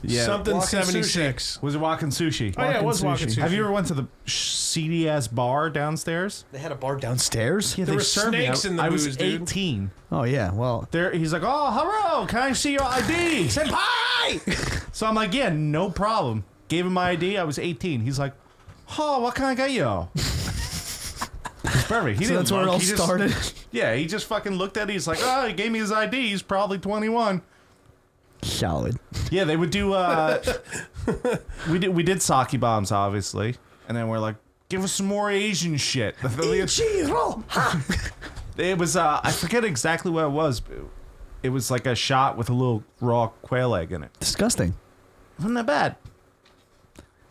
Yeah. Something Walking 76. Was it Walking Sushi? Oh, yeah, it was Walking walking sushi. sushi. Have you ever went to the seedy ass bar downstairs? They had a bar downstairs. Yeah, There they were served me. snakes in the I was booze, dude. 18. Oh yeah. Well, There, he's like, oh, hello, can I see your ID? Senpai! So I'm like, yeah, no problem. Gave him my ID. I was 18. He's like, oh, what can I get you? It's perfect. He so didn't that's where it look. all He just- started. Yeah, he just fucking looked at it. He's like, oh, he gave me his ID. He's probably 21. Solid. Yeah, they would do. We did sake bombs, obviously, and then we're like, give us some more Asian shit. It was I forget exactly what it was. But it was like a shot with a little raw quail egg in it. Disgusting. Wasn't that bad?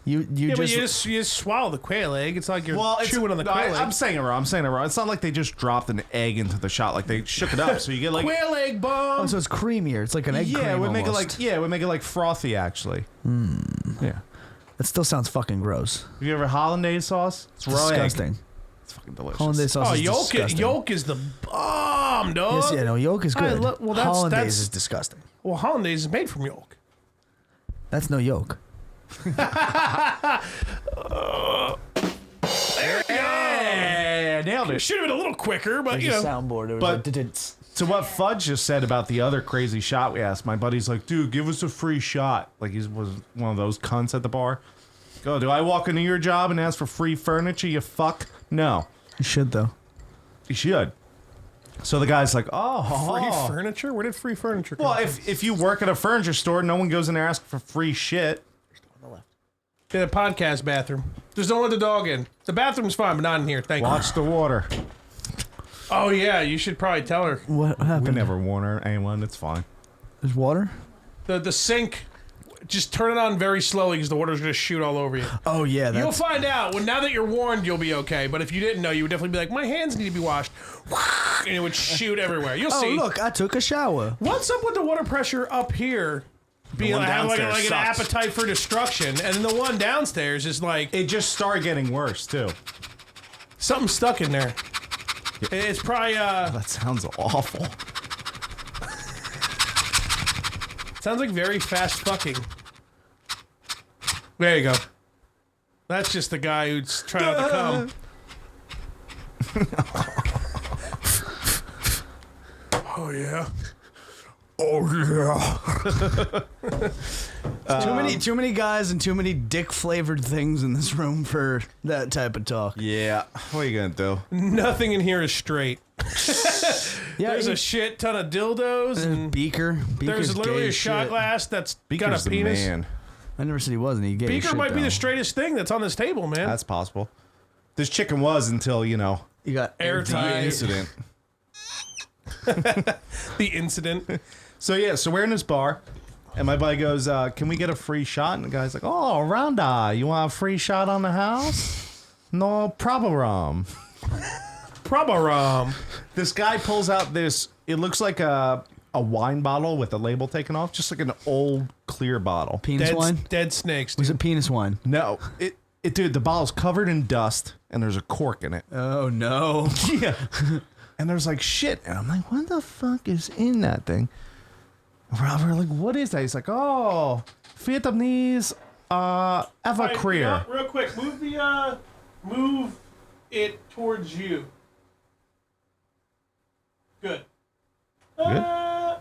You Yeah, but just you just swallow the quail egg. It's like you're It's, chewing on the no, quail egg. I'm saying it wrong. It's not like they just dropped an egg into the shot. Like they shook it up, so you get like quail egg bomb. oh, so it's creamier. It's like an egg cream. it would make it almost. like it would make it like frothy actually. Yeah. That still sounds fucking gross. Have you ever hollandaise sauce? It's raw egg. Disgusting. It's fucking delicious. Hollandaise sauce Oh, is disgusting. yolk is the bomb, dog. Yes, yeah, no, yolk is I good. well, that's- Hollandaise that's- is disgusting. Well, hollandaise is made from yolk. That's no yolk. Yeah, nailed it. Should have been a little quicker, but you know. soundboard. It was But- like, So what Fudge just said about the other crazy shot we asked, my buddy's like, dude, give us a free shot. Like he was one of those cunts at the bar. Go, do I walk into your job and ask for free furniture, you fuck? No. you should though. You should. So the guy's like, oh. Free furniture? Where did free furniture come Well, from? if you work at a furniture store, no one goes in there asking for free shit. In a podcast bathroom. Just don't let the dog in. The bathroom's fine, but not in here. Thank Watch the water. you. Oh, yeah, you should probably tell her. What We happened? never warn her, anyone. It's fine. There's water. The sink, just turn it on very slowly because the water's going to shoot all over you. Oh yeah, You'll that's find out. Now that you're warned, you'll be okay. But if you didn't know, you would definitely be like, my hands need to be washed. And it would shoot everywhere. You'll oh see. look, I took a shower. What's up with the water pressure up here? Being one have like downstairs an sucks. appetite for destruction, and then the one downstairs is like It just started getting worse, too. something stuck in there. It's probably That sounds awful. sounds like very fast fucking. There you go. That's just the guy who's trying not to come. Oh yeah. Oh yeah. Too many guys and too many dick flavored things in this room for that type of talk. Yeah. What are you gonna do? Nothing in here is straight. Yeah, There's a shit ton of dildos and Beaker. Beaker's there's literally gay a as shot shit. glass that's Beaker's got a the penis. man. I never said he wasn't. He gay as Beaker shit, might be though. the straightest thing that's on this table, man. That's possible. This chicken was until, You got Airtight. the incident. The incident. So we're in this bar, and my buddy goes, "Can we get a free shot?" And the guy's like, "Oh, Rhonda, you want a free shot on the house? No problem." Probaram. This guy pulls out this. It looks like a wine bottle with the label taken off, just like an old clear bottle. penis wine. Dead snakes. Was Dude. it penis wine? No, dude, the bottle's covered in dust, and there's a cork in it. Oh no. Yeah. And there's like shit. And I'm like, what the fuck is in that thing? We're like, what is that? He's like, oh, Vietnamese Everclear. You know, real quick, move it towards you. Good. A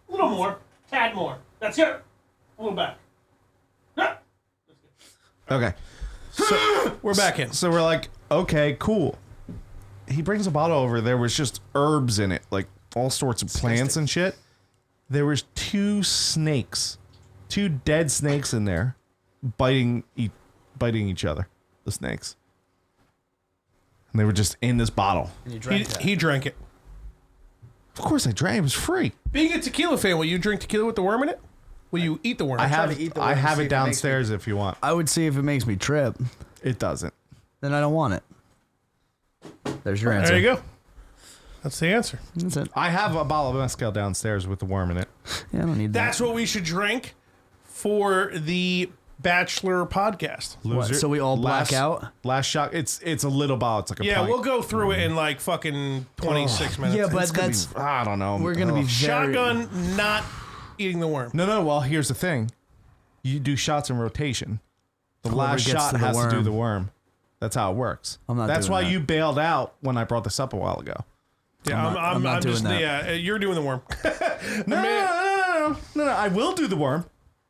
little more. Tad more. That's it. A little back. Ah. Okay. We're back in. So we're like, okay, cool. He brings a bottle over. There was just herbs in it, like all sorts of plants and shit. There was two dead snakes in there, biting each other. The snakes, and they were just in this bottle. And you drank that. He drank it. Of course, I drank. It was free. Being a tequila fan, will you drink tequila with the worm in it? Will you eat the worm? I have to eat the I worm to have see it if it makes downstairs if you want. I would see if it makes me trip. It doesn't. Then I don't want it. There's your answer. There you go. That's the answer. That's it. I have a bottle of mezcal downstairs with the worm in it. Yeah, I don't need that. That's what we should drink for the Bachelor podcast. What, so we all black out? Last shot. It's a little bottle. It's like a Yeah, pint. we'll go through it in like fucking 26 minutes. Yeah, but It's gonna that's be, I don't know. we're gonna be very Shotgun, not eating the worm. No. Well, here's the thing. You do shots in rotation. The Whoever last gets shot to the has to do worm. the worm. That's how it works. I'm not That's doing why that. you bailed out when I brought this up a while ago. Yeah, I'm not doing just, that. Yeah, you're doing the worm. No. I will do the worm,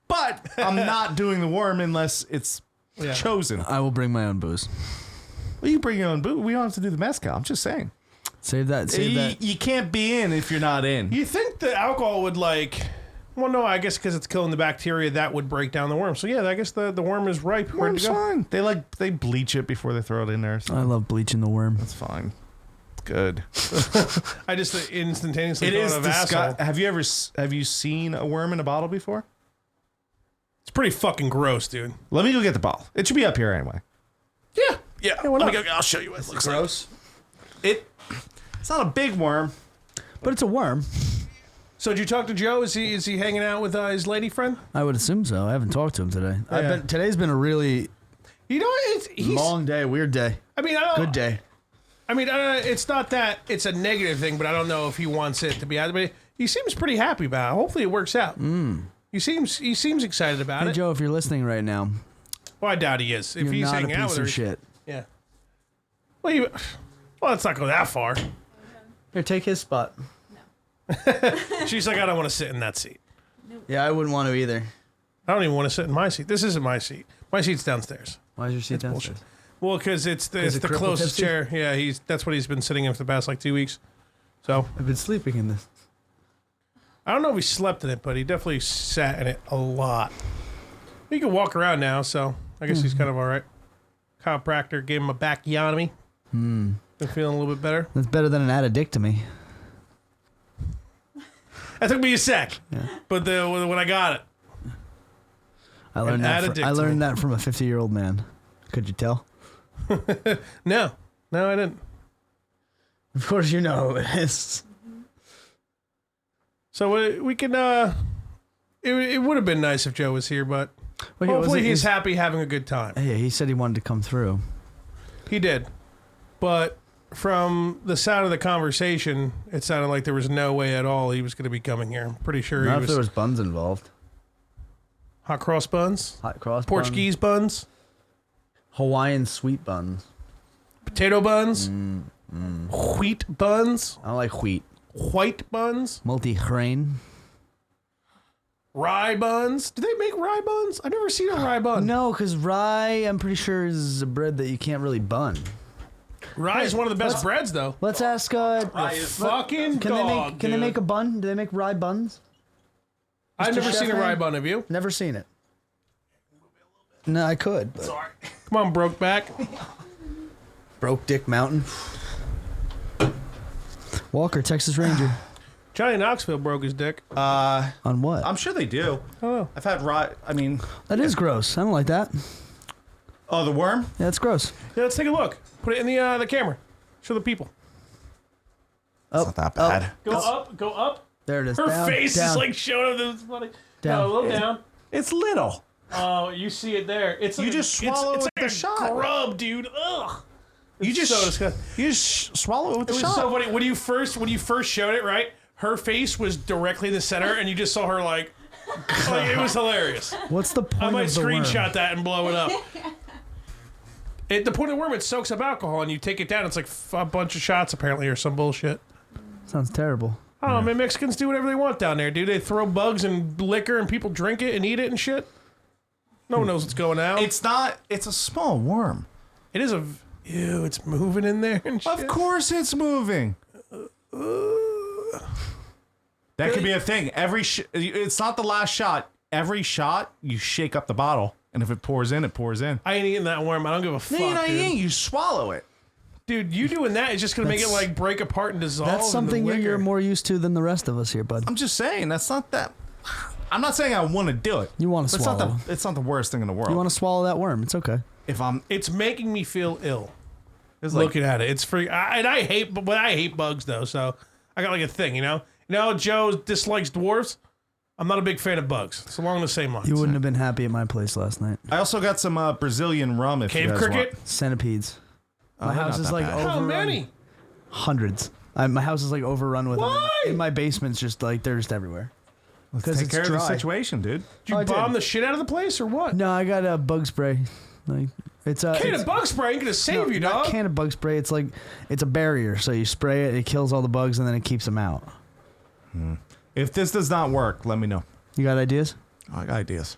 but I'm not doing the worm unless it's chosen. I will bring my own booze. Well, you bring your own booze. We don't have to do the mezcal. I'm just saying. Save that. You can't be in if you're not in. You think the alcohol would like? Well, no, I guess because it's killing the bacteria, that would break down the worm. So yeah, I guess the worm is ripe. Ready Worm's to go. fine. They bleach it before they throw it in there. So I love bleaching the worm. that's fine. Good. I just instantaneously It is thought of asshole. Have you seen a worm in a bottle before? It's pretty fucking gross, dude. Let me go get the bottle. It should be up here anyway. Yeah. Let me go. I'll show you what it looks Gross. like. It's not a big worm. But it's a worm. So did you talk to Joe? Is he hanging out with his lady friend? I would assume so. I haven't talked to him today. Today's been a really You know, he's. long day, weird day, I mean, I don't. good day. I mean, it's not that it's a negative thing, but I don't know if he wants it to be out. But he seems pretty happy about it. Hopefully, it works out. He seems excited about Hey it. Joe, if you're listening right now, Well, I doubt he is. If you're he's not a hanging out piece with her, of shit. yeah. Well, let's not go that far. Here, take his spot. She's like, I don't want to sit in that seat. Yeah, I wouldn't want to either. I don't even want to sit in my seat. This isn't my seat. My seat's downstairs. Why is your seat downstairs? Well, because it's the it crippled closest tipsy? chair. Yeah, that's what he's been sitting in for the past like 2 weeks. So I've been sleeping in this. I don't know if he slept in it, but he definitely sat in it a lot. He can walk around now, so I guess he's kind of all right. Chiropractor gave him a bacchiotomy. Been feeling a little bit better. That's better than an addictomy. That took me a sec, but when I got it, I learned addictomy. I learned that from a 50-year-old man. Could you tell? no, I didn't. Of course you know who it is. So we can. It would have been nice if Joe was here, but Well, yeah, hopefully he's happy, having a good time. Yeah, he said he wanted to come through. He did, but from the sound of the conversation, it sounded like there was no way at all he was going to be coming here. I'm pretty sure Not he if was. there was buns involved. Hot cross buns, Hot cross Portuguese buns, Hawaiian sweet buns. potato buns, wheat buns, I don't like wheat. white buns, Multi-grain. rye buns. Do they make rye buns? I've never seen a rye bun. No, because rye, I'm pretty sure, is a bread that you can't really bun. Rye is one of the best breads, though. Let's ask. Fucking Can dog, they make dude. a bun? Do they make rye buns? I've never Chef seen a Man? rye bun. Have you? Never seen it. No, I could. But Sorry. Come on, broke back. Broke Dick Mountain. Walker, Texas Ranger. Johnny Knoxville broke his dick. On what? I'm sure they do. Oh, I've had I mean, That is gross. I don't like that. oh, the worm? Yeah, it's gross. yeah. Let's take a look. Put it in the camera. Show the people. It's not that bad. Go up. Go up. There it is. Her Down, face down. is like showing up. This is funny. Down. No, a little down. It's little. Oh, you see it there. It's You like just swallow it's it with like the a shot. grub, dude. Ugh. You just so disgusting. you just swallow it with It the was shot. so funny when you first showed it. Right, her face was directly in the center, and you just saw her like it was hilarious. What's the point I might of the worm? screenshot that and blow it up. The point of the worm, it soaks up alcohol, and you take it down. It's like a bunch of shots, apparently, or some bullshit. Sounds terrible. I don't know, man. Mexicans do whatever they want down there, dude. They throw bugs and liquor, and people drink it and eat it and shit. No one knows what's going on. It's not. It's a small worm. It is a. Ew, it's moving in there and shit. Of course, it's moving. That could be a thing. It's not the last shot. Every shot, you shake up the bottle, and if it pours in, it pours in. I ain't eating that worm. I don't give a fuck, No, dude. you swallow it. Dude, you doing that is just gonna make it That's- like break apart and dissolve. That's in the something you're liquor. more used to than the rest of us here, bud. I'm just saying that's not that. I'm not saying I want to do it. You want to But swallow. It's not the worst thing in the world. You want to swallow that worm. It's okay. if I'm It's making me feel ill it's like, looking at it. It's free, and I hate bugs though. So I got like a thing, you know. You know, Joe dislikes dwarves. I'm not a big fan of bugs. It's along the same lines. You wouldn't have been happy at my place last night. I also got some Brazilian rum. If you Cave guys cricket. want. Centipedes. My they're house not is that like bad. overrun. How many? Hundreds. My house is like overrun with them. Why? In my basement's just like they're just everywhere. Let's 'Cause take it's care of the dry. situation, dude. Did you I did. bomb the shit out of the place or what? No, I got a bug spray. Like it's a Can it's, of bug spray ain't gonna save you, not dog. can of bug spray. It's like it's a barrier. So you spray it, it kills all the bugs, and then it keeps them out. If this does not work, let me know. You got ideas? I got ideas.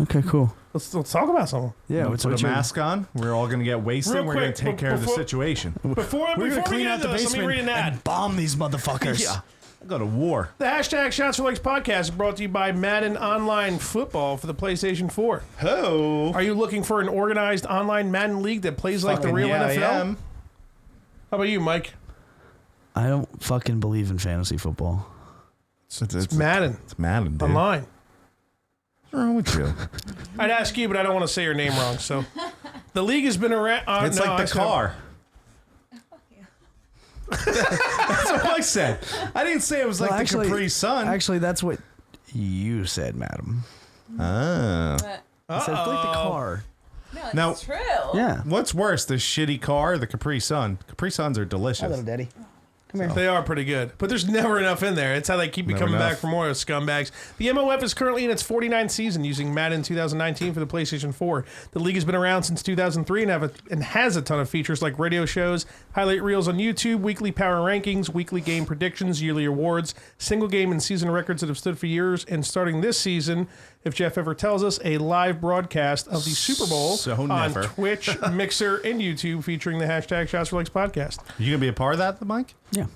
Okay, cool. Let's talk about something. Yeah, Let's put a mask on. We're all gonna get wasted. Real We're gonna quick, take care of the before- situation. Before We're we gonna clean get out into the this, let me basement read an ad. and bomb these motherfuckers. Yeah, I go to war. The hashtag Shots for Legs podcast is brought to you by Madden Online Football for the PlayStation 4. Ho! Are you looking for an organized online Madden league that plays like the real yeah, NFL? I am. How about you, Mike? I don't fucking believe in fantasy football. It's Madden It's Madden, dude. Online. What's wrong with you? I'd ask you, but I don't want to say your name wrong. So, the league has been around. It's like the car. That's what I said. I didn't say it was like Well, the actually- Capri Sun. Actually, that's what you said, madam. Ah. I said it's like the car. No, it's Now- true. Yeah. What's worse, the shitty car or the Capri Sun? Capri Suns are delicious. daddy. They are pretty good, but there's never enough in there. It's how they keep you Never coming back enough. for more scumbags. The MOF is currently in its 49th season using Madden 2019 for the PlayStation 4. The league has been around since 2003 and has a ton of features like radio shows, highlight reels on YouTube, weekly power rankings, weekly game predictions, yearly awards, single game and season records that have stood for years, and starting this season, if Jeff ever tells us, a live broadcast of the Super Bowl So on never. Twitch, Mixer, and YouTube featuring the hashtag Shots for Legs podcast. You gonna be a part of that, Mike? Yeah.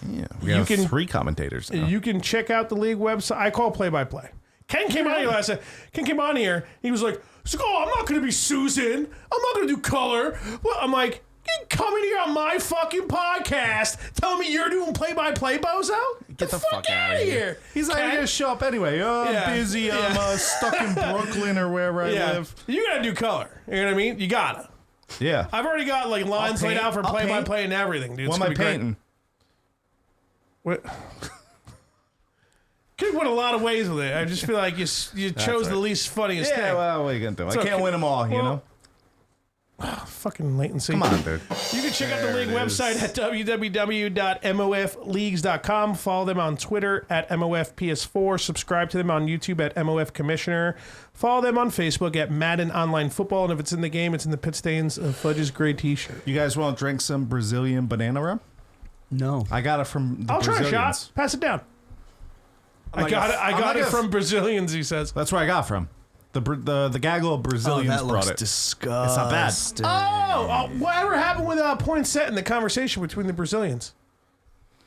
Yeah. We have can- 3 commentators now. You can check out the league website. I call play-by-play. Ken came on here last night. Ken came on here. He was like, "Oh, I'm not going to be Susan. I'm not going to do color." Well, I'm like, "You coming here on my fucking podcast, telling me you're doing play-by-play, bozo? Get the fuck out outta of here. here." He's like, Ken? I'm gonna show up anyway. Oh, I'm Yeah. busy. I'm Yeah. stuck in Brooklyn or wherever I Yeah, live. you got to do color. You know what I mean? You gotta. Yeah. I've already got like lines laid paint. out for I'll play-by-play and everything, dude. What It's am I gonna be great. painting? What? Could have went a lot of ways with it. I just feel like you chose right. the least funniest Yeah, thing. well, what are you gonna do? I okay. can't win them all, you Well, know? fucking latency. Come on, dude. You can check out the league website at www.mofleagues.com. Follow them on Twitter at MOFPS4. Subscribe to them on YouTube at MOF Commissioner. Follow them on Facebook at Madden Online Football. And if it's in the game, it's in the pit stains of Fudge's gray t-shirt. You guys want to drink some Brazilian banana rum? No. I got it from the I'll try a Brazilians. shot. Pass it down. I'm I got it from Brazilians, he says. That's where I got from. The gaggle of Oh, Brazilians that brought looks it. disgusting. bad. Whatever happened with Poinsett in the conversation between the Brazilians?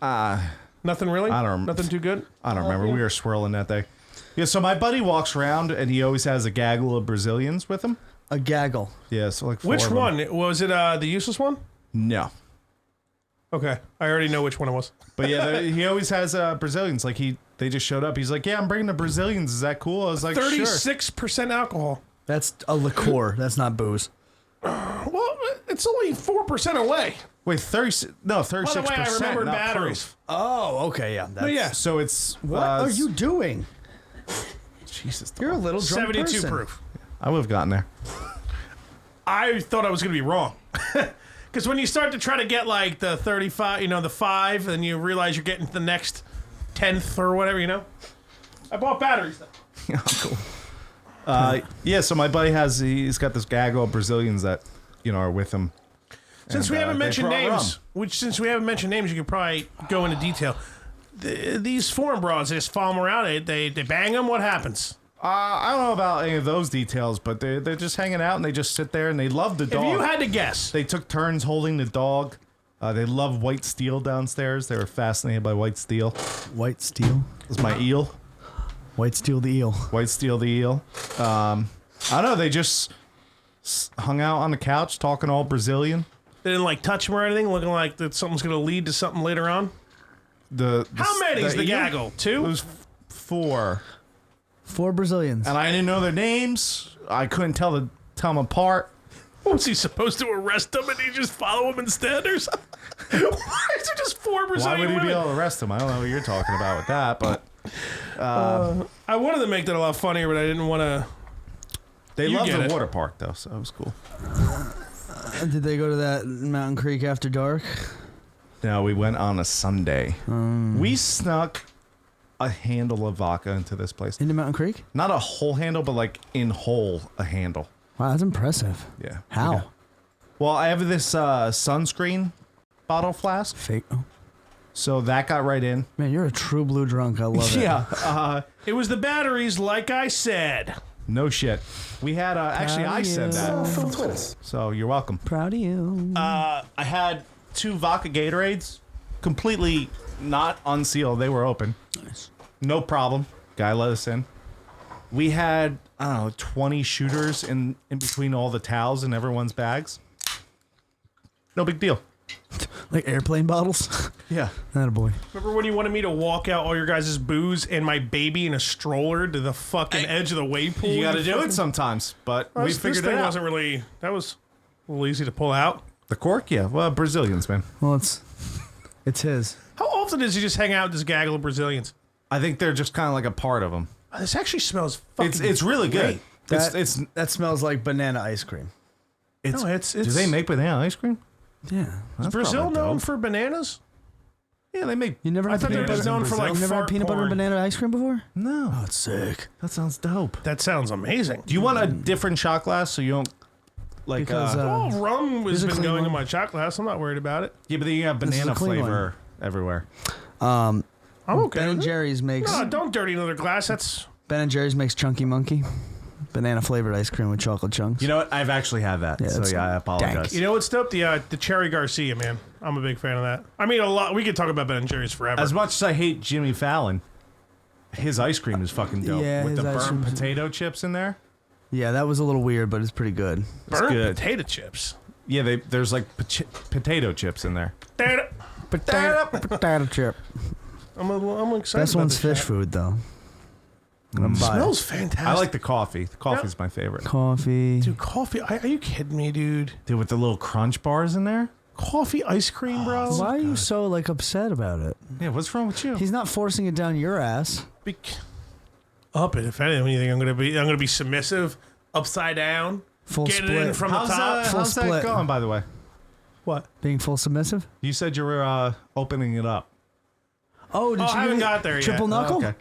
Nothing really? I don't- Nothing too good? I don't remember. We were swirling that day. Yeah, so my buddy walks around and he always has a gaggle of Brazilians with him. A gaggle. Yeah, so like 4 Which of them. one? Was it the useless one? No. Okay. I already know which one it was. But yeah, he always has Brazilians. Like they just showed up. He's like, yeah, I'm bringing the Brazilians. Is that cool? I was like, sure. 36% alcohol. That's a liqueur. That's not booze. Well, it's only 4% away. Wait, 36%. By the way, I remembered not batteries. proof. Oh, okay, yeah. But yeah, So it's What are you doing? Jesus. You're a little drunk 72 person. proof. I would have gotten there. I thought I was going to be wrong. Because when you start to try to get like the 35, the 5, and you realize you're getting to the next 10th or whatever, I bought batteries though. Yeah, cool. Yeah, so my buddy he's got this gaggle of Brazilians that are with him. Since we And, haven't they mentioned brought names, you could probably go into detail. These foreign broads, they just follow them around. They bang them. What happens? I don't know about any of those details, but they're just hanging out and they just sit there and they love the dog. If you had to guess, They took turns holding the dog. They love white steel downstairs. They were fascinated by white steel. White steel. It was my eel. White steel the eel. White steel the eel. I don't know. They just hung out on the couch talking all Brazilian. they didn't like touch them or anything, looking like that something's going to lead to something later on. How many is the eel? gaggle? It 2? was 4. 4 Brazilians. And I didn't know their names. I couldn't tell them apart. Was he supposed to arrest them and he just follow them instead or something? Why is there just 4 Why Brazilian would he women? be able to arrest him? I don't know what you're talking about with that, but I wanted to make that a lot funnier, but I didn't want to. they You love get the it. water park, though, so it was cool. Did they go to that Mountain Creek after dark? No, we went on a Sunday. We snuck a handle of vodka into this place. Into Mountain Creek? Not a whole handle, but like in whole a handle. Wow, that's impressive. Yeah. How? Yeah. Well, I have this sunscreen bottle flask, Fake. Oh. so that got right in. Man, you're a true blue drunk. I love it. Yeah. It was the batteries, like I said. No shit. We had actually Proud I of said you. that. So you're welcome. Proud of you. I had 2 vodka Gatorades, completely not unsealed. They were open. Nice. No problem. Guy let us in. We had, I don't know, 20 shooters in between all the towels in everyone's bags. No big deal. Like airplane bottles? Yeah. That a boy. Remember when you wanted me to walk out all your guys' booze and my baby in a stroller to the fucking edge of the wave pool? You got to You do fucking- it sometimes, but we This figured thing it out. wasn't really. That was a little easy to pull out. The cork? Yeah. Well, Brazilians, man. Well, it's his. How often does he just hang out with this gaggle of Brazilians? I think they're just kind of like a part of them. Oh, this actually smells fucking. It's really good. great. That smells like banana ice cream. No, it's. Do they make banana ice cream? Yeah. Is That's Brazil probably known dope. for bananas? Yeah, they make. You never I had thought they were peanut just butter? known for like You never had fart peanut butter and porn. banana ice cream before? No, Oh, it's sick. that sounds dope. That sounds amazing. Do you want a different shot glass so you don't like? Because, Oh, rum has Here's a been clean going one. in my shot glass. I'm not worried about it. yeah, but then you have is a banana clean flavor everywhere. I'm okay. Ben and with it. Jerry's makes No, don't dirty another glass. That's. Ben and Jerry's makes Chunky Monkey, banana flavored ice cream with chocolate chunks. You know what? I've actually had that. Yeah, so that's yeah, I apologize. You know what's dope? The Cherry Garcia, man. I'm a big fan of that. I mean, a lot. We could talk about Ben and Jerry's forever. As much as I hate Jimmy Fallon, his ice cream is fucking dope. Yeah, with his the ice burnt cream- potato chips in there. Yeah, that was a little weird, but it's pretty good. Burnt good. potato chips. Yeah, there's like potato chips in there. Potato chip. I'm excited. Best about one's this fish shit. food though. I'm gonna buy it. Smells fantastic. I like the coffee. The coffee's my favorite. Coffee. Dude, coffee. Are you kidding me, dude? Dude, with the little crunch bars in there. Coffee ice cream, bro. Why are you so like upset about it? Yeah, what's wrong with you? He's not forcing it down your ass. Up it. If anything, I'm gonna be submissive, upside down. Full get it split. in from the How's, top. Full how's that split. going, by the way? What? Being full submissive? You said you were opening it up. Oh, did Oh, you I haven't do got there yet. triple knuckle? Okay.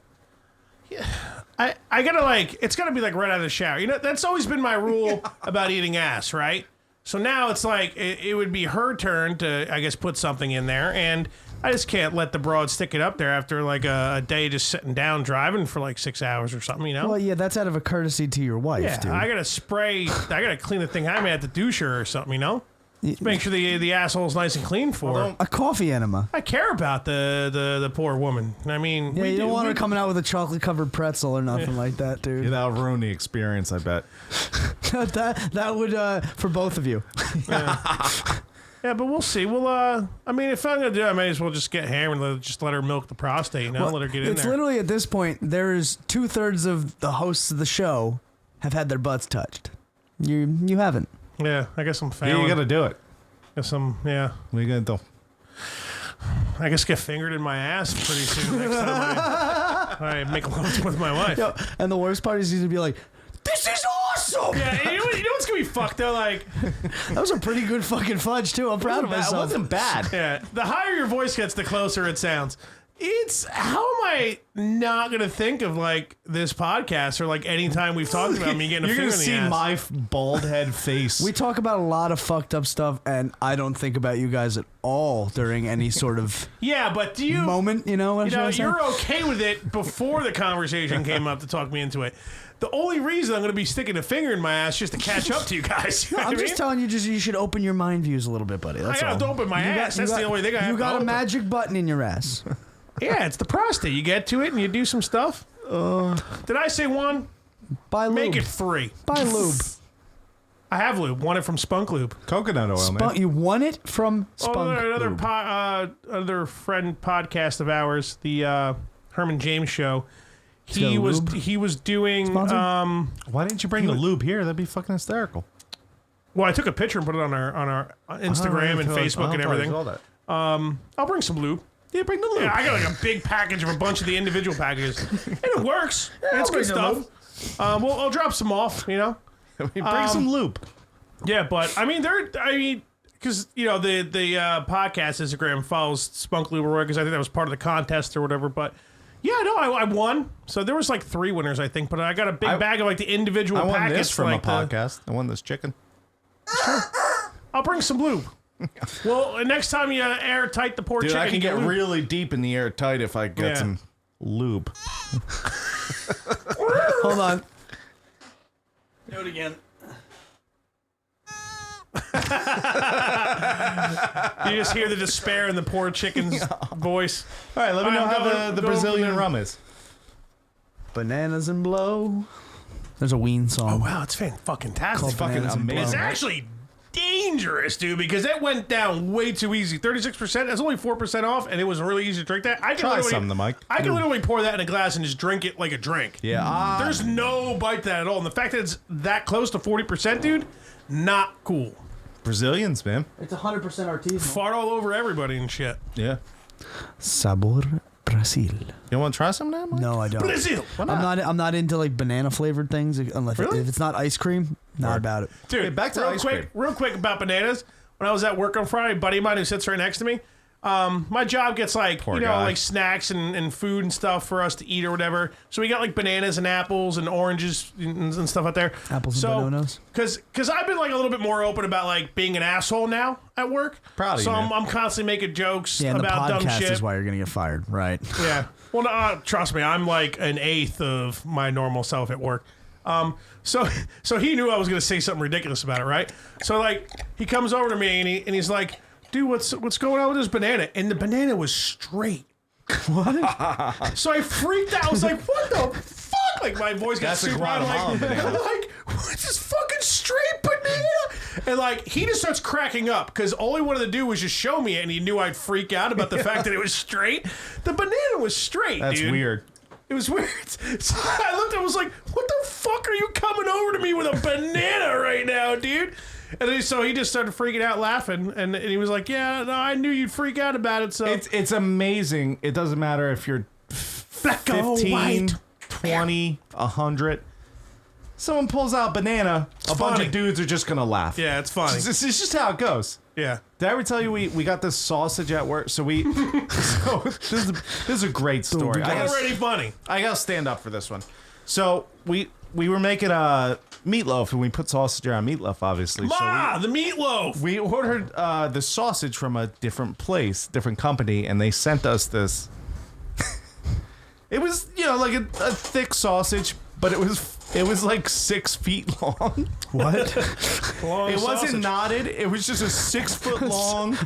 I gotta it's gotta be like right out of the shower. You know, that's always been my rule about eating ass, right? So now it's like it would be her turn to, I guess, put something in there, and I just can't let the broad stick it up there after like a day just sitting down driving for like 6 hours or something, you know? Well, yeah, that's out of a courtesy to your wife, yeah, dude. I gotta spray, I gotta clean the thing. I may have to douche her or something, you know? Just make sure the asshole's nice and clean for her. A coffee enema. I care about the poor woman. I mean, Yeah, we you don't want her we- coming out with a chocolate-covered pretzel or nothing like that, dude. Yeah, that'll ruin the experience, I bet. that would, for both of you. Yeah, but we'll see. We'll, I mean, if I'm gonna do it, I may as well just get hammered and just let her milk the prostate, you know? Let her get in It's there. literally at this point, there's 2/3 of the hosts of the show have had their butts touched. You haven't. Yeah, I guess I'm Yeah, failing. you got to do it. Guess I'm, yeah. What are you going to do? I guess get fingered in my ass pretty soon next time I make love with my wife. Yo, and the worst part is he's gonna be like, "This is awesome." Yeah, you know what's gonna be fucked though? Like, That was a pretty good fucking fudge too. I'm proud of That myself. wasn't bad. yeah, the higher your voice gets, the closer it sounds. It's how am I not gonna think of like this podcast or like any time we've talked about me getting a You're finger going to in the see ass? my bald head face. We talk about a lot of fucked up stuff, and I don't think about you guys at all during any sort of Yeah, but do you? moment. You know what You know, I'm saying? you're okay with it before the conversation came up to talk me into it. The only reason I'm going to be sticking a finger in my ass just to catch up to you guys. You know I'm what I just mean? telling you, you should open your mind views a little bit, buddy. That's I all. gotta open my ass. That's the only thing I have You to got a open. magic button in your ass. Yeah, it's the prostate. You get to it and you do some stuff. Did I say one? Buy lube. Make it 3. Buy lube. I have lube. Won it from Spunk Lube. Coconut oil, man. You won it from Spunk. Another Lube. other friend podcast of ours, the Herman James Show. got He a was lube? doing Sponsor? Why didn't you bring the lube here? That'd be fucking hysterical. well, I took a picture and put it on our Instagram and Facebook and everything. I'll bring some lube. Yeah, bring the lube. Yeah, I got like a big package of a bunch of the individual packages, and it works. And it's good stuff. I'll drop some off, you know. Bring some lube. Yeah, but I mean, because you know the podcast Instagram follows Spunk Lube because I think that was part of the contest or whatever. But yeah, no, I won. So there was like 3 winners, I think. But I got a big bag of like the individual I won packets this from like a podcast. I won this chicken. I'll bring some lube. Well, next time you airtight the poor Dude, chicken, I can you get lube. really deep in the airtight if I get Yeah. some lube. Hold on. Do it again. You just hear the despair in the poor chicken's voice. All right, let me know how go- the go Brazilian over there. rum is. Bananas and blow. There's a Ween song. Wow, it's fucking tastic. It's fucking Bananas and amazing. It's actually dangerous, dude, because it went down way too easy. 36%. That's only 4% off, and it was really easy to drink that. I can Try literally, some, the Mike. I can literally pour that in a glass and just drink it like a drink. Yeah. There's no bite to that at all. And the fact that it's that close to 40%, dude, not cool. Brazilians, man. It's 100% artisanal. Fart all over everybody and shit. Yeah. Sabor Brasil. You want to try some now, Mike? No, I don't. Brazil. I'm not into like banana flavored things unless Really? if it's not ice cream. Not about it. Dude, Hey, back to ice cream. real quick about bananas. When I was at work on Friday, a buddy of mine who sits right next to me, my job gets like, Poor you know, guy. like snacks and food and stuff for us to eat or whatever. So we got like bananas and apples and oranges and stuff out there. Apples and bananas? Because I've been like a little bit more open about like being an asshole now at work. Proud of you, So man. I'm constantly making jokes Yeah, and the about dumb podcast shit. is why you're gonna get fired, right? Yeah. Well, no, trust me, I'm like an eighth of my normal self at work. So he knew I was gonna say something ridiculous about it, right? So like he comes over to me and he's like, "Dude, what's going on with this banana?" And the banana was straight. What? So I freaked out. I was like, "What the fuck?" Like my voice got That's a super loud. Guatemalan banana. I'm like, "What's this fucking straight banana?" And like he just starts cracking up because all he wanted to do was just show me it, and he knew I'd freak out about the fact that it was straight. The banana was straight. That's dude. weird. It was weird. So I looked and was like, what the fuck are you coming over to me with a banana right now, dude? And then, so he just started freaking out laughing. And he was like, yeah, no, I knew you'd freak out about it. So It's amazing. It doesn't matter if you're black or 15, white. 20, 100. someone pulls out banana, a bunch funny. of dudes are just gonna laugh. Yeah, it's funny. It's just how it goes. Yeah. Did I ever tell you we got this sausage at work? So this is a great story. Already funny. I gotta stand up for this one. So we were making a meatloaf and we put sausage around meatloaf, obviously. Ma, the meatloaf. We ordered the sausage from a different place, different company, and they sent us this. It was, like a thick sausage, but it was like 6 feet long. What? Long It sausage. wasn't knotted. It was just a 6 foot long,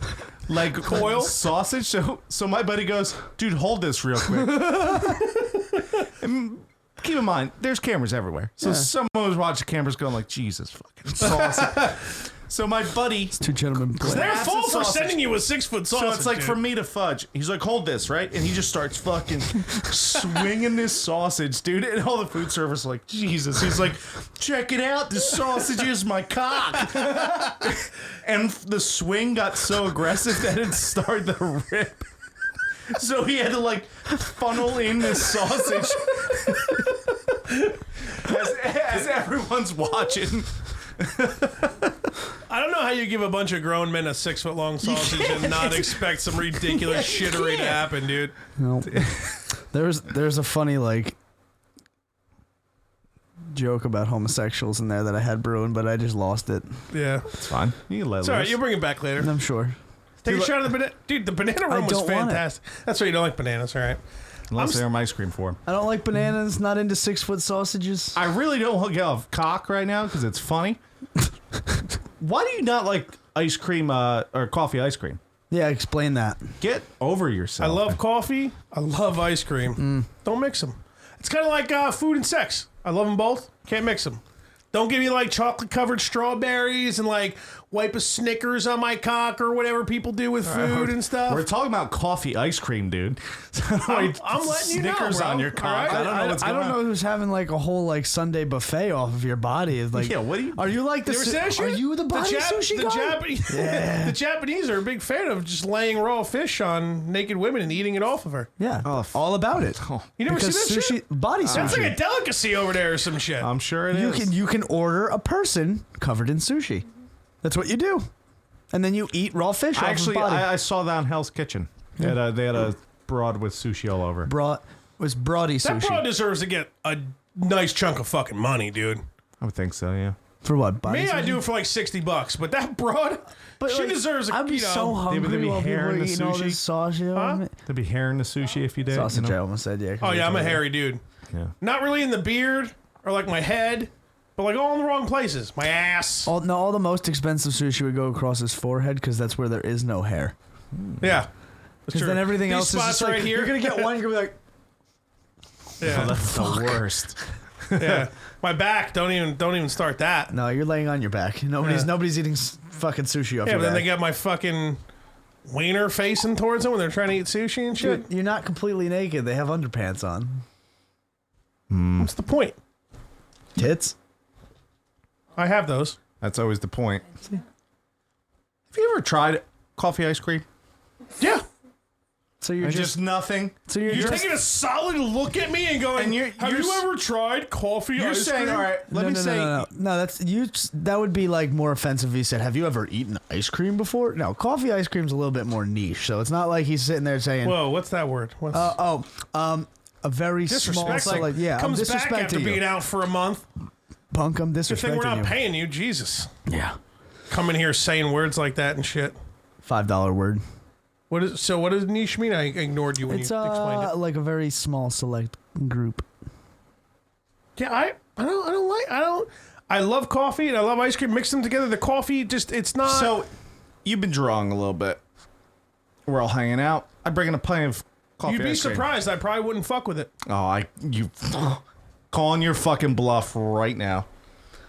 like Coil? sausage. So my buddy goes, dude, hold this real quick. And keep in mind, there's cameras everywhere. So someone was watching cameras going like, Jesus fucking sausage. So my buddy, Two gentlemen play. They're That's full a for sausage. sending you a 6 foot sausage. so it's like dude. from me to Fudge. He's like, hold this, right? And he just starts fucking swinging this sausage, dude. And all the food service are like, Jesus. He's like, check it out. This sausage is my cock. And the swing got so aggressive that it started to rip. So he had to like funnel in this sausage as everyone's watching. I don't know how you give a bunch of grown men a 6 foot long sausage and not expect some ridiculous shittery to happen, dude. No. There's a funny joke about homosexuals in there that I had brewing, but I just lost it. Yeah. It's fine. You can let It's all right. loose. You'll bring it back later. I'm sure. Take a shot of the banana. Dude, the banana rum was don't want it. fantastic. That's why you don't like bananas, all right? Unless they're ice cream for him. I don't like bananas. Not into 6 foot sausages. I really don't want to get off cock right now because it's funny. Why do you not like ice cream or coffee ice cream? Yeah, explain that. Get over I yourself. love coffee. I love ice cream. Don't mix them. It's kind of like food and sex. I love them both. Can't mix them. Don't give me like chocolate covered strawberries and like wipe a Snickers on my cock or whatever people do with food and stuff. We're talking about coffee ice cream, dude. I'm letting you know, Snickers bro. on your All cock. right? I don't know what's I going don't know on. who's having like a whole Sunday buffet off of your body. It's like, Yeah, what do you- Are you like the? You ever see that shit? Are you the body sushi guy? Japanese, the Japanese are a big fan of just laying raw fish on naked women and eating it off of her. Yeah, Oh, all about it. You never Because see that sushi, shit? body sushi. That's like a delicacy over there or some shit. I'm sure it is. you can order a person covered in sushi. That's what you do, and then you eat raw fish. Actually, off of body. I saw that on Hell's Kitchen. They had a broad with sushi all over. Was broady that sushi broad deserves to get a nice chunk of fucking money, dude. I would think so, yeah. for what? Body Me, I sushi? do it for like $60, but that broad, she like, deserves a I'd be so There hungry be while people hair are in the eating all sushi? this sausage. Huh? There'd be hair in the sushi if you did. Sausage, you I know? almost said, yeah. Oh yeah, I'm a hairy dude. Yeah. Not really in the beard or like my head, but like all in the wrong places. My ass. All the most expensive sushi would go across his forehead because that's where there is no hair. Yeah. Because then everything These else is spots just right like, here. you're going to get one, you're going to be like, Yeah. Oh, that's the worst. Yeah. My back, don't even start that. no, you're laying on your back. Nobody's eating fucking sushi off Yeah, your but then back. they got my fucking wiener facing towards them when they're trying to eat sushi and shit. Dude, you're not completely naked. They have underpants on. What's the point? Tits? I have those. That's always the point. Have you ever tried coffee ice cream? Yeah. So you're And just, just nothing. so you're You're just taking a solid look at me and going, And you're have you s- ever tried coffee You're ice saying, cream? all right, let me say. No, that's you. That would be like more offensive if he said, "Have you ever eaten ice cream before?" No, coffee ice cream's a little bit more niche, so it's not like he's sitting there saying, Whoa, what's that word? What's a very small, disrespect? like, yeah, I'm comes back disrespecting after you, being out for a month. punk. I'm Good thing we're disrespecting not you. paying you, Jesus. Yeah, Coming here saying words like that and shit. $5 word. What does niche mean? I ignored you when It's you explained it. like a very small select group. Yeah, I love coffee and I love ice cream. Mix them together. The coffee it's not. So, you've been drawing a little bit. We're all hanging out. I bring in a pint of coffee. you'd be ice cream. surprised. I probably wouldn't fuck with it. Oh, you calling your fucking bluff right now.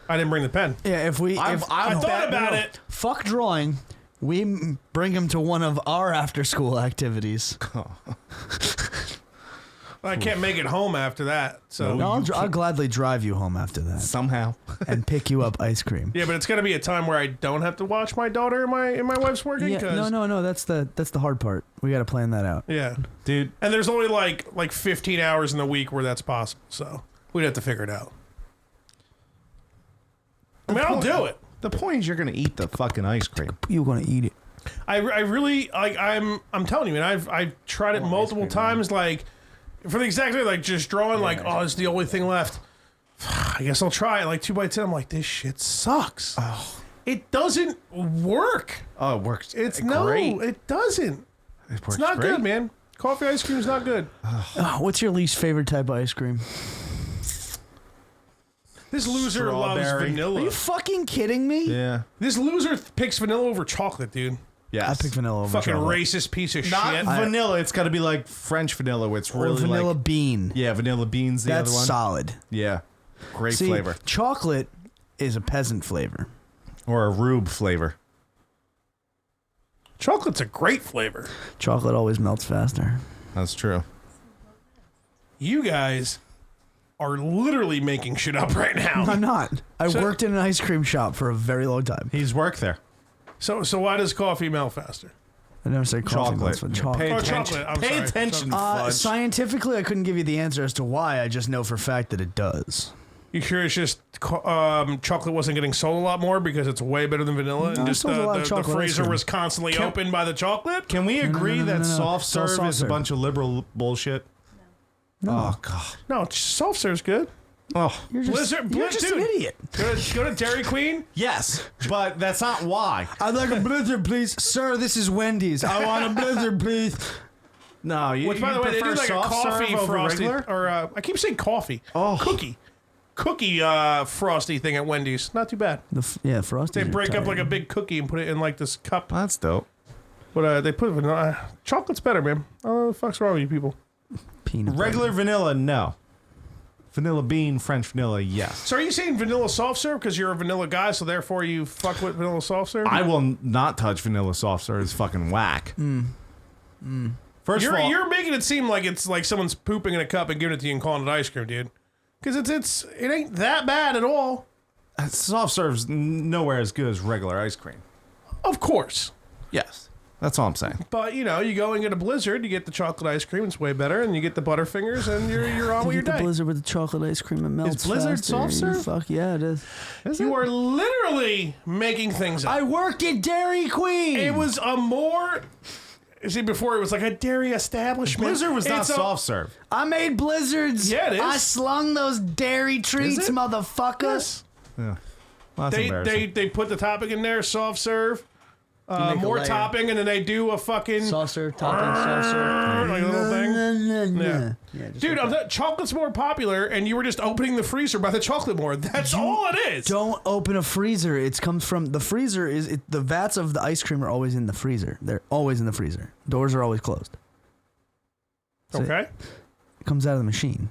I didn't bring the pen. Yeah, if we, I've I thought bet- about no. it. fuck drawing, we bring him to one of our after-school activities. I can't make it home after that. So No, I'll gladly drive you home after that Somehow. and pick you up ice cream. yeah, but it's gonna be a time where I don't have to watch my daughter and my wife's working. Yeah, 'cause- no. That's the hard part. We got to plan that out. Yeah, Dude, and there's only like 15 hours in the week where that's possible. So we'd have to figure it out. I mean, I'll do it. The point is you're gonna eat the fucking ice cream. You're gonna eat it. I really like. I'm telling you, man. I've tried it multiple times. Like for the exact way, like just drawing. Like, oh, it's the only thing left. I guess I'll try it. Like 2 bites in, I'm like, this shit sucks. Oh. It doesn't work. Oh, it works. It's great. no, it doesn't. It works It's not great. good, man. Coffee ice cream is not good. What's your least favorite type of ice cream? This loser loves Strawberry. Are vanilla. you fucking kidding me? Yeah. This loser picks vanilla over chocolate, dude. Yes. I pick vanilla over Fucking chocolate. racist piece of Not shit. vanilla. It's got to be like French vanilla, where it's Or really vanilla like bean. yeah, vanilla beans. The That's other one. solid. Yeah, great See, flavor. chocolate is a peasant flavor. Or a rube flavor. Chocolate's a great flavor. Chocolate always melts faster. That's true. You guys are literally making shit up right now. I'm not. I So- worked in an ice cream shop for a very long time. He's worked there. So why does coffee melt faster? I never said coffee melts, but Pay chocolate. Oh, attention. chocolate. I'm Pay sorry. attention, Fudge. Scientifically, I couldn't give you the answer as to why. I just know for a fact that it does. You sure it's just chocolate wasn't getting sold a lot more because it's way better than vanilla? No, And just there's a lot of the chocolate ice freezer cream. was constantly opened by the chocolate? Can we agree no, that no. soft It's all serve soft is a serve. bunch of liberal bullshit? No. Oh god. No, soft serve's good. Oh You're just, you're just an idiot. Go to Dairy Queen. yes, but that's not why. I'd like a blizzard, please. Sir, this is Wendy's. I want a blizzard, please. No, you. Which, by the way, they do like a soft coffee serve over frosty, regular? or I keep saying coffee. Oh. Cookie frosty thing at Wendy's. Not too bad. Yeah, Frosty. They break up like a big cookie and put it in like this cup. That's dope. But they put vanilla. Chocolate's better, man. Oh, what the fuck's wrong with you people? peanut Regular butter. vanilla, no. Vanilla bean, French vanilla, yes. So are you saying vanilla soft serve because you're a vanilla guy, so therefore you fuck with vanilla soft serve? I will not touch vanilla soft serve. It's fucking whack. First of all, You're making it seem like it's like someone's pooping in a cup and giving it to you and calling it ice cream, dude. Because it ain't that bad at all. soft serve's nowhere as good as regular ice cream. Of course. Yes. That's all I'm saying. But, you know, you go and get a Blizzard, you get the chocolate ice cream, it's way better, and you get the Butterfingers, and you're on with your You get the day. blizzard with the chocolate ice cream. It melts Blizzard faster. soft serve? Fuck yeah, it is. You are literally making things up. I worked at Dairy Queen. It was a more... See, before it was like a dairy establishment. Blizzard was not It's a- soft serve. I made blizzards. Yeah, it is. I slung those dairy treats, it? motherfuckers. Yes. Yeah. Well, that's embarrassing. They put the topping in there, soft serve, make a more layer. topping, and then they do a fucking... Sauce serve, topping, sauce serve. like a little thing. Yeah. Dude, chocolate's more popular, and you were just opening the freezer by the chocolate more. That's all it is. Don't open a freezer. It comes from the freezer. The vats of the ice cream are always in the freezer. They're always in the freezer. Doors are always closed. So Okay. It comes out of the machine.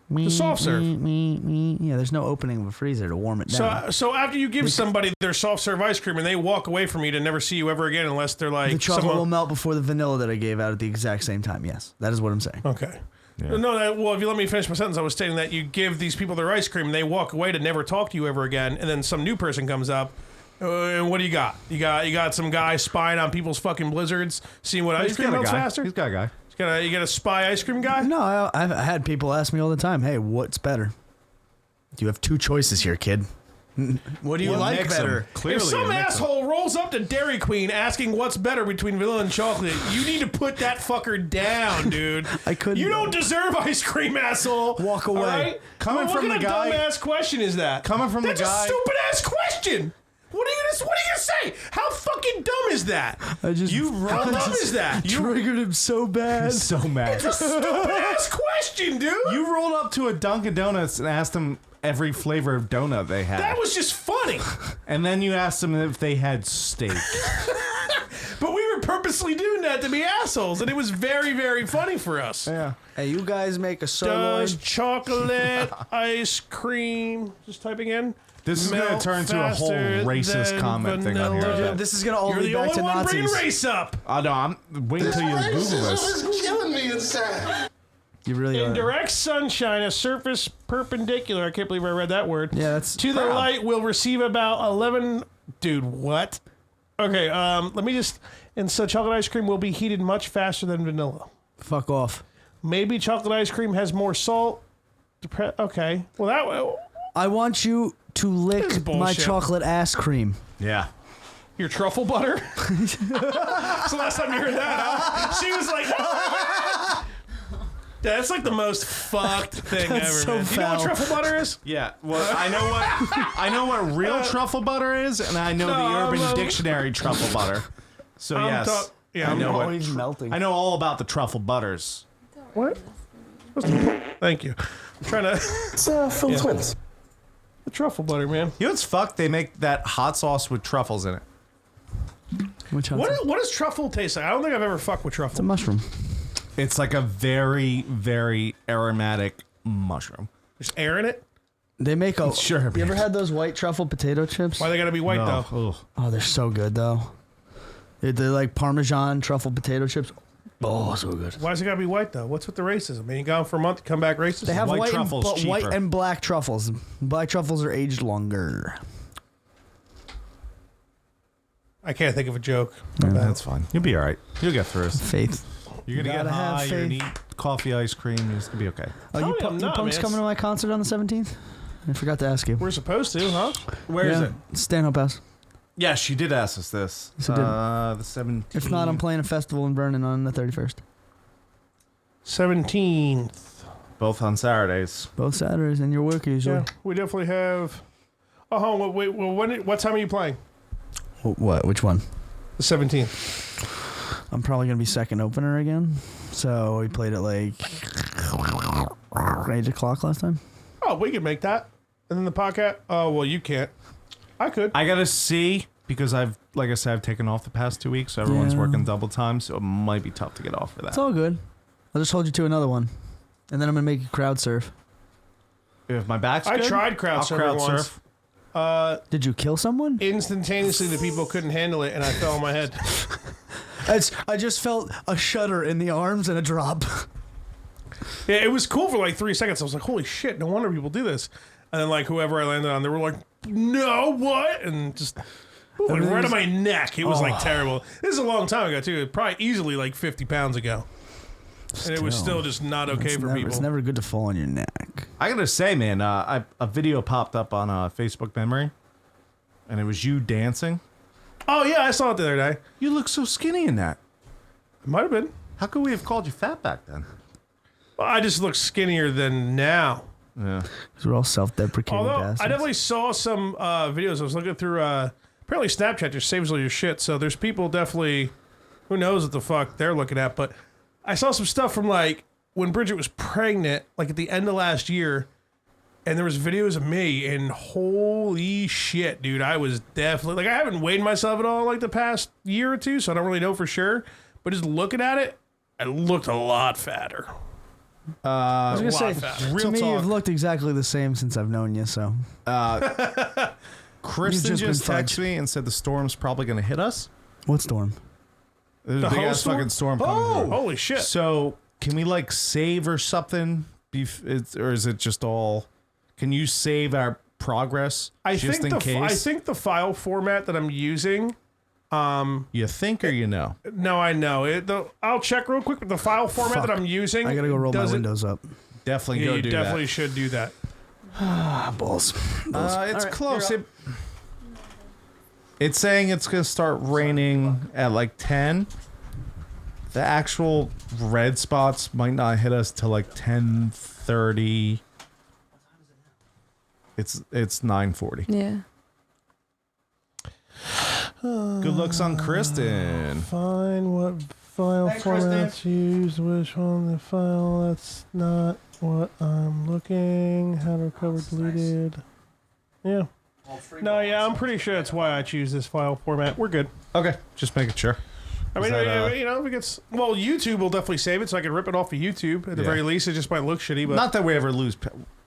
The soft serve. Yeah, there's no opening of a freezer to warm it down. So after you give somebody their soft serve ice cream and they walk away from you to never see you ever again unless they're like The chocolate someone- will melt before the vanilla that I gave out at the exact same time. Yes, that is what I'm saying. Okay. Well, if you let me finish my sentence, I was stating that you give these people their ice cream and they walk away to never talk to you ever again, and then some new person comes up. And what do you got? You got some guy spying on people's fucking blizzards, seeing what ice He's cream got a melts guy. faster. He's got a guy. You got a spy ice cream guy? No, I've had people ask me all the time, "Hey, what's better?" You have two choices here, kid. What do you like mix 'em. better? Clearly, If some you mix 'em. asshole rolls up to Dairy Queen asking what's better between vanilla and chocolate, you need to put that fucker down, dude. I couldn't. You don't deserve ice cream, asshole. Walk away. All right? Coming What from kind the of guy- dumbass question is that? Coming from the That's guy- a stupid ass question. What are you gonna say? How fucking dumb is that? I just How dumb is that? triggered him so bad. So mad. Stupid ass question, dude. You rolled up to a Dunkin' Donuts and asked them every flavor of donut they had. That was just funny. And then you asked them if they had steak. But we were purposely doing that to be assholes, and it was very, very funny for us. Yeah. Hey, you guys make a sirloin. Does chocolate ice cream? Just typing in. This is going to melt turn to a whole faster racist than comment thing on vanilla? here. This is gonna all You're lead the back only to one bringing Nazis. race up. Oh, no, I'm waiting until you Google this. is killing me inside. You really In are. direct sunshine, a surface perpendicular, I can't believe I read that word, Yeah, that's to the proud. light will receive about 11... Dude, what? Okay, let me just... And so chocolate ice cream will be heated much faster than vanilla. Fuck off. Maybe chocolate ice cream has more salt. Okay. Well, that... I want you to lick This is my bullshit. chocolate ass cream. Yeah. Your truffle butter? It's the last time you heard that, huh? She was like, yeah, that's like the most fucked thing That's ever, so man. Do you know what foul. truffle butter is? Yeah. Well, I know what real truffle butter is, and I know the Urban Dictionary truffle butter. So yes, I'm know what- Always melting. I know all about the truffle butters. What? Thank you. I'm trying to. It's for the twins. The truffle butter, man. You know what's fucked? They make that hot sauce with truffles in it. Which one's What does truffle taste like? I don't think I've ever fucked with It's a truffle. mushroom. It's like a very, very aromatic mushroom. Just air in it? They make a. Sure, You ever man. had those white truffle potato chips? Why they gotta be white, No. though? Ugh. Oh, they're so good though. They're like Parmesan truffle potato chips. Oh, so good. Why's it gotta be white, though? What's with the racism? I mean, you gone for a month, you come back racist? They have White white, truffle's and, white cheaper. and black truffles. Black truffles are aged longer. I can't think of a joke. That's fine. You'll be all right. You'll get through it. Faith. You're gonna Gotta get have high. You're gonna faith. eat coffee, ice cream. It's gonna be okay. Oh, Tell you, me I'm you not, punks man. coming to my concert on the 17th? I forgot to ask you. We're supposed to, huh? Where is it? Stand-up house. Yeah, she did ask us this. Yes, I did. The 17th. If not, I'm playing a festival in Vernon on the 31st. 17th. Both on Saturdays. Both Saturdays, and your work usually. Yeah, we definitely have. Oh, hold on, wait. Well, what time are you playing? What? Which one? The 17th. I'm probably gonna be second opener again. So we played at like 8 o'clock last time. Oh, we could make that. And then the podcast. Oh, well, you can't. I could. I gotta see because like I said, I've taken off the past 2 weeks, so everyone's Yeah. working double time, so it might be tough to get off for that. It's all good. I'll just hold you to another one, and then I'm gonna make you crowd surf. If my back's I good, tried crowd I'll surfing crowd once. surf. Did you kill someone? Instantaneously, the people couldn't handle it, and I fell on my head. I just felt a shudder in the arms and a drop. Yeah, it was cool for like 3 seconds. I was like, holy shit, no wonder people do this. And then, like, whoever I landed on, they were like, no, what? And just like, right on my neck. It was like terrible. This is a long time ago, too. Probably easily like 50 pounds ago. And it was still just not okay for people. It's never good to fall on your neck. I gotta say, man, a video popped up on Facebook memory, and it was you dancing. Oh, yeah, I saw it the other day. You look so skinny in that. It might have been. How could we have called you fat back then? Well, I just look skinnier than now. Yeah. Because we're all self-deprecating Although bastards. I definitely saw some videos. I was looking through. Apparently, Snapchat just saves all your shit. So there's people definitely. Who knows what the fuck they're looking at? But I saw some stuff from like when Bridget was pregnant, like at the end of last year, and there was videos of me, and holy shit, dude, I was definitely like I haven't weighed myself at all like the past year or two, so I don't really know for sure. But just looking at it, I looked a lot fatter. I was a gonna say, lot fatter. to Real me, talk. you've looked exactly the same since I've known you. So Kristen You've just just been texted me and said the storm's probably gonna hit us. what storm? There's a The big whole ass storm? fucking storm coming through. Holy shit! So can we like save or something? Or is it just all? Can you save our progress I just think in case? I think the file format that I'm using. You think or you know? No, I know it. I'll check real quick. But the file format Fuck. that I'm using, I gotta go roll my doesn't- windows up. Definitely Yeah, go you do definitely should do that. Balls. that. It's All right, close. you're up. It's saying it's gonna start raining at like 10. The actual red spots might not hit us till like 10:30. It's 9:40. Yeah. Good looks on Kristen. Find what file Thanks, format Kristen. to use. Which one the file? That's not what I'm looking. How to recover deleted. Yeah. No, yeah, I'm pretty sure that's why I choose this file format. We're good. Okay, just making sure. I mean, that, you know, if it gets well, YouTube will definitely save it, so I can rip it off of YouTube. At the Yeah. very least, it just might look shitty, but Not that we ever lose.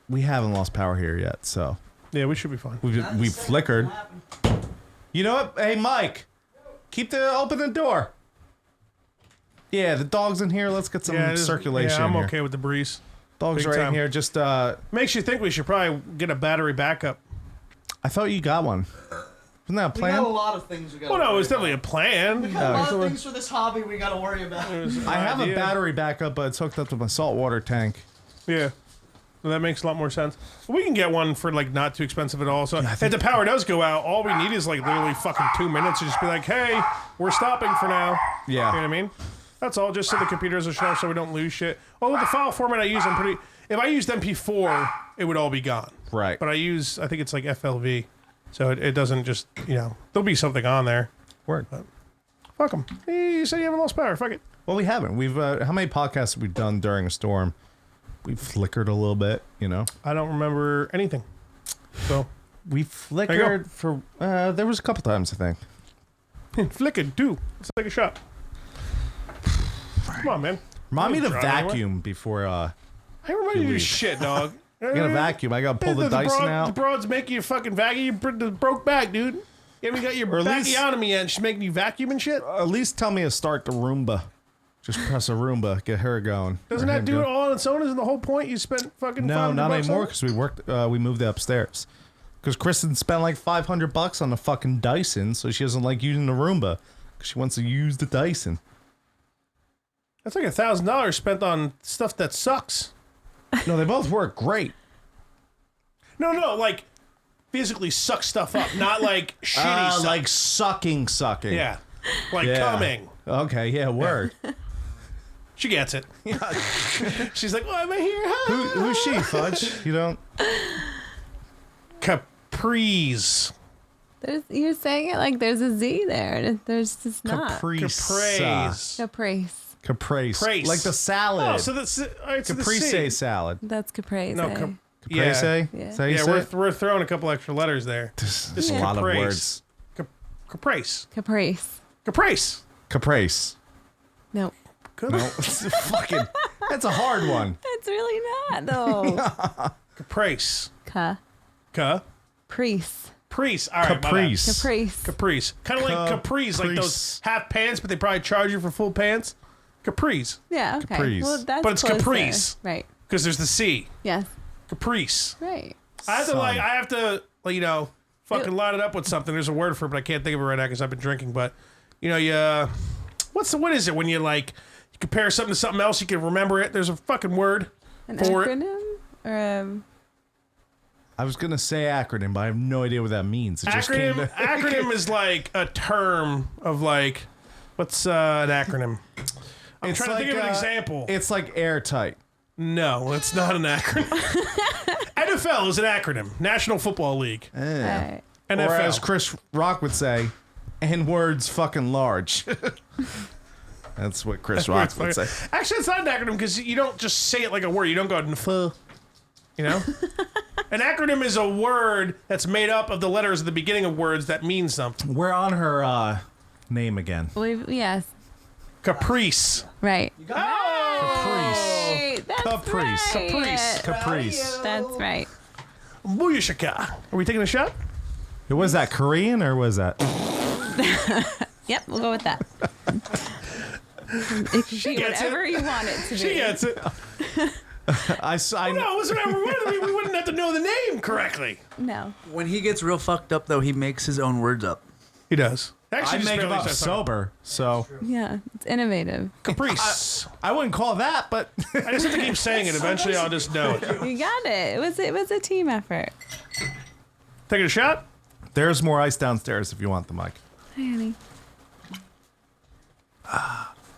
We haven't lost power here yet, so yeah, we should be fine. we've flickered. You know what? Hey, Mike, open the door. Yeah, the dog's in here. Let's get some Yeah, it is- circulation. Yeah, I'm in here. okay with the breeze. Dog's Big right time. in here. Just Makes you think we should probably get a battery backup. I thought you got one. Wasn't that a We got a plan? lot of things we got. Well, no, it's definitely a plan. We got a lot of things for this hobby we got to worry about. I have a battery backup, but it's hooked up to my saltwater tank. Yeah. Well, that makes a lot more sense. We can get one for like not too expensive at all. So if the power does go out, all we need is like literally fucking 2 minutes to just be like, hey, we're stopping for now. Yeah. You know what I mean? That's all, just so the computers are sharp so we don't lose shit. Although the file format I use, if I used MP4, it would all be gone. Right. But I think it's like FLV. So it doesn't just, there'll be something on there. Word. But fuck them. Hey, you said you haven't lost power. Fuck it. Well, we haven't. We've how many podcasts have we done during a storm? We flickered a little bit, I don't remember anything. So we flickered for. There was a couple times, I think. flickered too. Let's take a shot. Come on, man. Remind me to Drive vacuum before. I remind you of shit, dog. I gotta vacuum. I gotta pull the Dyson out. The broad's making you fucking vacuum. You broke back, dude. You haven't got your vacuotomy yet. She's making you vacuum and shit. At least tell me to start the Roomba. Just press a Roomba, get her going. Doesn't that do it all on its own? Isn't the whole point you spent fucking No, not $500 anymore on? because we moved it upstairs. Because Kristen spent like $500 on the fucking Dyson, so she doesn't like using the Roomba because she wants to use the Dyson. That's like $1,000 spent on stuff that sucks. No, they both work great. No, like physically suck stuff up, not like shitty stuff. Like sucking. Yeah, like Yeah. coming. Okay, yeah, word. She gets it. She's like, why am I here? Who's she, Fudge? You don't. Capri's. You're saying it like there's a Z there, and there's just not. Caprice. Caprice. Caprice. Praise. Like the salad. Oh, so that's it's Caprice the C. salad. That's caprese. No, Caprice? Yeah. Is that how you say it? we're throwing a couple extra letters there. This This is is a lot of Caprice. words. Caprice. Caprice. Caprice. Caprice. No, Good. No, it's fucking. That's a hard one. it's really not though. Caprice. Priest. Caprice. All right, my bad. Caprice. Caprice. Caprice. Kind of like capris, like those half pants, but they probably charge you for full pants. Caprice. Yeah. Okay. Caprice. Well, that's But it's closer. caprice. Right. Because there's the C. Yes. Caprice. Right. I have to fucking line it up with something. There's a word for it, but I can't think of it right now because I've been drinking. But what is it when you you compare something to something else, you can remember it. There's a fucking word An for it. acronym or I was gonna say acronym, but I have no idea what that means. It just came to. Acronym is like a term of what's an acronym? I'm It's trying to think of an example. It's like airtight. No, it's not an acronym. NFL is an acronym. National Football League. right. NFL. Or as Chris Rock would say, and words fucking large. That's what Chris Rock would say. Actually, it's not an acronym because you don't just say it like a word. You don't go "nf." An acronym is a word that's made up of the letters at the beginning of words that mean something. We're on her name again. Yes. Caprice. Right. Caprice. Right. That's Caprice. right. Caprice. Caprice. That's right. Booyashaka. Are we taking a shot? Was that Korean or was that? Yep. We'll go with that. It can be gets whatever you want it to be. She gets it. I No, it was whatever. We wouldn't have to know the name correctly. No. When he gets real fucked up, though, he makes his own words up. He does. I Actually, just make him barely up said something. sober, so Yeah. It's innovative. Caprice. I wouldn't call that, but I just have to keep saying it. Eventually, I'll just know it. You got it. It was a team effort. Taking a shot? there's more ice downstairs if you want the mic. Hi, honey.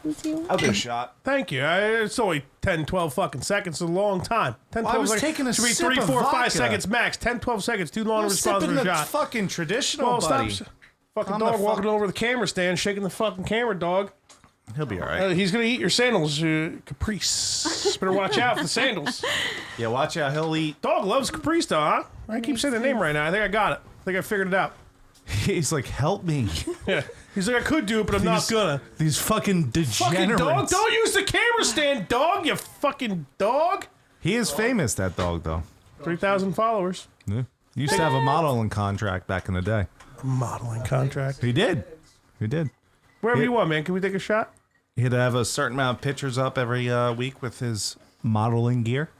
Thank you. I'll do a shot. Thank you. It's only 10, 12 fucking seconds. It's a long time. 10, 12 I was seconds. taking a Should be sip 3, of 4, 5 vodka. seconds max. 10, 12 seconds. Too long to I'm respond sipping to the the shot. fucking traditional, Well, buddy. stop. Fucking Calm the dog walking fuck- over the camera stand, shaking the fucking camera, dog. He'll be all right. He's going to eat your sandals, Caprice. Better watch out for the sandals. Yeah, watch out. He'll eat. Dog loves Caprice, though, huh? I keep saying the name right now. I think I got it. I think I figured it out. He's like, help me. Yeah. He's like, I could do it, but I'm not gonna. These fucking degenerates. Fucking dog, don't use the camera stand, dog, you fucking dog. He is famous, that dog, though. 3,000 followers. Yeah. He used to have a modeling contract back in the day. Modeling contract. He did. He did. Wherever you want, man. Can we take a shot? He had to have a certain amount of pictures up every week with his modeling gear.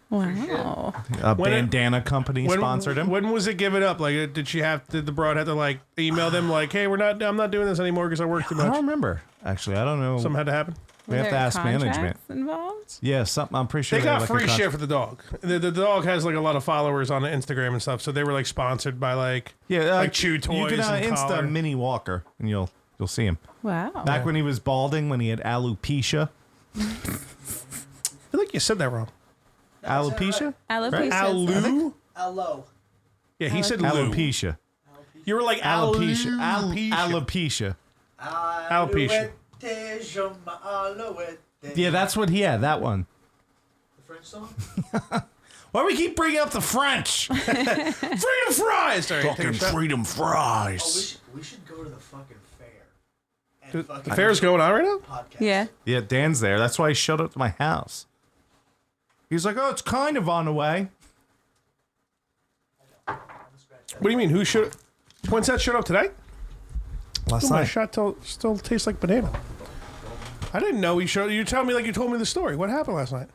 Wow. A When it- bandana company sponsored him. When was it given up? Like, did the broad have to like email them like, hey, I'm not doing this anymore because I work too I don't much? remember. Actually, I don't know. Something had to happen. We have to ask management. Contracts involved? Yeah, something. I'm pretty sure They got have, free like, a shit for the dog. The dog has like a lot of followers on Instagram and stuff, so they were like sponsored by like like Chew Toys. You can and Insta Collar. Mini Walker, and you'll see him. Wow. Back when he was balding, when he had alopecia. I feel like you said that wrong. Alopecia? Alopecia. Alu? Hello. Yeah, he said Lou. Alopecia. You were like Alopecia. alopecia. Alopecia. Alopecia. Yeah, that's what he had. That one. The French song? Why do we keep bringing up the French? Freedom fries. Sorry, take a shot. freedom Oh, fries. we should go to the fucking fair. And The fucking fair's going on right now? podcast. Yeah. Yeah, Dan's there. That's why he showed up to my house. He's like, oh, it's kind of on the way. What do you mean? Who should? Poinsettia showed up today? Last Oh, my shot still tastes like banana. I didn't know he showed. You tell me like you told me the story. What happened last night?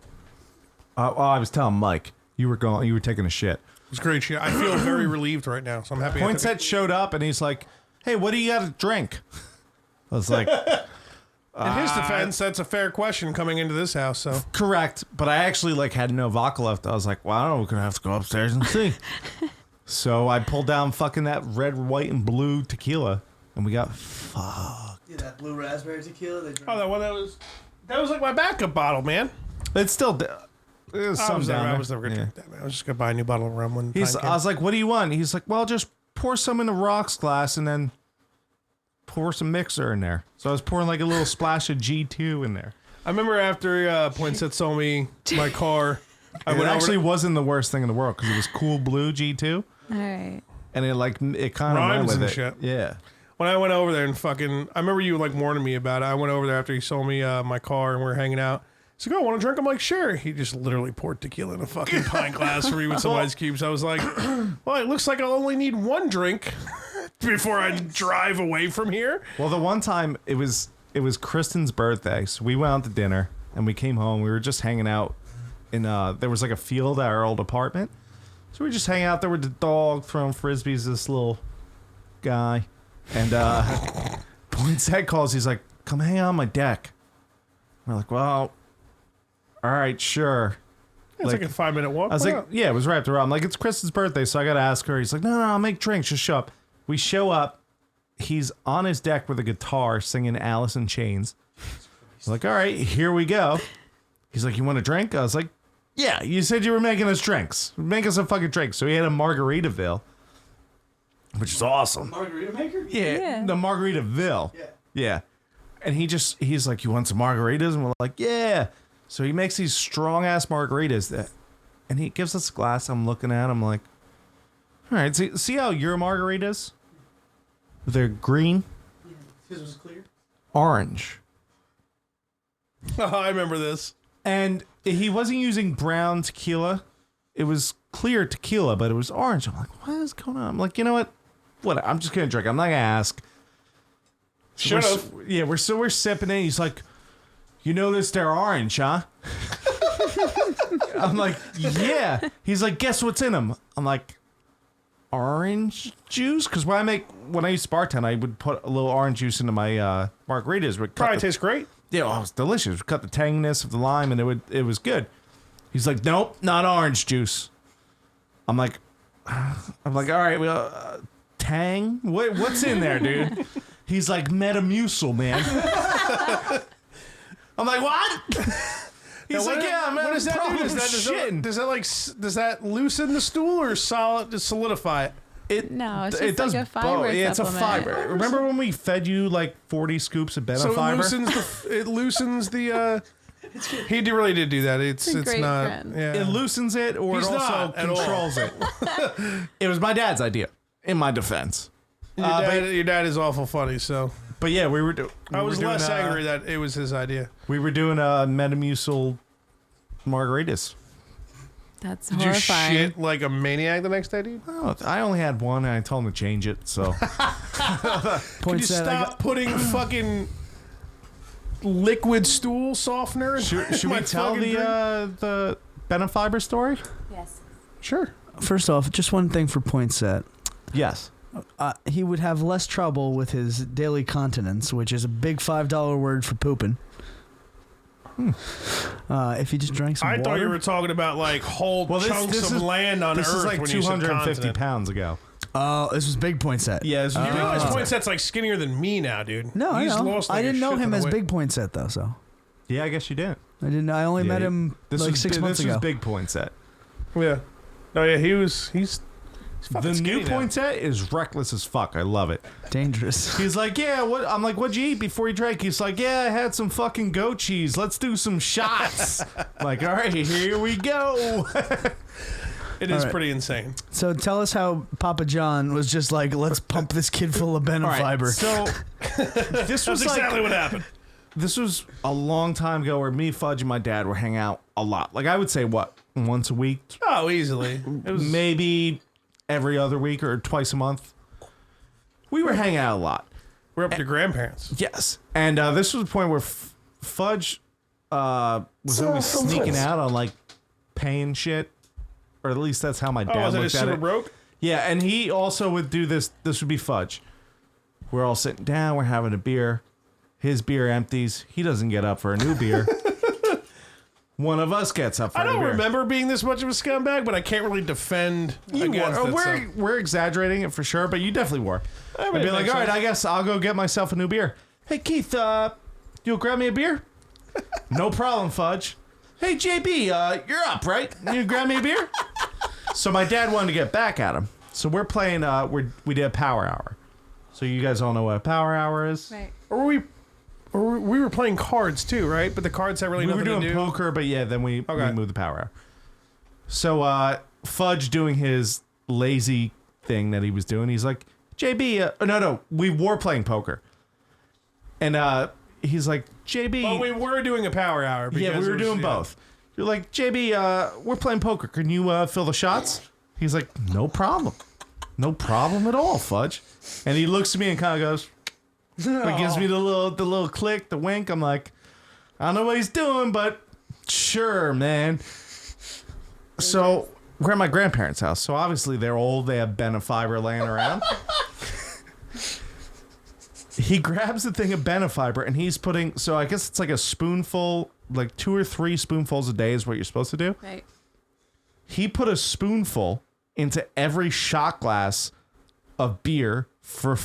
I was telling Mike, you were taking a shit. It was great shit. I feel very relieved right now, so I'm happy. Poinsett showed up and he's like, hey, what do you got to drink? I was like, In his defense, that's a fair question coming into this house. So correct, but I actually like had no vodka left. I was like, well, I don't know, we're gonna have to go upstairs and see. So I pulled down fucking that red, white, and blue tequila, and we got Yeah, that blue raspberry tequila they drink. that one that was like my backup bottle, man. It's still there's I some was down never, there. I was never gonna Yeah. drink that, man. I was just gonna buy a new bottle of rum when I time was like, what do you want? He's like, well, just pour some in a rocks glass and then pour some mixer in there. So I was pouring like a little splash of G2 in there. I remember after Poinsett sold me my car, I It went actually over wasn't the worst thing in the world because it was cool blue G2, All right. and it kind of went Rhymes with and it. shit. Yeah. when I went over there and fucking, I remember you like warning me about it. I went over there after he sold me my car and we were hanging out. He's like, oh, want to drink? I'm like, sure. He just literally poured tequila in a fucking pint glass for me with some ice cubes. I was like, well, it looks like I'll only need one drink before I drive away from here. Well, the one time it was Kristen's birthday, so we went out to dinner and we came home. We were just hanging out in there was like a field at our old apartment, so we were just hanging out there with the dog, throwing frisbees. This little guy, and Poinsett calls. He's like, "Come hang out on my deck." We're like, "Well, all right, sure." It's like a 5-minute walk. I was Why like, not? yeah, it was right up the road. I'm like, it's Kristen's birthday, so I got to ask her. He's like, no, I'll make drinks. Just show up. We show up. He's on his deck with a guitar singing Alice in Chains. I'm like, all right, here we go. He's like, you want a drink? I was like, yeah, you said you were making us drinks. Make us a fucking drink. So he had a Margaritaville, which is awesome. Margarita maker? Yeah, the Margaritaville. Yeah. Yeah. And he's like, you want some margaritas? And we're like, yeah. So he makes these strong ass margaritas and he gives us a glass. I'm looking at him like, all right, see how your margaritas? They're green, His was clear. orange. Oh, I remember this. And he wasn't using brown tequila. It was clear tequila, but it was orange. I'm like, what is going on? I'm like, you know what? What? I'm just going to drink. I'm not going to ask. Should have. Yeah, we're sipping it. He's like, you notice they're orange, huh? I'm like, yeah. He's like, guess what's in them? I'm like, orange juice? Because when I used to bartend, I would put a little orange juice into my margaritas. Probably tastes great. Yeah, well, it was delicious. We cut the tanginess of the lime, and it was good. He's like, nope, not orange juice. I'm like, all right, well, tang? What's in there, dude? He's like, Metamucil, man. I'm like, what? He's like, yeah, man. What does that do? Does that loosen the stool or solidify it? No, it's just like a fiber both. Yeah, it's a supplement. fiber. Remember when we fed you like 40 scoops of So Benefiber? it loosens the. He really did do that. It's a great not. friend. Yeah. It loosens it, or He's it also not at all. controls it. It was my dad's idea, in my defense. Your dad is awful funny. So But yeah, we were I was less angry that it was his idea. We were doing Metamucil margaritas. That's Did you horrifying. shit like a maniac the next day, dude? Oh, I only had one, and I told him to change it. So Can you stop putting fucking liquid stool softener? should my we tell fucking drink? the Benefiber story? Yes. Sure. First off, just one thing for Poinsett. Yes. He would have less trouble with his daily continence, which is a big $5 word for pooping. If you just drank some I water. thought you were talking about like whole chunks of land on this Earth. is like when you said 250 continent. pounds ago. Oh, this was Big Point Set. Yeah, this was You realize Point Set's like skinnier than me now, dude. No, I He's know. lost, like, I a didn't know shit him ton of as weight. Big Point Set though. So Yeah, I guess you didn't. I didn't. I only met him like 6 months This ago. was Big Point Set. Yeah. Oh yeah, he's fucking The skinny new now. Point Set is reckless as fuck. I love it. Dangerous. He's like, yeah, what? I'm like, what'd you eat before you drank? He's like, yeah, I had some fucking goat cheese. Let's do some shots. I'm like, all right, here we go. It is right. pretty insane. So tell us how Papa John was just like, let's pump this kid full of venom All right, fiber. so this That's was exactly like, what happened. this was a long time ago where me, Fudge, and my dad were hanging out a lot. Like I would say, what, once a week, Oh, easily. It was maybe every other week or twice a month. We were hanging out a lot. we're up to your grandparents. Yes, and this was the point where Fudge was always sneaking out on like paying shit, or at least that's how my Oh, dad was it a looked at super it. broke? Yeah, and he also would do this. This would be Fudge. We're all sitting down. We're having a beer. His beer empties. He doesn't get up for a new beer. One of us gets up for I a new don't beer. remember being this much of a scumbag, but I can't really defend against it. We're exaggerating it for sure, but you definitely were. I'd mean, be it like, makes all right, sense. I guess I'll go get myself a new beer. Hey, Keith, you'll grab me a beer? No problem, Fudge. Hey, JB, you're up, right? You grab me a beer? So my dad wanted to get back at him. So we're playing, we did a power hour. So you guys all know what a power hour is? Right. Or we were playing cards too, right? But the cards had really We were nothing doing to do. poker, but yeah, then we Okay. moved the power hour. So Fudge doing his lazy thing that he was doing, he's like, JB, no, we were playing poker. And he's like, JB. Well, we were doing a power hour. yeah, because we were it was- doing yeah. both. You're like, JB, we're playing poker. Can you fill the shots? He's like, no problem. No problem at all, Fudge. And he looks at me and kind of goes, he gives me the little click, the wink. I'm like, I don't know what he's doing, but sure, man. So we're at my grandparents' house. So obviously they're old. They have Benefiber laying around. He grabs the thing of Benefiber and he's putting, so I guess it's like a spoonful, like 2 or 3 spoonfuls a day is what you're supposed to do. Right. He put a spoonful into every shot glass of beer for It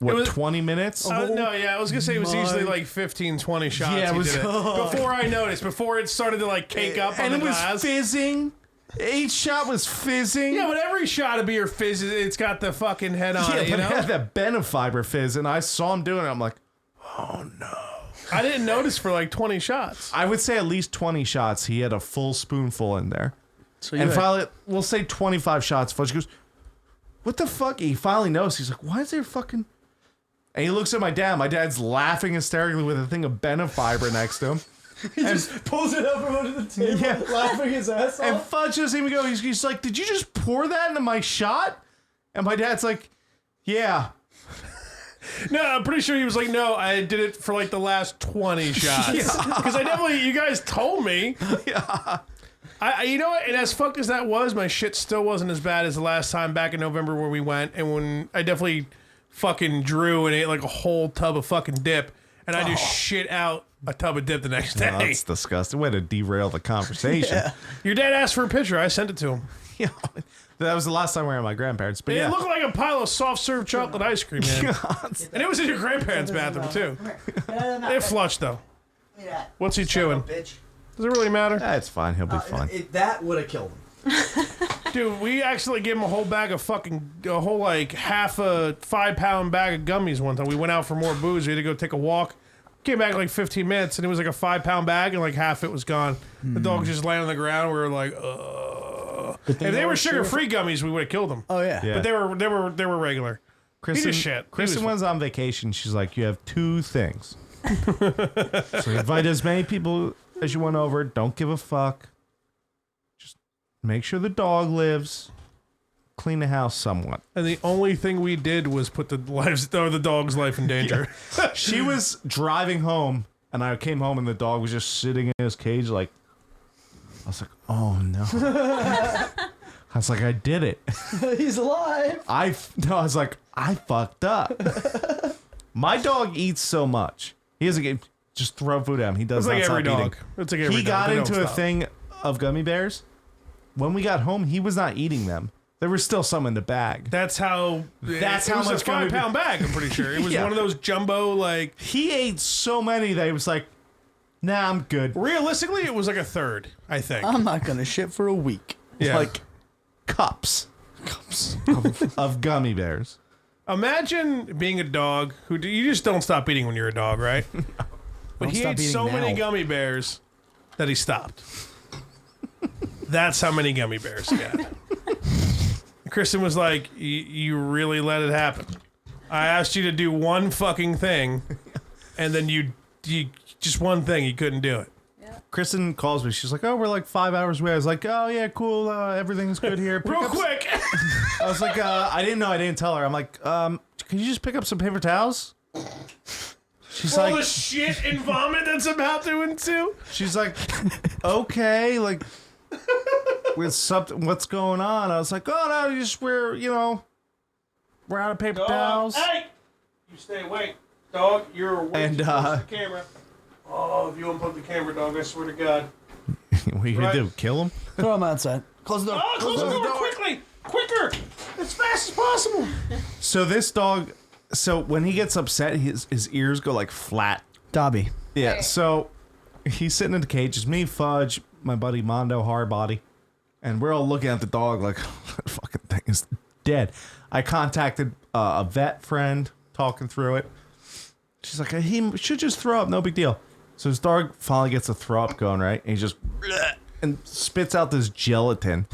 was- 20 minutes? No, yeah, I was gonna say it was usually like 15, 20 shots. Yeah, it he was- did before I noticed, before it started to like cake up on and the it was glass. fizzing. Each shot was fizzing. Yeah, but every shot of beer fizzes. It's got the fucking head on Yeah, it, you but know. it had that Benefiber fizz, and I saw him doing it. I'm like, oh no. I didn't notice for like 20 shots. I would say at least 20 shots. He had a full spoonful in there. So And finally, we'll say 25 shots. Fudge goes, what the fuck? He finally knows. He's like, why is there fucking... And he looks at my dad. My dad's laughing hysterically with a thing of Benefiber next to him. he just pulls it up from under the table, Yeah. laughing his ass And off. Fudge doesn't even go. He's like, did you just pour that into my shot? And my dad's like, yeah. No, I'm pretty sure he was like, no, I did it for like the last 20 shots. Because I definitely, you guys told me. Yeah. You know what? And as fucked as that was, my shit still wasn't as bad as the last time back in November where we went. And when I definitely fucking drew and ate like a whole tub of fucking dip. And I just shit out a tub of dip the next day. Oh, that's disgusting. Way to derail the conversation. Your dad asked for a picture. I sent it to him. Yeah. That was the last time we were at my grandparents. But It yeah. looked like a pile of soft serve chocolate ice cream, man. And it was in your grandparents' bathroom, too. It flushed, though. What's he chewing? Bitch. Does it really matter? That's fine. He'll be fine. That would have killed him. Dude, we actually gave him a whole bag of a whole like half a 5-pound bag of gummies one time. We went out for more booze. We had to go take a walk. Came back in like 15 minutes, and it was like a 5-pound bag, and like half it was gone. The dog was just laying on the ground. We were like, ugh. If they were sugar-free gummies, we would have killed them. Oh yeah. Yeah. But they were regular. Kristen, just shit. He Kristen was was on vacation. She's like, you have 2 things. So invite as many people as you want over. Don't give a fuck. Just make sure the dog lives. Clean the house somewhat. And the only thing we did was put the dog's life in danger. She was driving home, and I came home, and the dog was just sitting in his cage. Like, I was like, oh no. I was like, I did it. He's alive. I was like, I fucked up. My dog eats so much. He doesn't get. just throw food at him. He does It's like not every stop dog. eating. It's like every He dog. got They don't into a stop. thing of gummy bears. When we got home, he was not eating them. There was still some in the bag. That's how. That's it how was much a gummy 5-pound bag. I'm pretty sure it was Yeah. one of those jumbo like. He ate so many that he was like, "Nah, I'm good." Realistically, it was like a third. I think. I'm not gonna shit for a week. Yeah. Like cups of gummy bears. Imagine being a dog who you just don't stop eating when you're a dog, right? But Don't he stop ate eating so many now. gummy bears that he stopped. That's how many gummy bears he had. Kristen was like, "You really let it happen. I asked you to do one fucking thing, and then you just one thing, you couldn't do it." Kristen calls me. She's like, "Oh, we're like 5 hours away." I was like, "Oh yeah, cool. Everything's good here." Real Pick up quick. I was like, I didn't know. I didn't tell her. I'm like, can you just pick up some paper towels? She's All like, the shit and vomit that's about to ensue. she's like, okay, like, with something, what's going on? I was like, oh no, we're out of paper towels. Hey, you stay awake, dog. You're away And, too close to the camera. Oh, if you unplug the camera, dog, I swear to God. What are you gonna do? Kill him? Throw him outside. Close the door. Oh, close the door quickly, quicker, as fast as possible. So this dog, when he gets upset, his ears go like flat. Dobby. Yeah. So he's sitting in the cage. It's me, Fudge, my buddy Mondo Hardbody, and we're all looking at the dog like, that fucking thing is dead. I contacted a vet friend, talking through it. She's like, he should just throw up, no big deal. So his dog finally gets a throw up going, right? And he just and spits out this gelatin.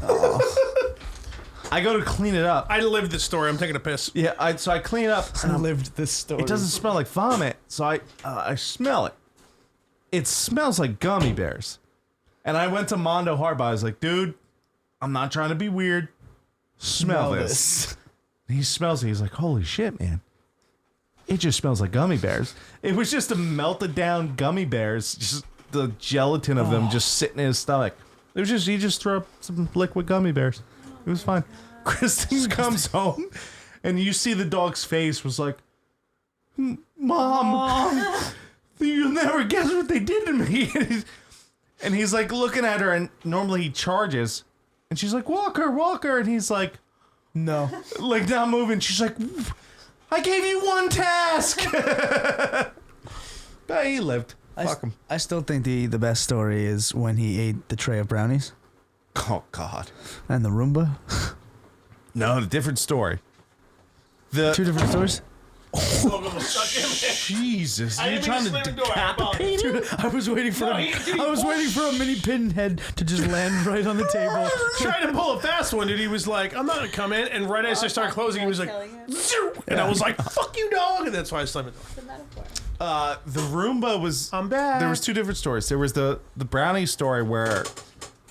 I go to clean it up. I lived this story. I'm taking a piss. Yeah, so I clean it up. I lived this story. It doesn't smell like vomit, so I smell it. It smells like gummy bears. And I went to Mondo Hardbody. I was like, dude, I'm not trying to be weird. Smell this. He smells it. He's like, holy shit, man. It just smells like gummy bears. It was just a melted down gummy bears, just the gelatin of them just sitting in his stomach. It was just, he just threw up some liquid gummy bears. It was fine. Kristen comes home, and you see the dog's face was like, Mom, you'll never guess what they did to me. And he's like looking at her, and normally he charges, and she's like, Walker, Walker, and he's like, No. like not moving. She's like, I gave you one task. But he lived. Fuck him. I still think the best story is when he ate the tray of brownies Oh God. and the Roomba. No, different story. The Two different stories. Jesus, you're trying to decapitate Dude, I was waiting for a mini pinhead to just land right on the table. Trying to pull a fast one, dude. He was like, "I'm not gonna come in," and right as I started closing, he was like, "Zoom," and I was like, "Fuck you, dog!" And that's why I slammed it. the Roomba was. I'm back. There was two different stories. There was the brownie story where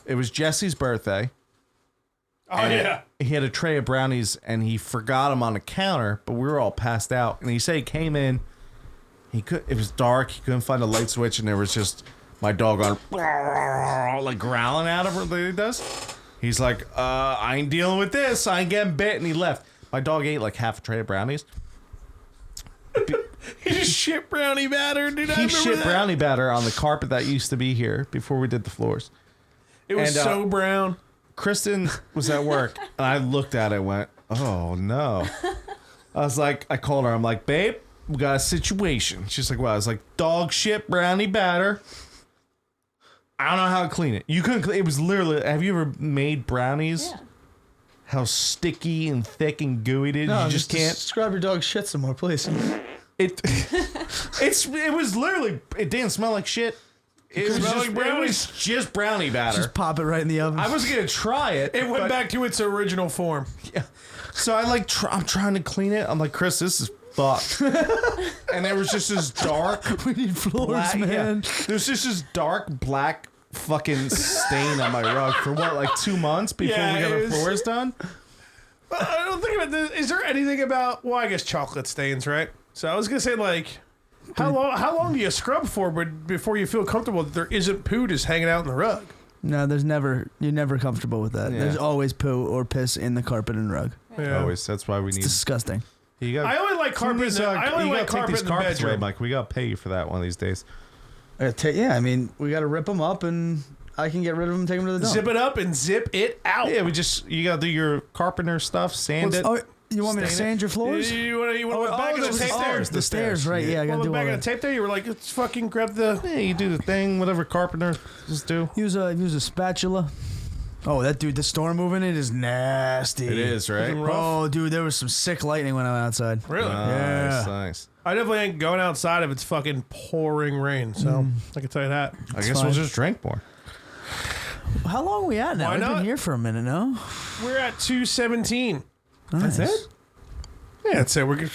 it was Jesse's birthday. Oh and yeah. He had a tray of brownies and he forgot them on the counter, but we were all passed out. And he said he came in. It was dark. He couldn't find a light switch, and there was just my dog on like growling at him like he does. He's like, I ain't dealing with this. I ain't getting bit, and he left. My dog ate like half a tray of brownies. He just shit brownie batter, dude. I He remember shit that. brownie batter on the carpet that used to be here before we did the floors. It was And, so brown. Kristen was at work, and I looked at it and went, oh, no. I was like, I called her. I'm like, babe, we got a situation. She's like, well, I was like, dog shit brownie batter. I don't know how to clean it. You couldn't clean it. Was literally, have you ever made brownies? Yeah. How sticky and thick and gooey it is. No, You just can't. describe your dog's shit some more, please. It was literally, it didn't smell like shit. It was, smell just, like brownies? it was just brownie batter. Just pop it right in the oven. I was going to try it. It went but- back to its original form. Yeah. So I like, I'm trying to clean it. I'm like, Chris, this is fucked. And there was just this dark, we need floors, black, man. yeah. There's just this dark black fucking stain on my rug for what, like 2 months before Yeah, we got it our was- floors done? I don't think about this. Is there anything about? Well, I guess chocolate stains, right? So I was gonna say, like, how long do you scrub for, before you feel comfortable that there isn't poo just hanging out in the rug? No, you're never comfortable with that. Yeah. There's always poo or piss in the carpet and rug. Yeah. Always. That's why we It's need. disgusting. You gotta, I only like carpet. I only like carpet in the carpets away, bedroom. Mike. We gotta pay you for that one of these days. Yeah, I mean, we got to rip them up, and I can get rid of them and take them to the dump. Zip it up and zip it out. Yeah, you gotta do your carpenter stuff, sand it. Oh, you want me to sand your floors? You want to look back at the tape there? The stairs, right? Yeah, I got to do all back at that. the tape there. You were like, let's fucking grab the. Yeah, you do the thing, whatever carpenters do. Use a spatula. Oh, that dude, the storm moving it is nasty. It is, right? Oh, dude, there was some sick lightning when I went outside. Really? Yeah. Nice. I definitely ain't going outside if it's fucking pouring rain. So I can tell you that. I guess we'll just drink more. How long are we at now? Why We've not? been here for a minute now. We're at 217. Nice. That's it? Yeah, that's it. We're good.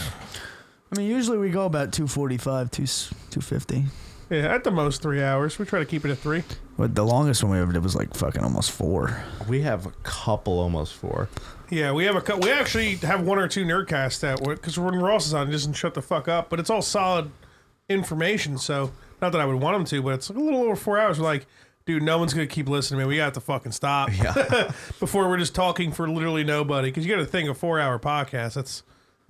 I mean, usually we go about 245, 250. Yeah, at the most 3 hours. We try to keep it at 3. But the longest one we ever did was like fucking almost 4. We have a couple almost 4. Yeah, we have we actually have 1 or 2 nerdcasts that because when Ross is on, it doesn't shut the fuck up. But it's all solid information. So not that I would want him to, but it's a little over 4 hours. We're like, dude, no one's gonna keep listening, man. We got to fucking stop. Yeah. Before we're just talking for literally nobody. Because you got to think a 4-hour podcast. That's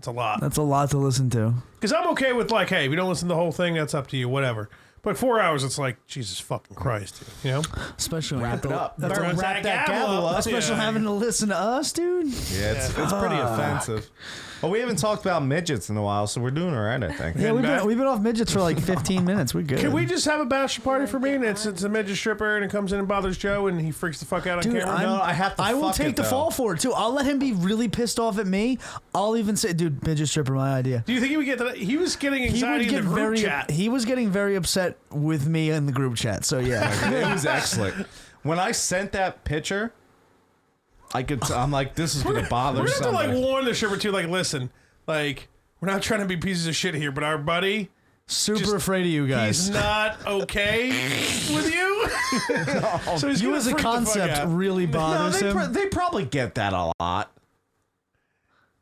a lot. That's a lot to listen to. Because I'm okay with like, hey, if you don't listen to the whole thing, that's up to you. Whatever. But 4 hours, it's like Jesus fucking Christ, you know. Especially when Wrap you it have to- up. That's Wrap a- that gavel up. Especially having to listen to us, dude. Yeah, it's pretty offensive. Well, we haven't talked about midgets in a while, so we're doing all right, I think. Yeah, we've been off midgets for like 15 minutes. We're good. Can we just have a bachelor party for me? And it's a midget stripper, and it comes in and bothers Joe, and he freaks the fuck out on Dude, camera. No, I have to I will fuck take it, the though. fall for it too. I'll let him be really pissed off at me. I'll even say, dude, midget stripper, my idea. Do you think he would get that? He was getting anxiety in the group chat. He was getting very upset with me in the group chat. So yeah, It was excellent. When I sent that picture, I'm like, this is going to bother We're gonna have to somebody. like warn the stripper too. Like, listen, like we're not trying to be pieces of shit here, but our buddy, super Just- afraid of you guys. he's not okay with you. So he's You gonna as a freak the fuck concept out. really No, bothers him. they probably get that a lot.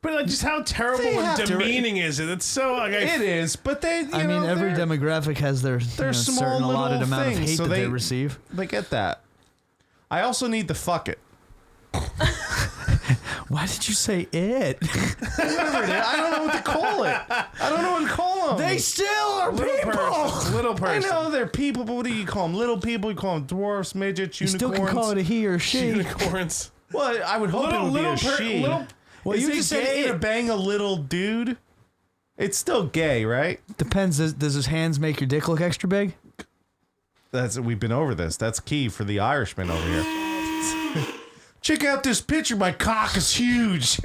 But like, just how terrible They and have to- demeaning is it? It's so like It is, but they. I mean, every they're- demographic has their small certain allotted little amount of things, hate so that they they- receive. They get that. I also need to fuck it. Why did you say it? I don't know what to call it. I don't know what to call them. They still are little people. person. Little I person. know they're people, but what do you call them? Little people? You call them dwarfs, midgets, You unicorns? still can call it a he or she. Unicorns. Well, I would hope it would be a she. Well, Is you it just gay said to it. bang a little dude? It's still gay, right? Depends. Does his hands make your dick look extra big? We've been over this. That's key for the Irishman over here. Check out this picture. My cock is huge.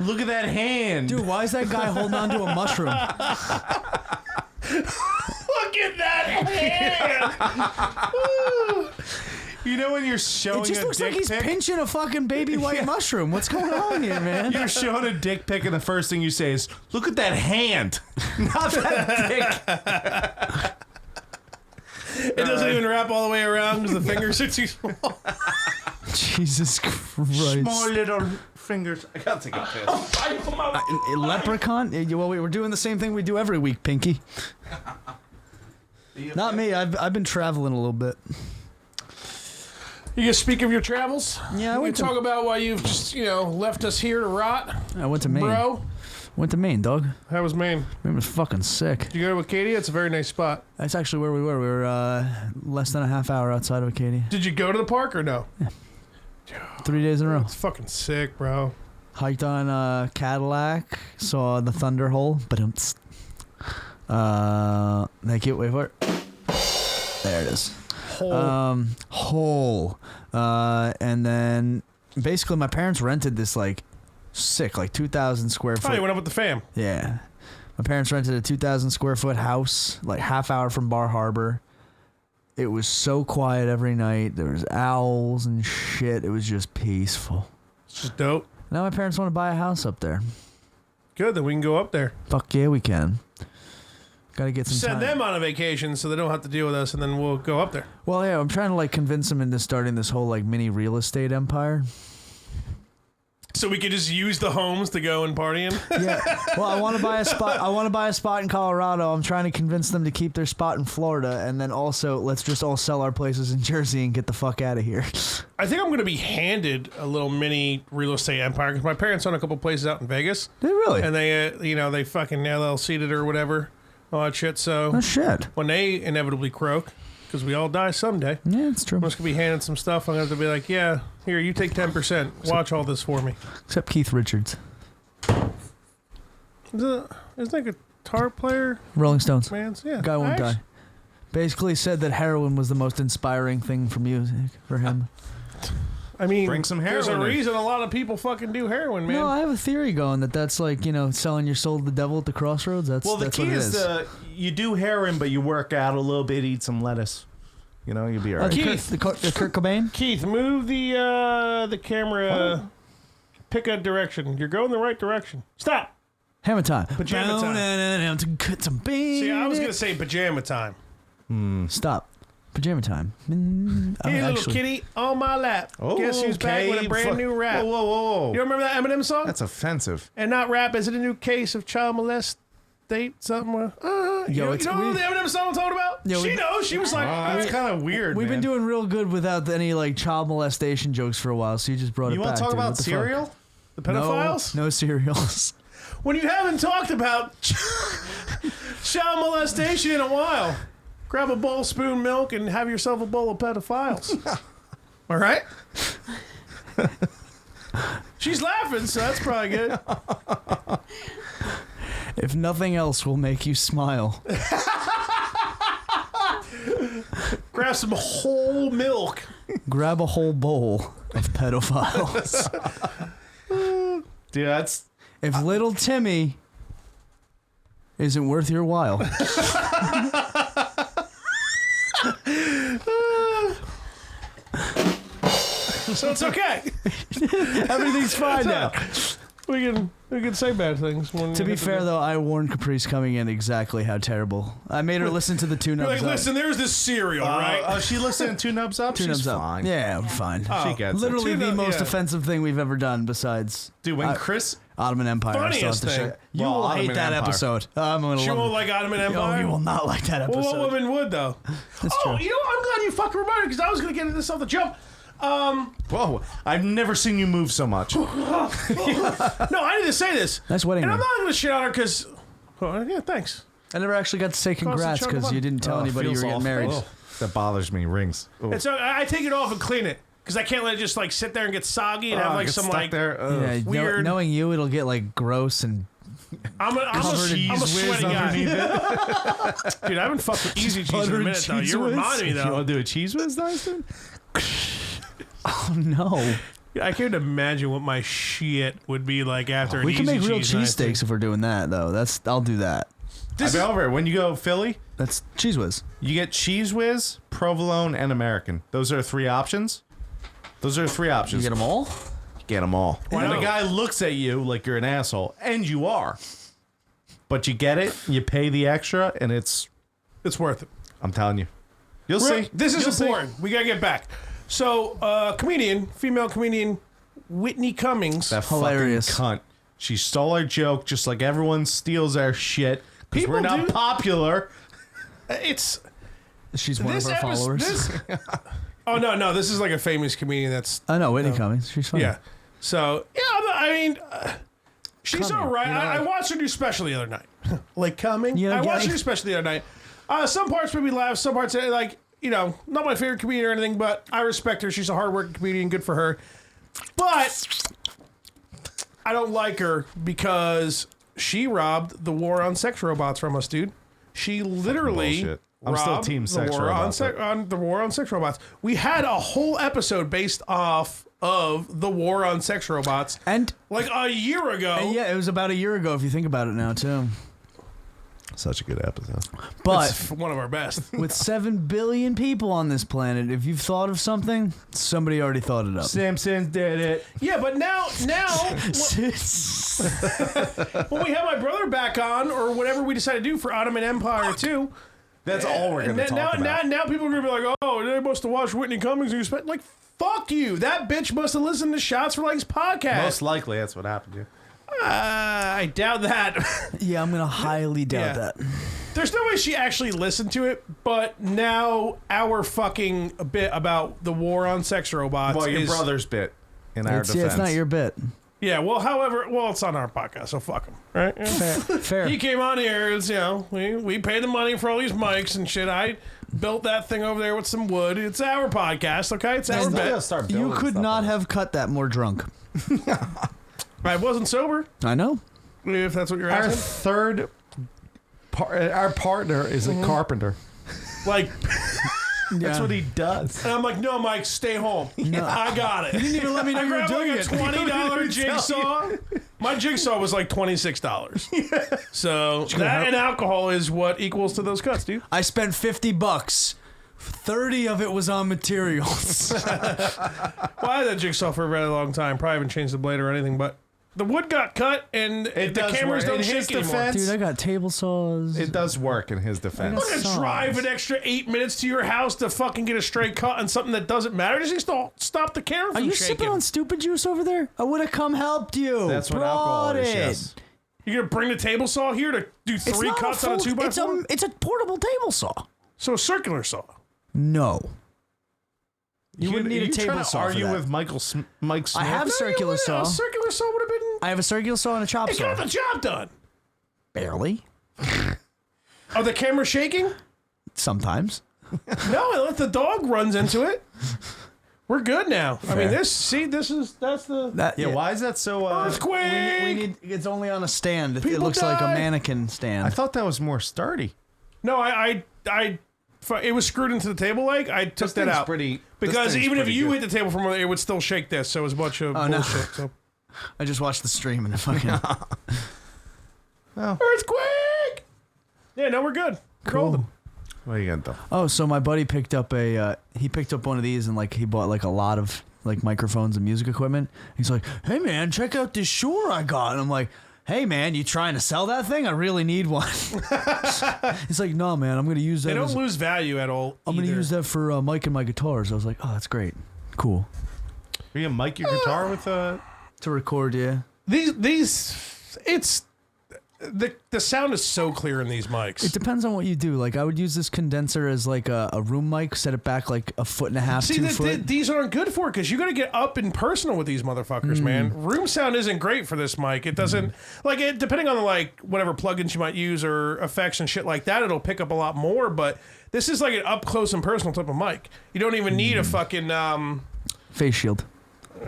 Look at that hand. Dude, why is that guy holding on to a mushroom? Look at that hand. You know when you're showing It just a looks like dick he's pic? pinching a fucking baby white mushroom. What's going on here, man? You're showing a dick pic, and the first thing you say is, "Look at that hand, not that dick." It doesn't even wrap all the way around because the fingers are too small. Jesus Christ. Small little fingers. I gotta take a piss. Leprechaun? Well, we're doing the same thing we do every week, Pinky. Not me. I've been traveling a little bit. You gonna speak of your travels? Yeah, I we went can to- talk about why you've just left us here to rot, I went to Maine. bro. Went to Maine, dog. How was Maine? Maine was fucking sick. Did you go to Acadia? It's a very nice spot. That's actually where we were. We were less than a half hour outside of Acadia. Did you go to the park or no? 3 days in a row. It's fucking sick, bro. Hiked on Cadillac. Saw the Thunder Hole. Ba-dum-ts. Thank you. Wait for it. There it is. Hole. And then basically my parents rented this like 2,000 square Oh, foot. you went up with the fam. Yeah. My parents rented a 2,000 square foot house, like half hour from Bar Harbor. It was so quiet every night. There was owls and shit. It was just peaceful. It's just dope. Now my parents want to buy a house up there. Good, then we can go up there. Fuck yeah, we can. Gotta get some Send time. them on a vacation so they don't have to deal with us, and then we'll go up there. Well, yeah, I'm trying to like convince them into starting this whole like mini real estate empire. So we could just use the homes to go and party in. Yeah. Well, I want to buy a spot. I want to buy a spot in Colorado. I'm trying to convince them to keep their spot in Florida, and then also let's just all sell our places in Jersey and get the fuck out of here. I think I'm going to be handed a little mini real estate empire because my parents own a couple places out in Vegas. They really? And they, they fucking LLC'd it or whatever. all that shit. So Oh shit. when they inevitably croak, because we all die someday, Yeah, it's true. I'm just gonna be handing some stuff. I'm gonna have to be like, yeah, here, you take 10%. Watch all this for me. Except Keith Richards, Isn't that a guitar player? Rolling Stones. Man's yeah. Guy won't Actually- die. Basically said that heroin was the most inspiring thing for music for him. I mean, Bring some there's a heroin in. reason a lot of people fucking do heroin, man. No, I have a theory going that's like, selling your soul to the devil at the crossroads. That's Well, the that's key what it is you do heroin, but you work out a little bit, eat some lettuce. You'll be all right. Keith. The Kurt Cobain. Keith, move the camera. Pick a direction. You're going the right direction. Stop. Hammer time. Pajama time. To cut some beans. See, I was gonna say pajama time. Stop. Pajama time. Hey, little kitty on my lap. Oh, Guess who's back with a brand new rap? Whoa, whoa, whoa. You remember that Eminem song? That's offensive. And not rap. Is it a new case of child molestation? Something. You know what the Eminem song I'm talking about? Yo, She knows. She was like, That's kind of weird, We've man. been doing real good without any like child molestation jokes for a while, so you just brought it You back. want to talk dude. about What the fuck? cereal? the pedophiles. No cereals. When you haven't talked about child molestation in a while, grab a bowl, spoon, milk, and have yourself a bowl of pedophiles. All right? She's laughing, so that's probably good. If nothing else will make you smile. Grab some whole milk. Grab a whole bowl of pedophiles. Dude, that's... If little Timmy isn't worth your while. So it's okay. Everything's fine now. We can say bad things. When To be fair, though, I warned Caprice coming in exactly how terrible. I made her listen to the Two you're Nubs like, Up. listen, there's this cereal, right? she listened to Two Nubs Up? Two She's Nubs Up. fine. Yeah, I'm fine. She gets it. Literally Two the Nub- most yeah. offensive thing we've ever done besides Dude, when Chris... Ottoman Empire. I still have Funniest to show thing. you. You Well, will Ottoman hate that Empire. episode. I'm gonna She love won't it. like Ottoman Oh, Empire. you will not like that Well, episode. what woman would, though? That's Oh, true. you know, I'm glad you fucking reminded me because I was going to get into this off the jump. Whoa, I've never seen you move so much. No, I need to say this. Nice wedding And I'm ring. not going to shit on her because... Oh, yeah, thanks. I never actually got to say congrats chunk of because money. you didn't tell anybody you Feels were getting awful. married. Oh, that bothers me. Rings. Oh. And so I take it off and clean it because I can't let it just like sit there and get soggy and have like get some stuck like... there. Ugh. Yeah, Weird. knowing you, it'll get like gross and I'm a sweaty guy. Dude, I haven't fucked with Easy Cheese in a minute, though. You're reminding me, You though. want to do a cheese whiz, Dustin? oh no. I can't imagine what my shit would be like after an We can Easy make real Cheese night. cheesesteaks if we're doing that though. I'll do that. I've been over it. When you go Philly, That's cheese whiz. you get cheese whiz, provolone, and American. Those are three options. You get them all? Get them all. Why And the not? guy looks at you like you're an asshole, and you are. But you get it, you pay the extra, and it's... It's worth it. I'm telling you. You'll see. This is You'll see. important. We gotta get back. So, female comedian, Whitney Cummings. That Hilarious. fucking cunt. She stole our joke just like everyone steals our shit. Because People we're not do- popular. It's... She's one of our followers. Oh, no. This is like a famous comedian that's... I know, Whitney Cummings. She's funny. Yeah. So, yeah, I mean... she's Cumming, all right. you know, I watched her do special the other night. Like Cumming? You know, I watched guy- her do special the other night. Some parts made me laugh. Some parts, like, not my favorite comedian or anything, but I respect her. She's a hardworking comedian. Good for her. But I don't like her because she robbed the war on sex robots from us, dude. She literally bullshit. I'm still robbed team the sex war robots. on the war on sex robots. We had a whole episode based off of the war on sex robots. And Like a year ago. yeah, it was about a year ago if you think about it now too. Such a good episode. But It's one of our best. with 7 billion people on this planet, if you've thought of something, somebody already thought it up. Simpsons did it. Yeah, but now when we have my brother back on, or whatever we decide to do for Ottoman Empire 2, That's all we're going to talk about. now people are going to be like, oh, they must have watched Whitney Cummings. And you spent like, fuck you. That bitch must have listened to Shots for Likes podcast. Most likely, that's what happened to you. I doubt that. Yeah, I'm gonna highly doubt Yeah. that. There's no way she actually listened to it, but now our fucking bit about the war on sex robots Well, your is... brother's bit in our defense. It's not your bit. Yeah, well, however, it's on our podcast, so fuck him, right? Yeah. Fair. He came on here. It's, we paid the money for all these mics and shit. I built that thing over there with some wood. It's our podcast, okay? It's our bet. You could not have cut that more drunk. I wasn't sober, I know. if that's what you're Our asking. our partner is a carpenter. Like, That's what he does. and I'm like, no, Mike, stay home. I got it. You didn't even let me know I you were grabbed doing like a it. $20 jigsaw. My jigsaw was like $26. So that and alcohol is what equals to those cuts, dude. I spent $50. 30 of it was on materials. Well, I had that jigsaw for a very long time. Probably haven't changed the blade or anything, but the wood got cut and the does cameras work. don't In his shake anymore. defense- Dude, I got table saws. It does work in his defense. I'm not gonna drive an extra 8 minutes to your house to fucking get a straight cut on something that doesn't matter. Just needs to stop the camera Are from you shaking. sipping on stupid juice over there? I would have come helped you. That's what alcohol Brought is. it. Yes. You're gonna bring the table saw here to do It's three not cuts a on a full- 2x4? It's a portable table saw. So a circular saw. No. You wouldn't need a Are you table trying to saw for argue that. with Mike Smith? I have a circular saw. A circular saw would have been. I have a circular saw and a chop It saw. got the job done. Barely. Are the cameras shaking? Sometimes. No, if the dog runs into it, we're good now. I mean, that's the That, Yeah, why is that so... earthquake. We need. It's only on a stand. It People looks like a died. mannequin stand. I thought that was more sturdy. No, it was screwed into the table leg. I took that out because even if you hit the table from it would still shake this. So it was a bunch of no. bullshit. So I just watched the stream and it fucking. earthquake. Yeah, no, we're good. Golden. What are you gonna do? Oh, so my buddy picked up one of these and like he bought like a lot of like microphones and music equipment. He's like, "Hey man, check out this Shure I got." And I'm like, "Hey man, you trying to sell that thing? I really need one." He's like, "No man, I'm gonna use that. They don't lose value at all. I'm gonna use that for mic and my guitars." I was like, "Oh, that's great, cool." Are you gonna mic your guitar with a... To record, yeah. The sound is so clear in these mics. It depends on what you do. Like I would use this condenser as like a room mic, set it back like a foot and a half, See, 2 foot. these aren't good for it because you got to get up and personal with these motherfuckers, man. Room sound isn't great for this mic. It doesn't depending on whatever plugins you might use or effects and shit like that. It'll pick up a lot more, but this is like an up close and personal type of mic. You don't even need a fucking Face shield.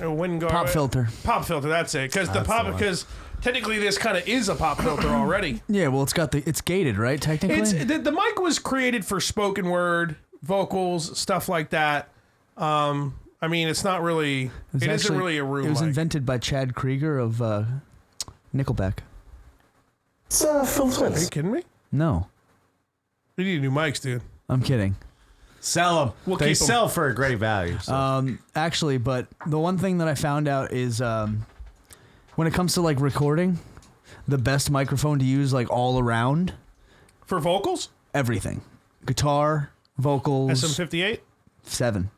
wind guard, Pop filter. Pop filter. That's it. Because technically this kind of is a pop filter already. Yeah, well, it's gated, right? Technically, It's the mic was created for spoken word, vocals, stuff like that. I mean, it's not really. It isn't really a room It was mic. invented by Chad Krieger of Nickelback. It's Phil Are you Twins. kidding me? No, We need new mics, dude. I'm kidding. Sell them. We'll They keep 'em. sell for a great value. So. Actually, but the one thing that I found out is when it comes to like recording, the best microphone to use like all around For vocals, everything, guitar, vocals, SM58. 7.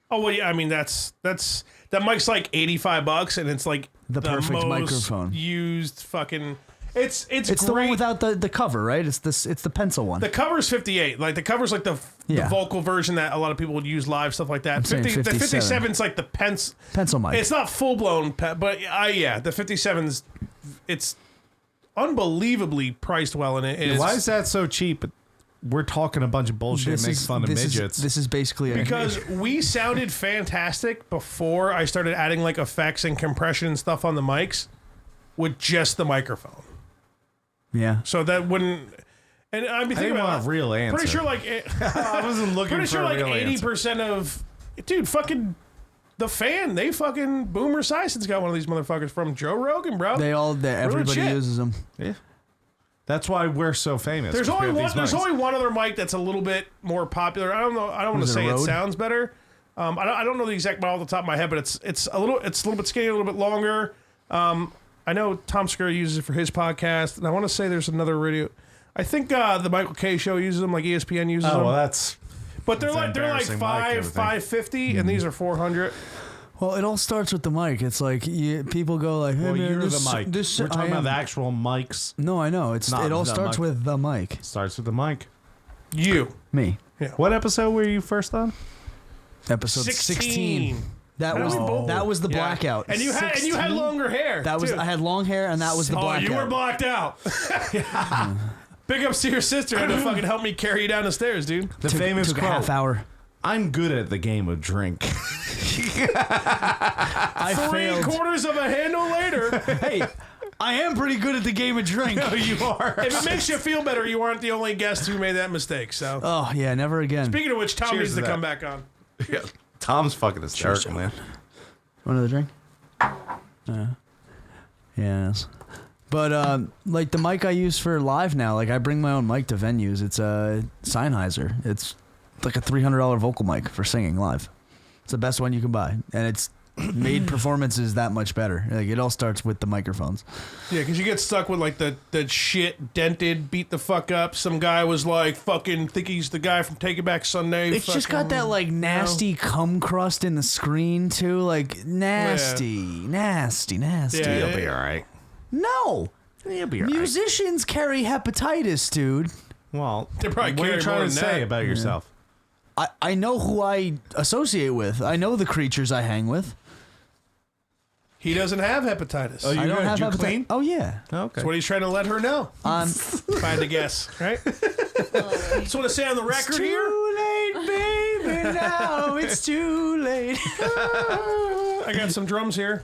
Oh well, yeah. I mean, that's that mic's like $85, and it's like The perfect most microphone. used fucking. It's It's great. the one without the cover, right? It's the pencil one. The cover's 58. Like the cover's like the Yeah. vocal version that a lot of people would use live, stuff like that. I'm saying The 57. 57's like the pencil mic. It's not full blown, but yeah, the 57's it's unbelievably priced well, and it is. Why is that so cheap? We're talking a bunch of bullshit and make fun of midgets. This is basically Because we sounded fantastic before I started adding like effects and compression and stuff on the mics with just the microphone. yeah. So that wouldn't. And I mean, I didn't want a real answer. Pretty sure, like, I wasn't looking pretty for sure, a like real answer. 80% of, dude, fucking the Fan. They fucking Boomer Sison's got one of these motherfuckers from Joe Rogan, bro. Everybody shit. uses them. Yeah. That's why we're so famous. There's 'cause we only have one. these There's mics. only one other mic that's a little bit more popular. I don't know. I don't want to Was it say a it Rode? sounds better. I don't know the exact model off the top of my head, but it's a little bit skinny, a little bit longer. I know Tom Segura uses it for his podcast, and I want to say there's another radio. I think the Michael K show uses them, like ESPN uses them. Oh well, that's. But they're that's like embarrassing mic, I would think. 550, and these are 400. Well, it all starts with the mic. It's like people go like, "Hey Well, man, you're this, the mic. This, We're I talking about am-" the actual mics. No, I know. It Not all the starts mic. with the mic. Starts with the mic. You Me. What episode were you first on? Episode 16. That was the blackout. And you had longer hair. That was too. I had long hair, and that was the blackout. Oh, you were blacked out. Big ups to your sister. Had to fucking help me carry you down the stairs, dude. The famous took a quote. half hour. I'm good at the game of drink. I failed. 3/4 of a handle later. Hey, I am pretty good at the game of drink. No, you are. If it makes you feel better, you aren't the only guest who made that mistake. So, Oh yeah, never again. speaking of which, Tom Cheers needs to to that. come back on. Yeah. Tom's fucking hysterical, man. Want another drink? Yes. But like the mic I use for live now, like I bring my own mic to venues. It's a Sennheiser. It's like a $300 vocal mic for singing live. It's the best one you can buy, and it's made performances that much better. Like it all starts with the microphones. Yeah, because you get stuck with like the shit dented, beat the fuck up. Some guy was like fucking think he's the guy from Take It Back Sunday. It's just got that like nasty cum crust in the screen too, like nasty. Yeah. You'll be all right. No, You'll be all right. musicians carry hepatitis, dude. Well, They're probably what are you carrying more trying to than say that. about yourself? I know who I associate with. I know the creatures I hang with. He doesn't have hepatitis. Oh, you I don't good? have You hepatitis. clean? Oh yeah. Okay. That's what he's trying to let her know. If I had to guess, right? Just want to say on the record here. Too late, baby. Now it's too late. I got some drums here.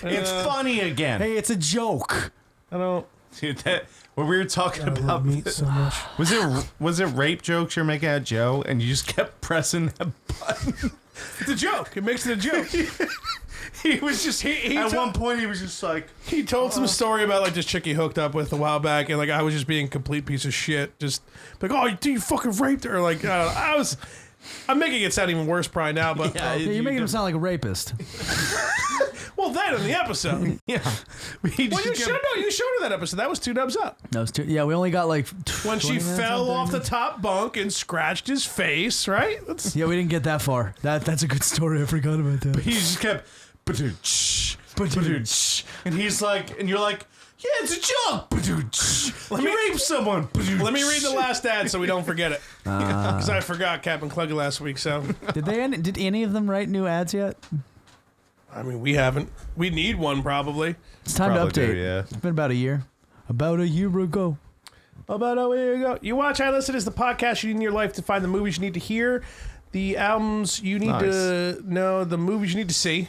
It's funny again. Hey, it's a joke. I don't. Dude, that when we were talking about meat so much. was it rape jokes you're making at Joe, and you just kept pressing that button? It's a joke. It makes it a joke. He was just he At told- one point, he was just like, He told some story about like this chick he hooked up with a while back, and like I was just being a complete piece of shit. Just like, oh, dude, you fucking raped her. Like I'm making it sound even worse probably now, but Yeah, you're making him sound like a rapist. well, that in the episode. yeah. Well, you showed her that episode. That was 2 dubs up. That was too. Yeah, we only got like When 20 she minutes fell out off there. the top bunk and scratched his face, right? That's, Yeah, we didn't get that far. That's a good story. I forgot about that. He just kept, "Ba-doo-tsh, ba-doo-tsh." And he's like, and you're like, yeah, it's a joke. "Ba-doo-tsh." You raped someone. let me read the last ad so we don't forget it. Because I forgot Captain Cluggy last week, so. Did any of them write new ads yet? I mean, we haven't. We need one probably. It's time Probably to update. do, yeah. It's been about a year. About a year ago. About a year ago. You Watch, I Listen is the podcast you need in your life to find the movies you need to hear, the albums you need to know, the movies you need to see.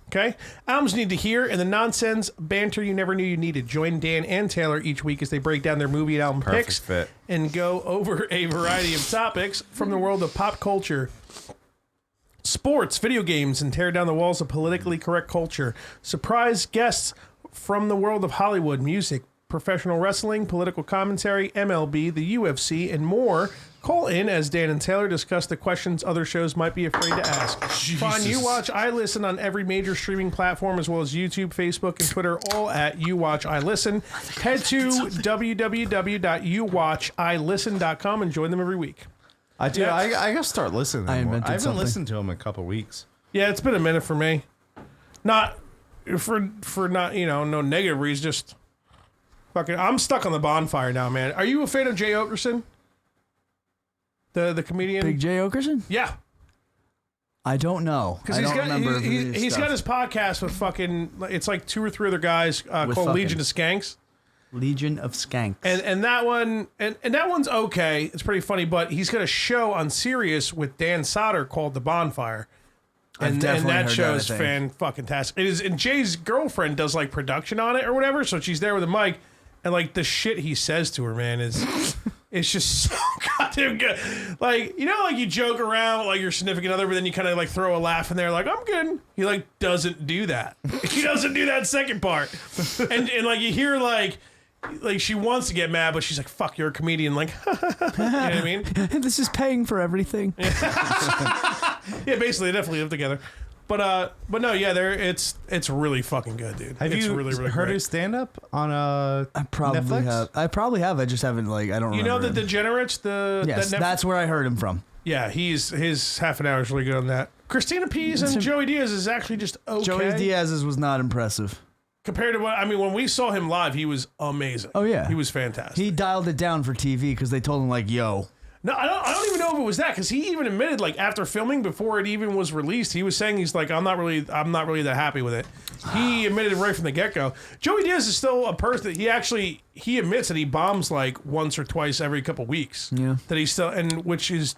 Okay? Albums you need to hear, and the nonsense banter you never knew you needed. Join Dan and Taylor each week as they break down their movie and album Perfect picks fit. and go over a variety of topics from the world of pop culture, sports, video games, and tear down the walls of politically correct culture. Surprise guests from the world of Hollywood, music, professional wrestling, political commentary, MLB, the UFC, and more. Call in as Dan and Taylor discuss the questions other shows might be afraid to ask. Find You Watch, I Listen on every major streaming platform as well as YouTube, Facebook, and Twitter, all at You Watch, I Listen. Head to www.youwatchilisten.com and join them every week. I do. Yeah. I gotta start listening. I more. invented I haven't something. listened to him in a couple weeks. Yeah, it's been a minute for me. Not for not, no negative reasons, just fucking I'm stuck on the bonfire now, man. Are you a fan of Jay Okerson? The comedian? Big J. Okerson? Yeah. I don't know. Because I he's don't got remember. he's got his podcast with fucking it's like 2 or 3 other guys called fucking- Legion of Skanks. Legion of Skanks. And that one and that one's okay. It's pretty funny, but he's got a show on Sirius with Dan Soder called The Bonfire. And definitely that heard show that, is I think. fucking tastic. It is, and Jay's girlfriend does like production on it or whatever, so she's there with a mic, and like the shit he says to her, man, is it's just so goddamn good. Like, like you joke around with like your significant other, but then you kind of like throw a laugh in there, like I'm good. He like doesn't do that. He doesn't do that second part, and like you hear like she wants to get mad, but she's like, "Fuck, you're a comedian." Like, you know what I mean? This is paying for everything. Yeah, basically, they definitely live together. But no, yeah, it's really fucking good, dude. Have it's you really, really heard great. his stand up on I probably Netflix? have. I probably have. I just haven't I don't You know remember. the him. Degenerates, Yes, that's where I heard him from. yeah, his half an hour is really good on that. Christina Pease and Joey Diaz is actually just okay. Joey Diaz's was not impressive. Compared to when we saw him live, he was amazing. Oh, yeah. He was fantastic. He dialed it down for TV because they told him yo. No, I don't even know if it was that, because he even admitted, like, after filming, before it even was released, he was saying he's like, I'm not really that happy with it. He admitted it right from the get-go. Joey Diaz is still a person that he admits that he bombs like once or twice every couple weeks. Yeah. That he's still, and which is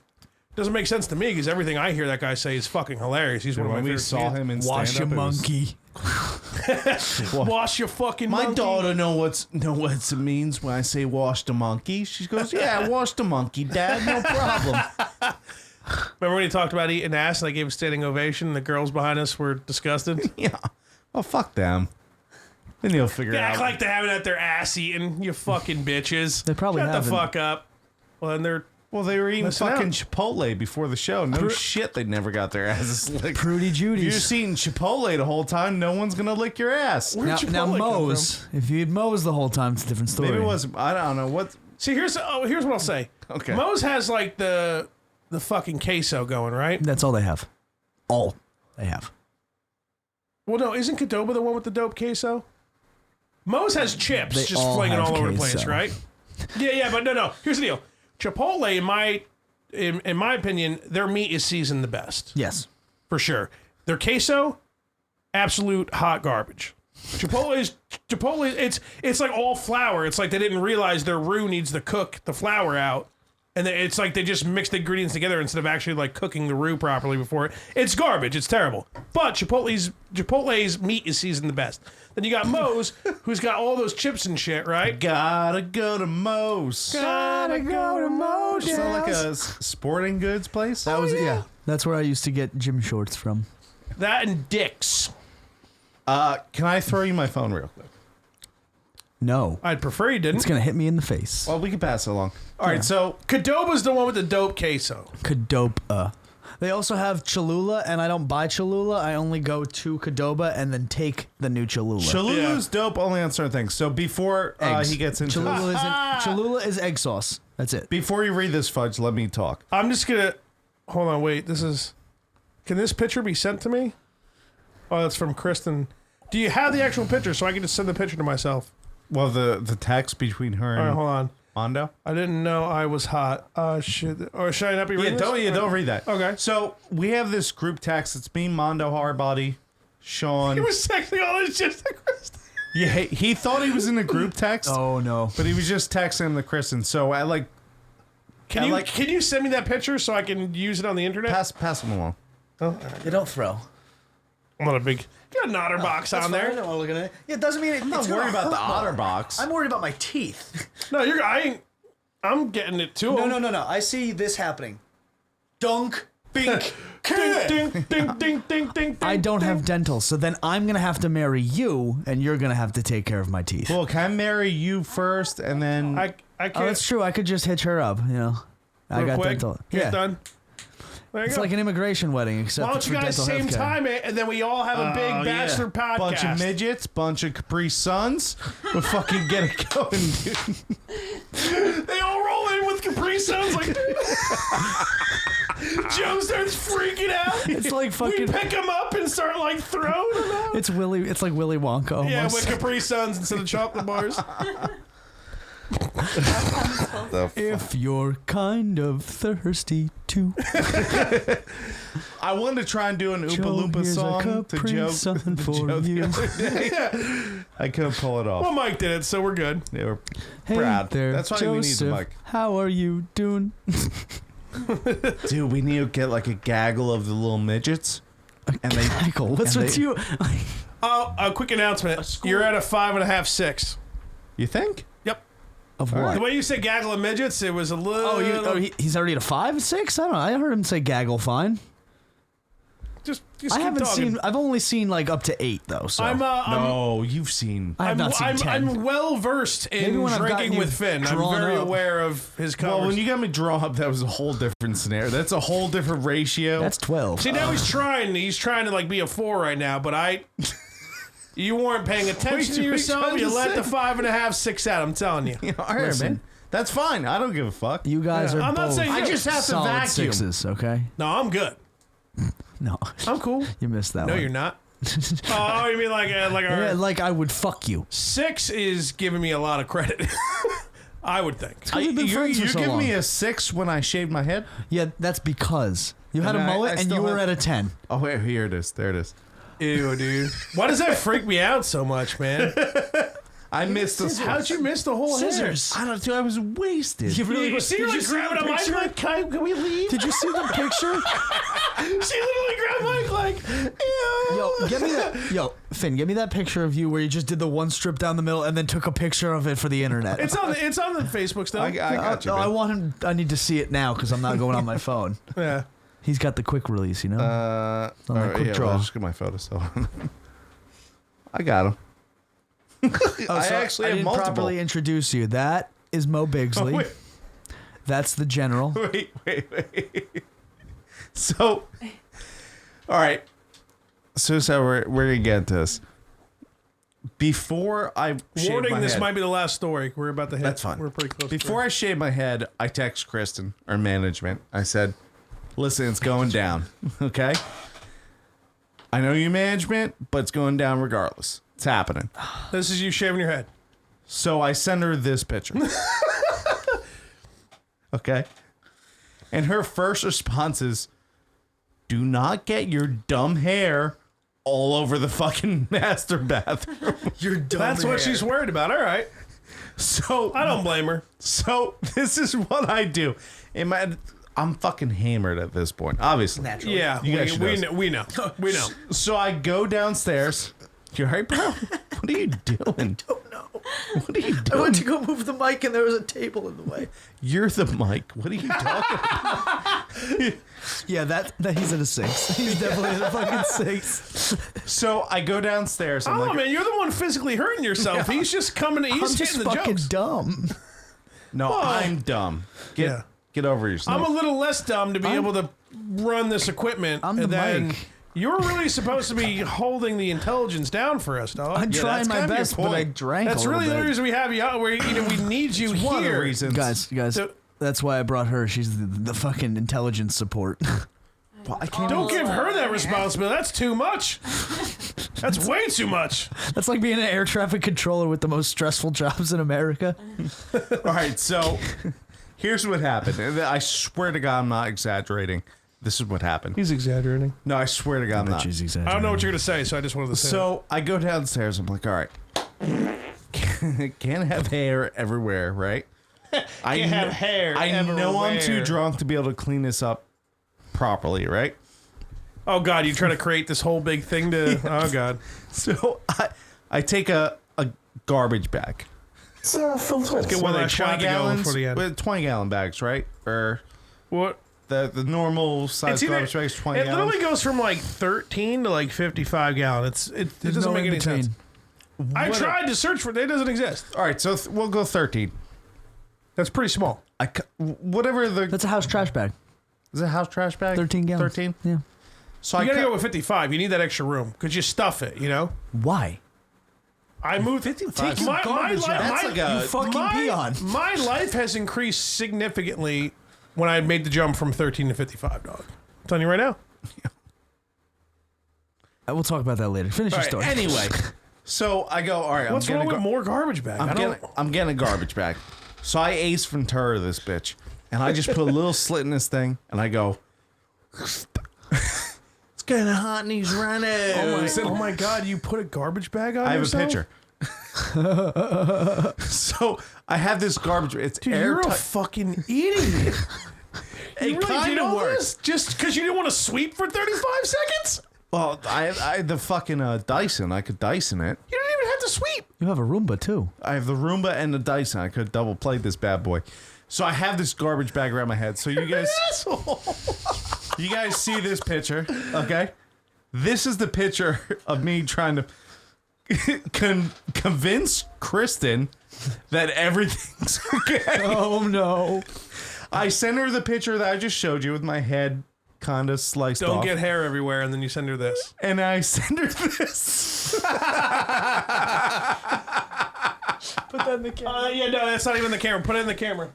doesn't make sense to me, because everything I hear that guy say is fucking hilarious. He's one of my When we favorite saw comedians. him in Wash your stand-up, it was- monkey. Wash your fucking My monkey. daughter know what it means when I say wash the monkey. She goes, yeah, wash the monkey, Dad, no problem. Remember when he talked about eating ass and I gave a standing ovation and the girls behind us were disgusted? Yeah. Well, fuck them. Then you'll figure it Act out. like they haven't had their ass eaten, you fucking bitches. They probably Shut haven't. the fuck up. Well, then they're... Well, they were eating Listen fucking out. Chipotle before the show. No shit, they never got their asses licked. Prudy If you're Judy's. just eating Chipotle the whole time, no one's gonna lick your ass. Where'd Now Chipotle come Moe's. If you eat Moe's the whole time, it's a different story. Maybe it was. I don't know what. See, here's what I'll say. Okay. Moe's has like the fucking queso going, right? That's all they have. All they have. Well, no, isn't Qdoba the one with the dope queso? Moe's has chips They just all flinging have all over the place, queso. right? Yeah, but no. Here's the deal. Chipotle, in my opinion, their meat is seasoned the best. Yes. For sure. Their queso, absolute hot garbage. Chipotle, it's like all flour. It's like they didn't realize their roux needs to cook the flour out. And it's like they just mixed the ingredients together instead of actually like cooking the roux properly before it. It's garbage. It's terrible. But Chipotle's meat is seasoned the best. Then you got Moe's, who's got all those chips and shit, right? Gotta go to Moe's. Gotta go to Moe's. Is that like a sporting goods place? That was yeah. That's where I used to get gym shorts from. That and Dick's. Can I throw you my phone real quick? No. I'd prefer you didn't. It's gonna hit me in the face. Well, we can pass it along. All right, so Qdoba's the one with the dope queso. Qdoba. They also have Cholula, and I don't buy Cholula. I only go to Qdoba and then take the new Cholula. Cholula's dope only on certain things. So before Eggs. he gets into Cholula is egg sauce. That's it. before you read this, Fudge, let me talk. I'm just gonna hold on. Wait, can this picture be sent to me? Oh, that's from Kristen. Do you have the actual picture so I can just send the picture to myself? Well, the text between her All right, and hold on. Mondo. I didn't know I was hot. Shit. Or should I not be reading this? Don't read that. Okay. So we have this group text. It's me, Mondo, Hardbody, Sean. He was texting all this shit to Kristen. Yeah, he thought he was in a group text. Oh no. But he was just texting the Kristen. So I like Can you send me that picture so I can use it on the internet? pass him along. You don't throw. I'm not a big. Got an otter box on there. I don't want to look at it. Yeah, it doesn't mean it, I'm not worried about the otter box. I'm worried about my teeth. No, I'm getting it too. No. I see this happening. Dunk. Bink. Ding, ding, ding, ding, ding, ding. I don't ding. have dental, so then I'm gonna have to marry you, and you're gonna have to take care of my teeth. Well, can I marry you first and then? I can't. Oh, that's true. I could just hitch her up. You know, I real got quick, dental. Get Yeah, done. There you it's go. like an immigration wedding, except Why don't it's you for guys dental same healthcare. time it, and then we all have a big bachelor podcast. Bunch of midgets, bunch of Capri Suns. We'll fucking get it going, dude. They all roll in with Capri Suns like. Joe starts freaking out. It's like We fucking. pick him up and start like throwing him out. It's Willy. It's like Willy Wonka almost. Yeah, with Capri Suns instead of chocolate bars. If you're kind of thirsty too. I wanted to try and do an Oompa Joe, Loompa here's a song to Capri joke. Sun to for joke the you. other day. I couldn't pull it off. Well, Mike did it, so we're good. They were Hey proud. there, That's why Joseph. we need the mic. How are you doing? Dude, we need to get like a gaggle of the little midgets. And they Michael, what's and with they- you? Oh, a quick announcement. You're at a 5.5, 6. You think? Yep. Of All what? The way you said gaggle of midgets, it was a little. He's already at a 5, 6. I don't know. I heard him say gaggle fine. Just I keep haven't talking. seen. I've only seen like up to 8 though. So I'm No, you've seen. I have not seen 10. I'm well versed in Maybe when I've gotten drinking you with Finn. I'm drawn very up. aware of his covers. Well, when you got me drawn up, that was a whole different scenario. That's a whole different ratio. That's 12. See, now he's trying to like be a 4 right now, but you weren't paying attention to you were yourself. trying You to let say. the 5.5, 6 out. I'm telling you. You know, all right, Listen. man. That's fine. I don't give a fuck. You guys are I'm not both saying I just have to solid vacuum. 6s, okay? No, I'm good. No, I'm cool. you missed that No, one. you're not. Oh, you mean like Yeah, our like I would fuck you. 6 is giving me a lot of credit. I would think. We've been friends for You're so giving long. me a 6 when I shaved my head? Yeah, that's because you had And a mullet and still you were have- at a 10. Oh, wait, here it is. There it is. Ew, dude. Why does that freak me out so much, man? I missed the How'd you miss the whole Scissors. I don't know. I was wasted. You really You see her did like you see grabbing the a mic picture? like, can we leave? Did you see the picture? She literally grabbed a mic like, ew. Yo, get me that. Yo, Finn, give me that picture of you where you just did the one strip down the middle and then took a picture of it for the internet. It's on the Facebook still. I got you. No, I man. want him. I need to see it now because I'm not going on my phone. Yeah. He's got the quick release, you know. On the quick draw. Well, just get my photo cell. I got him. I actually I have didn't multiple. properly introduce you. That is Mo Bigsley. Oh, wait. That's the general. Wait. So, all right. So we're gonna get to this. Before I shaved Warning, my this head, might be the last story. We're about to hit. That's fine. We're pretty close. Before I shaved my head, I text Kristen, our management. I said, "Listen, it's going down. Okay. I know you management, but it's going down regardless. It's happening." This is you shaving your head. So I send her this picture. Okay. And her first response is, "Do not get your dumb hair all over the fucking master bathroom." You're dumb. That's what she's worried about. All right. So I don't blame her. So this is what I do. I'm fucking hammered at this point, obviously. Naturally. Yeah, You guys should know. we know. We know. So I go downstairs. You all right, bro? What are you doing? don't know. What are you I doing? went to go move the mic and there was a table in the way. You're the mic. What are you talking about? Yeah, that he's at a 6. He's definitely at a fucking 6. So I go downstairs. I'm Oh like, man, you're the one physically hurting yourself. He's just coming. I'm He's just hitting the fucking jokes. dumb. no, I'm dumb. Yeah. Get over yourself. I'm a little less dumb to be able to run this equipment. I'm the and then mic. You're really supposed to be holding the intelligence down for us, dog. I'm trying that's my kind of your best, but I point. drank That's a little really the bit. reason we have you out. Where we need you One of the here. reasons. Guys, So- that's why I brought her. She's the fucking intelligence support. I can't. Don't give her that responsibility. That's too much. That's way too much. That's like being an air traffic controller with the most stressful jobs in America. All right, so here's what happened. And I swear to God, I'm not exaggerating. This is what happened. He's exaggerating. No, I swear to God, I'm not. I don't know what you're gonna say, so I just wanted to say. So I go downstairs. I'm like, all right, can't have hair everywhere, right? I Can't have hair I know I'm too everywhere. drunk to be able to clean this up properly, right? Oh God, you try to create this whole big thing to. Oh God. So I take a garbage bag. It's filled with. Get one of that 20 shot to go before the end. with 20-gallon bags, right? Or What? the normal size garbage bag is 20 it gallons. literally goes from like 13 to like 55 gallon. It doesn't no make in any sense. between. I tried to search for it. It doesn't exist. All right, so we'll go 13. That's pretty small. Whatever the That's a house trash bag. is it a house trash bag? 13 gallons. 13. Yeah. So You I gotta cut, go with 55. You need that extra room because you stuff it. You know. Why? I moved 55. your garbage out. That's like a- You fucking pee on. My life has increased significantly when I made the jump from 13 to 55, dog. I'm telling you right now. We'll talk about that later. Finish your All story. right, anyway, so I go. All right, What's wrong with more garbage bag? I'm getting a garbage bag. So I Ace Ventura this bitch, and I just put a little slit in this thing, and I go. It's getting hot in these rhinos. Oh my God! You put a garbage bag on I have yourself? a picture. So I have this garbage. It's Dude, you're a airtight. fucking idiot. It You really kind did of all works. this just because you didn't want to sweep for 35 seconds? Well, I had the fucking Dyson. I could Dyson it. You didn't even have to sweep. You have a Roomba too. I have the Roomba and the Dyson. I could double play this bad boy. So I have this garbage bag around my head. So you guys, you guys see this picture, okay? This is the picture of me trying to convince Kristen that everything's okay. Oh no. I sent her the picture that I just showed you with my head kind of sliced Don't off. get hair everywhere, and then you send her this. And I send her this. Put that in the camera. Yeah, no, that's not even the camera. Put it in the camera.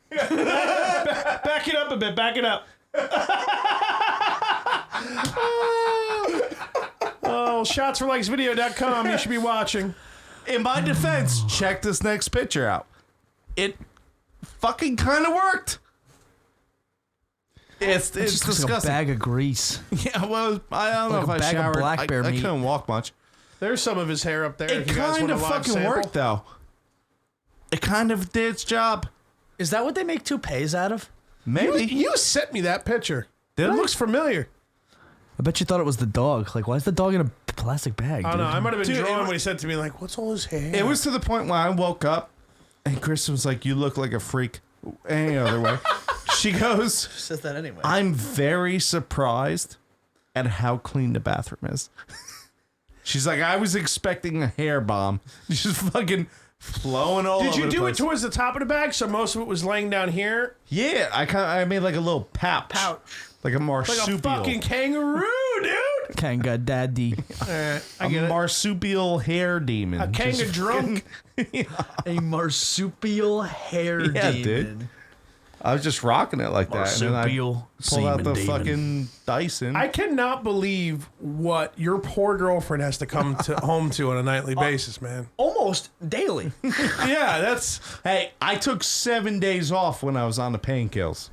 Back it up a bit. Back it up. Oh, shotsforlikesvideo.com. You should be watching. In my defense, check this next picture out. it fucking kind of worked. It's just disgusting. like a bag of grease. Yeah, well, I don't know Like if a I bag of showered. black bear I meat. couldn't walk much. There's some of his hair up there. It if you guys kind want of a live fucking sample. worked, though. It kind of did its job. Is that what they make toupees out of? Maybe. You sent me that picture. Did it I? looks familiar. I bet you thought it was the dog. Like, why is the dog in a plastic bag? I don't know. dude? I might have been Dude, drawn it- when he said to me, like, what's all his hair? It was to the point where I woke up and Chris was like, "You look like a freak." Any other way. She goes, says that anyway. "I'm very surprised at how clean the bathroom is." She's like, "I was expecting a hair bomb." Just fucking flowing all over Did you the do place. it towards the top of the bag so most of it was laying down here? Yeah, I made like a little pouch. Like a Like marsupial. a fucking kangaroo, dude. Kanga daddy. I a get it. marsupial hair demon. A kanga Just drunk. A marsupial hair Yeah, demon. dude. I was just rocking it like that. And then I Marsupial pulled out the semen demon. fucking Dyson. I cannot believe what your poor girlfriend has to come to home to on a nightly basis, man. Almost daily. Yeah, that's Hey, I took 7 days off when I was on the painkills.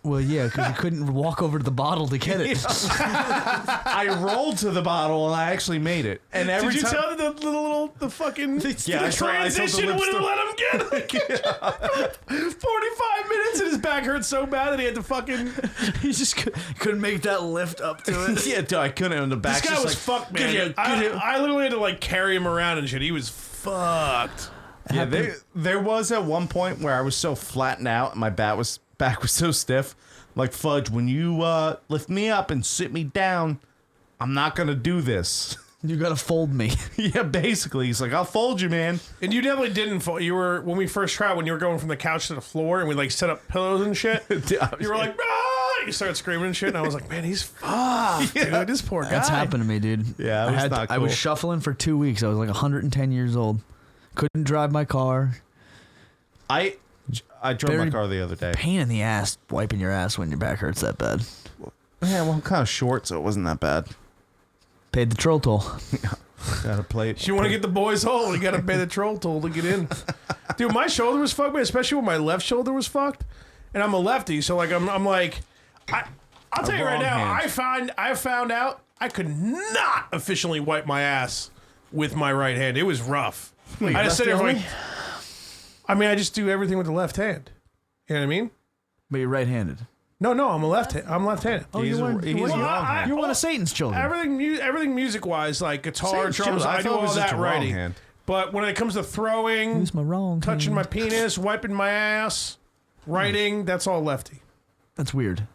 Well, yeah, because you couldn't walk over to the bottle to get it. I rolled to the bottle and I actually made it. And every Did you time, tell the fucking Yeah, I told the transition lip wouldn't store- let him get it? 45 minutes and his back hurt so bad that he had to fucking. He just couldn't make that lift up to it. yeah, dude, I couldn't on the back. This guy just was like, fucked, man. I literally had to like carry him around and shit. He was fucked. Yeah, there was at one point where I was so flattened out and my back was so stiff. Like, Fudge, when you lift me up and sit me down, I'm not gonna do this. You gotta fold me. Yeah, basically, he's like, "I'll fold you, man." And you definitely didn't fall. You were, when we first tried, when you were going from the couch to the floor and we like set up pillows and shit, you were like, ah! You started screaming and shit. And I was like, man, he's fucked, dude. This poor guy. That's happened to me, dude. Yeah, it was not I was cool. shuffling for 2 weeks. I was like 110 years old. Couldn't drive my car. I drove my Very car the other day. Pain in the ass wiping your ass when your back hurts that bad. Yeah, well, I'm kind of short, so it wasn't that bad. Paid the troll toll. Gotta play it. If you want to get the boys hole, you got to pay the troll toll to get in. Dude, my shoulder was fucked, man, especially when my left shoulder was fucked. And I'm a lefty, so like I'm like, I'll tell you right wrong now, hand. I found out I could not efficiently wipe my ass with my right hand. It was rough. I just sit there for like, I mean, I just do everything with the left hand. You know what I mean? But you're right-handed. No, I'm left-handed. Oh, He's you're a- one, he's you're one- wrong hand. you're one of Satan's children. Everything music-wise, like guitar, Same drums, shit. I do thought it all was that just a wrong righty. hand. But when it comes to throwing, Use my wrong touching hand. my penis, wiping my ass, writing, that's all lefty. That's weird.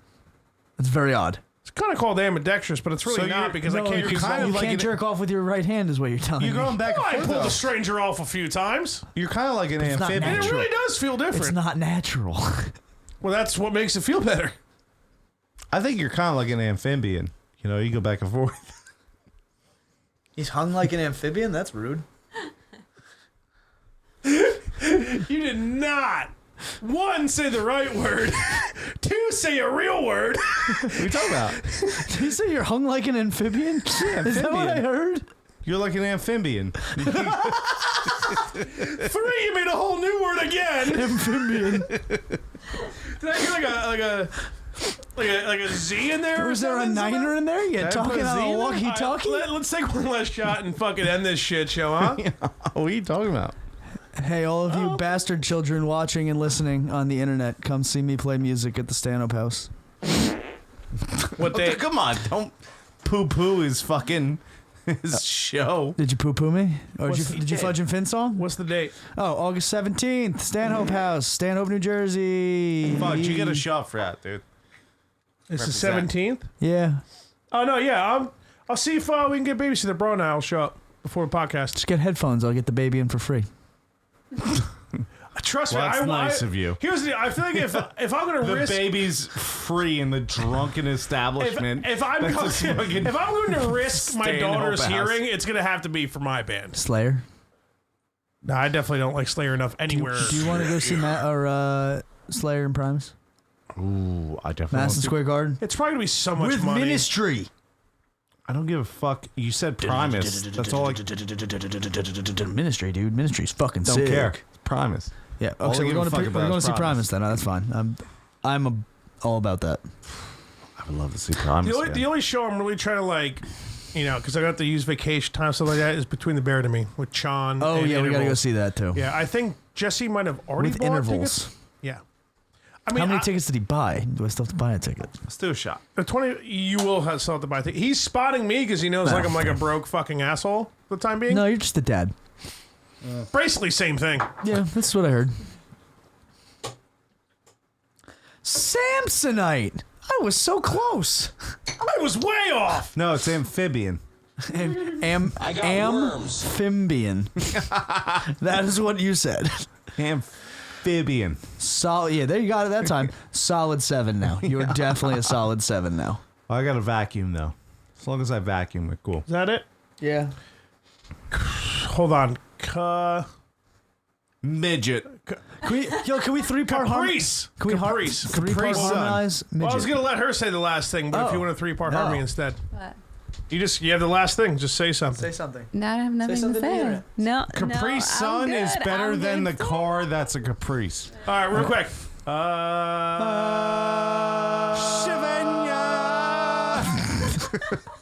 That's very odd. It's kind of called ambidextrous, but it's really So not you're- because I No, can't you use kind you of like can't an- jerk off with your right hand is what you're telling You're me. going back Oh, I and forth. pulled though. the stranger off a few times. You're kind of like an It's not amphibian. And it natural. really does feel It's different. not natural. Well, that's what makes it feel better. I think you're kind of like an amphibian. You know, you go back and forth. He's hung like an amphibian? That's rude. You did not, one, say the right word, two, say a real word, What are you talking about? Did you say you're hung like an amphibian? Yeah, Is that what I amphibian. heard? You're like an amphibian. three, you made a whole new word again. Amphibian. Did I hear like a Z in there? Or or is there a something? niner in there? You I talking put a on Z a in there? walkie-talkie? Let's take one last shot and fucking end this shit show, huh? What are you talking about? Hey, all of you bastard children watching and listening on the internet, come see me play music at the Stanhope House. What day? Come on, don't poo-poo his fucking his show. Did you poo-poo me? Or What's did you Fudge and Fin song? What's the date? Oh, August 17th, Stanhope House, Stanhope, New Jersey. Fuck, you get a shot for that, dude. It's the Represent. 17th. Yeah. Oh no, yeah. I'll see if we can get babysitter bro now. I'll show up before the podcast. Just get headphones. I'll get the baby in for free. Trust Well, me, that's nice of you. Here's the. I feel like if I'm gonna The risk. baby's free in the drunken establishment. If I'm That's going, just fucking if I'm going to risk my Stanhope daughter's House. hearing, it's gonna have to be for my band. Slayer. No, I definitely don't like Slayer enough anywhere. Do you want to go see Slayer and Primus? Ooh, I definitely. Madison Square Garden? It's probably gonna be so much money. Ministry. I don't give a fuck. You said Primus. That's all I Ministry, dude. Ministry's fucking don't sick. care. Primus. Yeah. All Okay, I we're give a going fuck to about is see Primus. Primus then. No, that's fine. I'm all about that. I would love to see Primus. The only show I'm really trying to like, because I got to use vacation time, stuff like that, is Between the Bear to Me with Sean. Oh and yeah, we got to go Intervals. see that too. Yeah, I think Jesse might have already With bought intervals. tickets. Yeah. I mean, How many tickets did he buy? Do I still have to buy a ticket? Let's do a shot. The 20, you will have still have to buy tickets. He's spotting me because he knows like I'm like a broke fucking asshole for the time being. No, you're just a dad. Basically, same thing. Yeah, that's what I heard. Samsonite. I was so close. I was way off. No, it's amphibian. Amphibian. That is what you said. Amphibian. Solid. Yeah, there you got it that time. Solid 7 now. You're definitely a solid 7 now. I got a vacuum though. As long as I vacuum, we're cool. Is that it? Yeah. Hold on. Midget. Can we 3-part Caprice. Can we Caprice. 3-part Caprice Sun. harmonize? Well, I was Midget? gonna let her say the last thing, but if Oh. you want a 3-part No. harmony instead, What? you have the last thing. Just say something. Say something. No, I have nothing to something to the say. internet. No, Capri no, Sun I'm is good. better I'm than the good. car that's a Caprice. All right, real quick. Shivanya.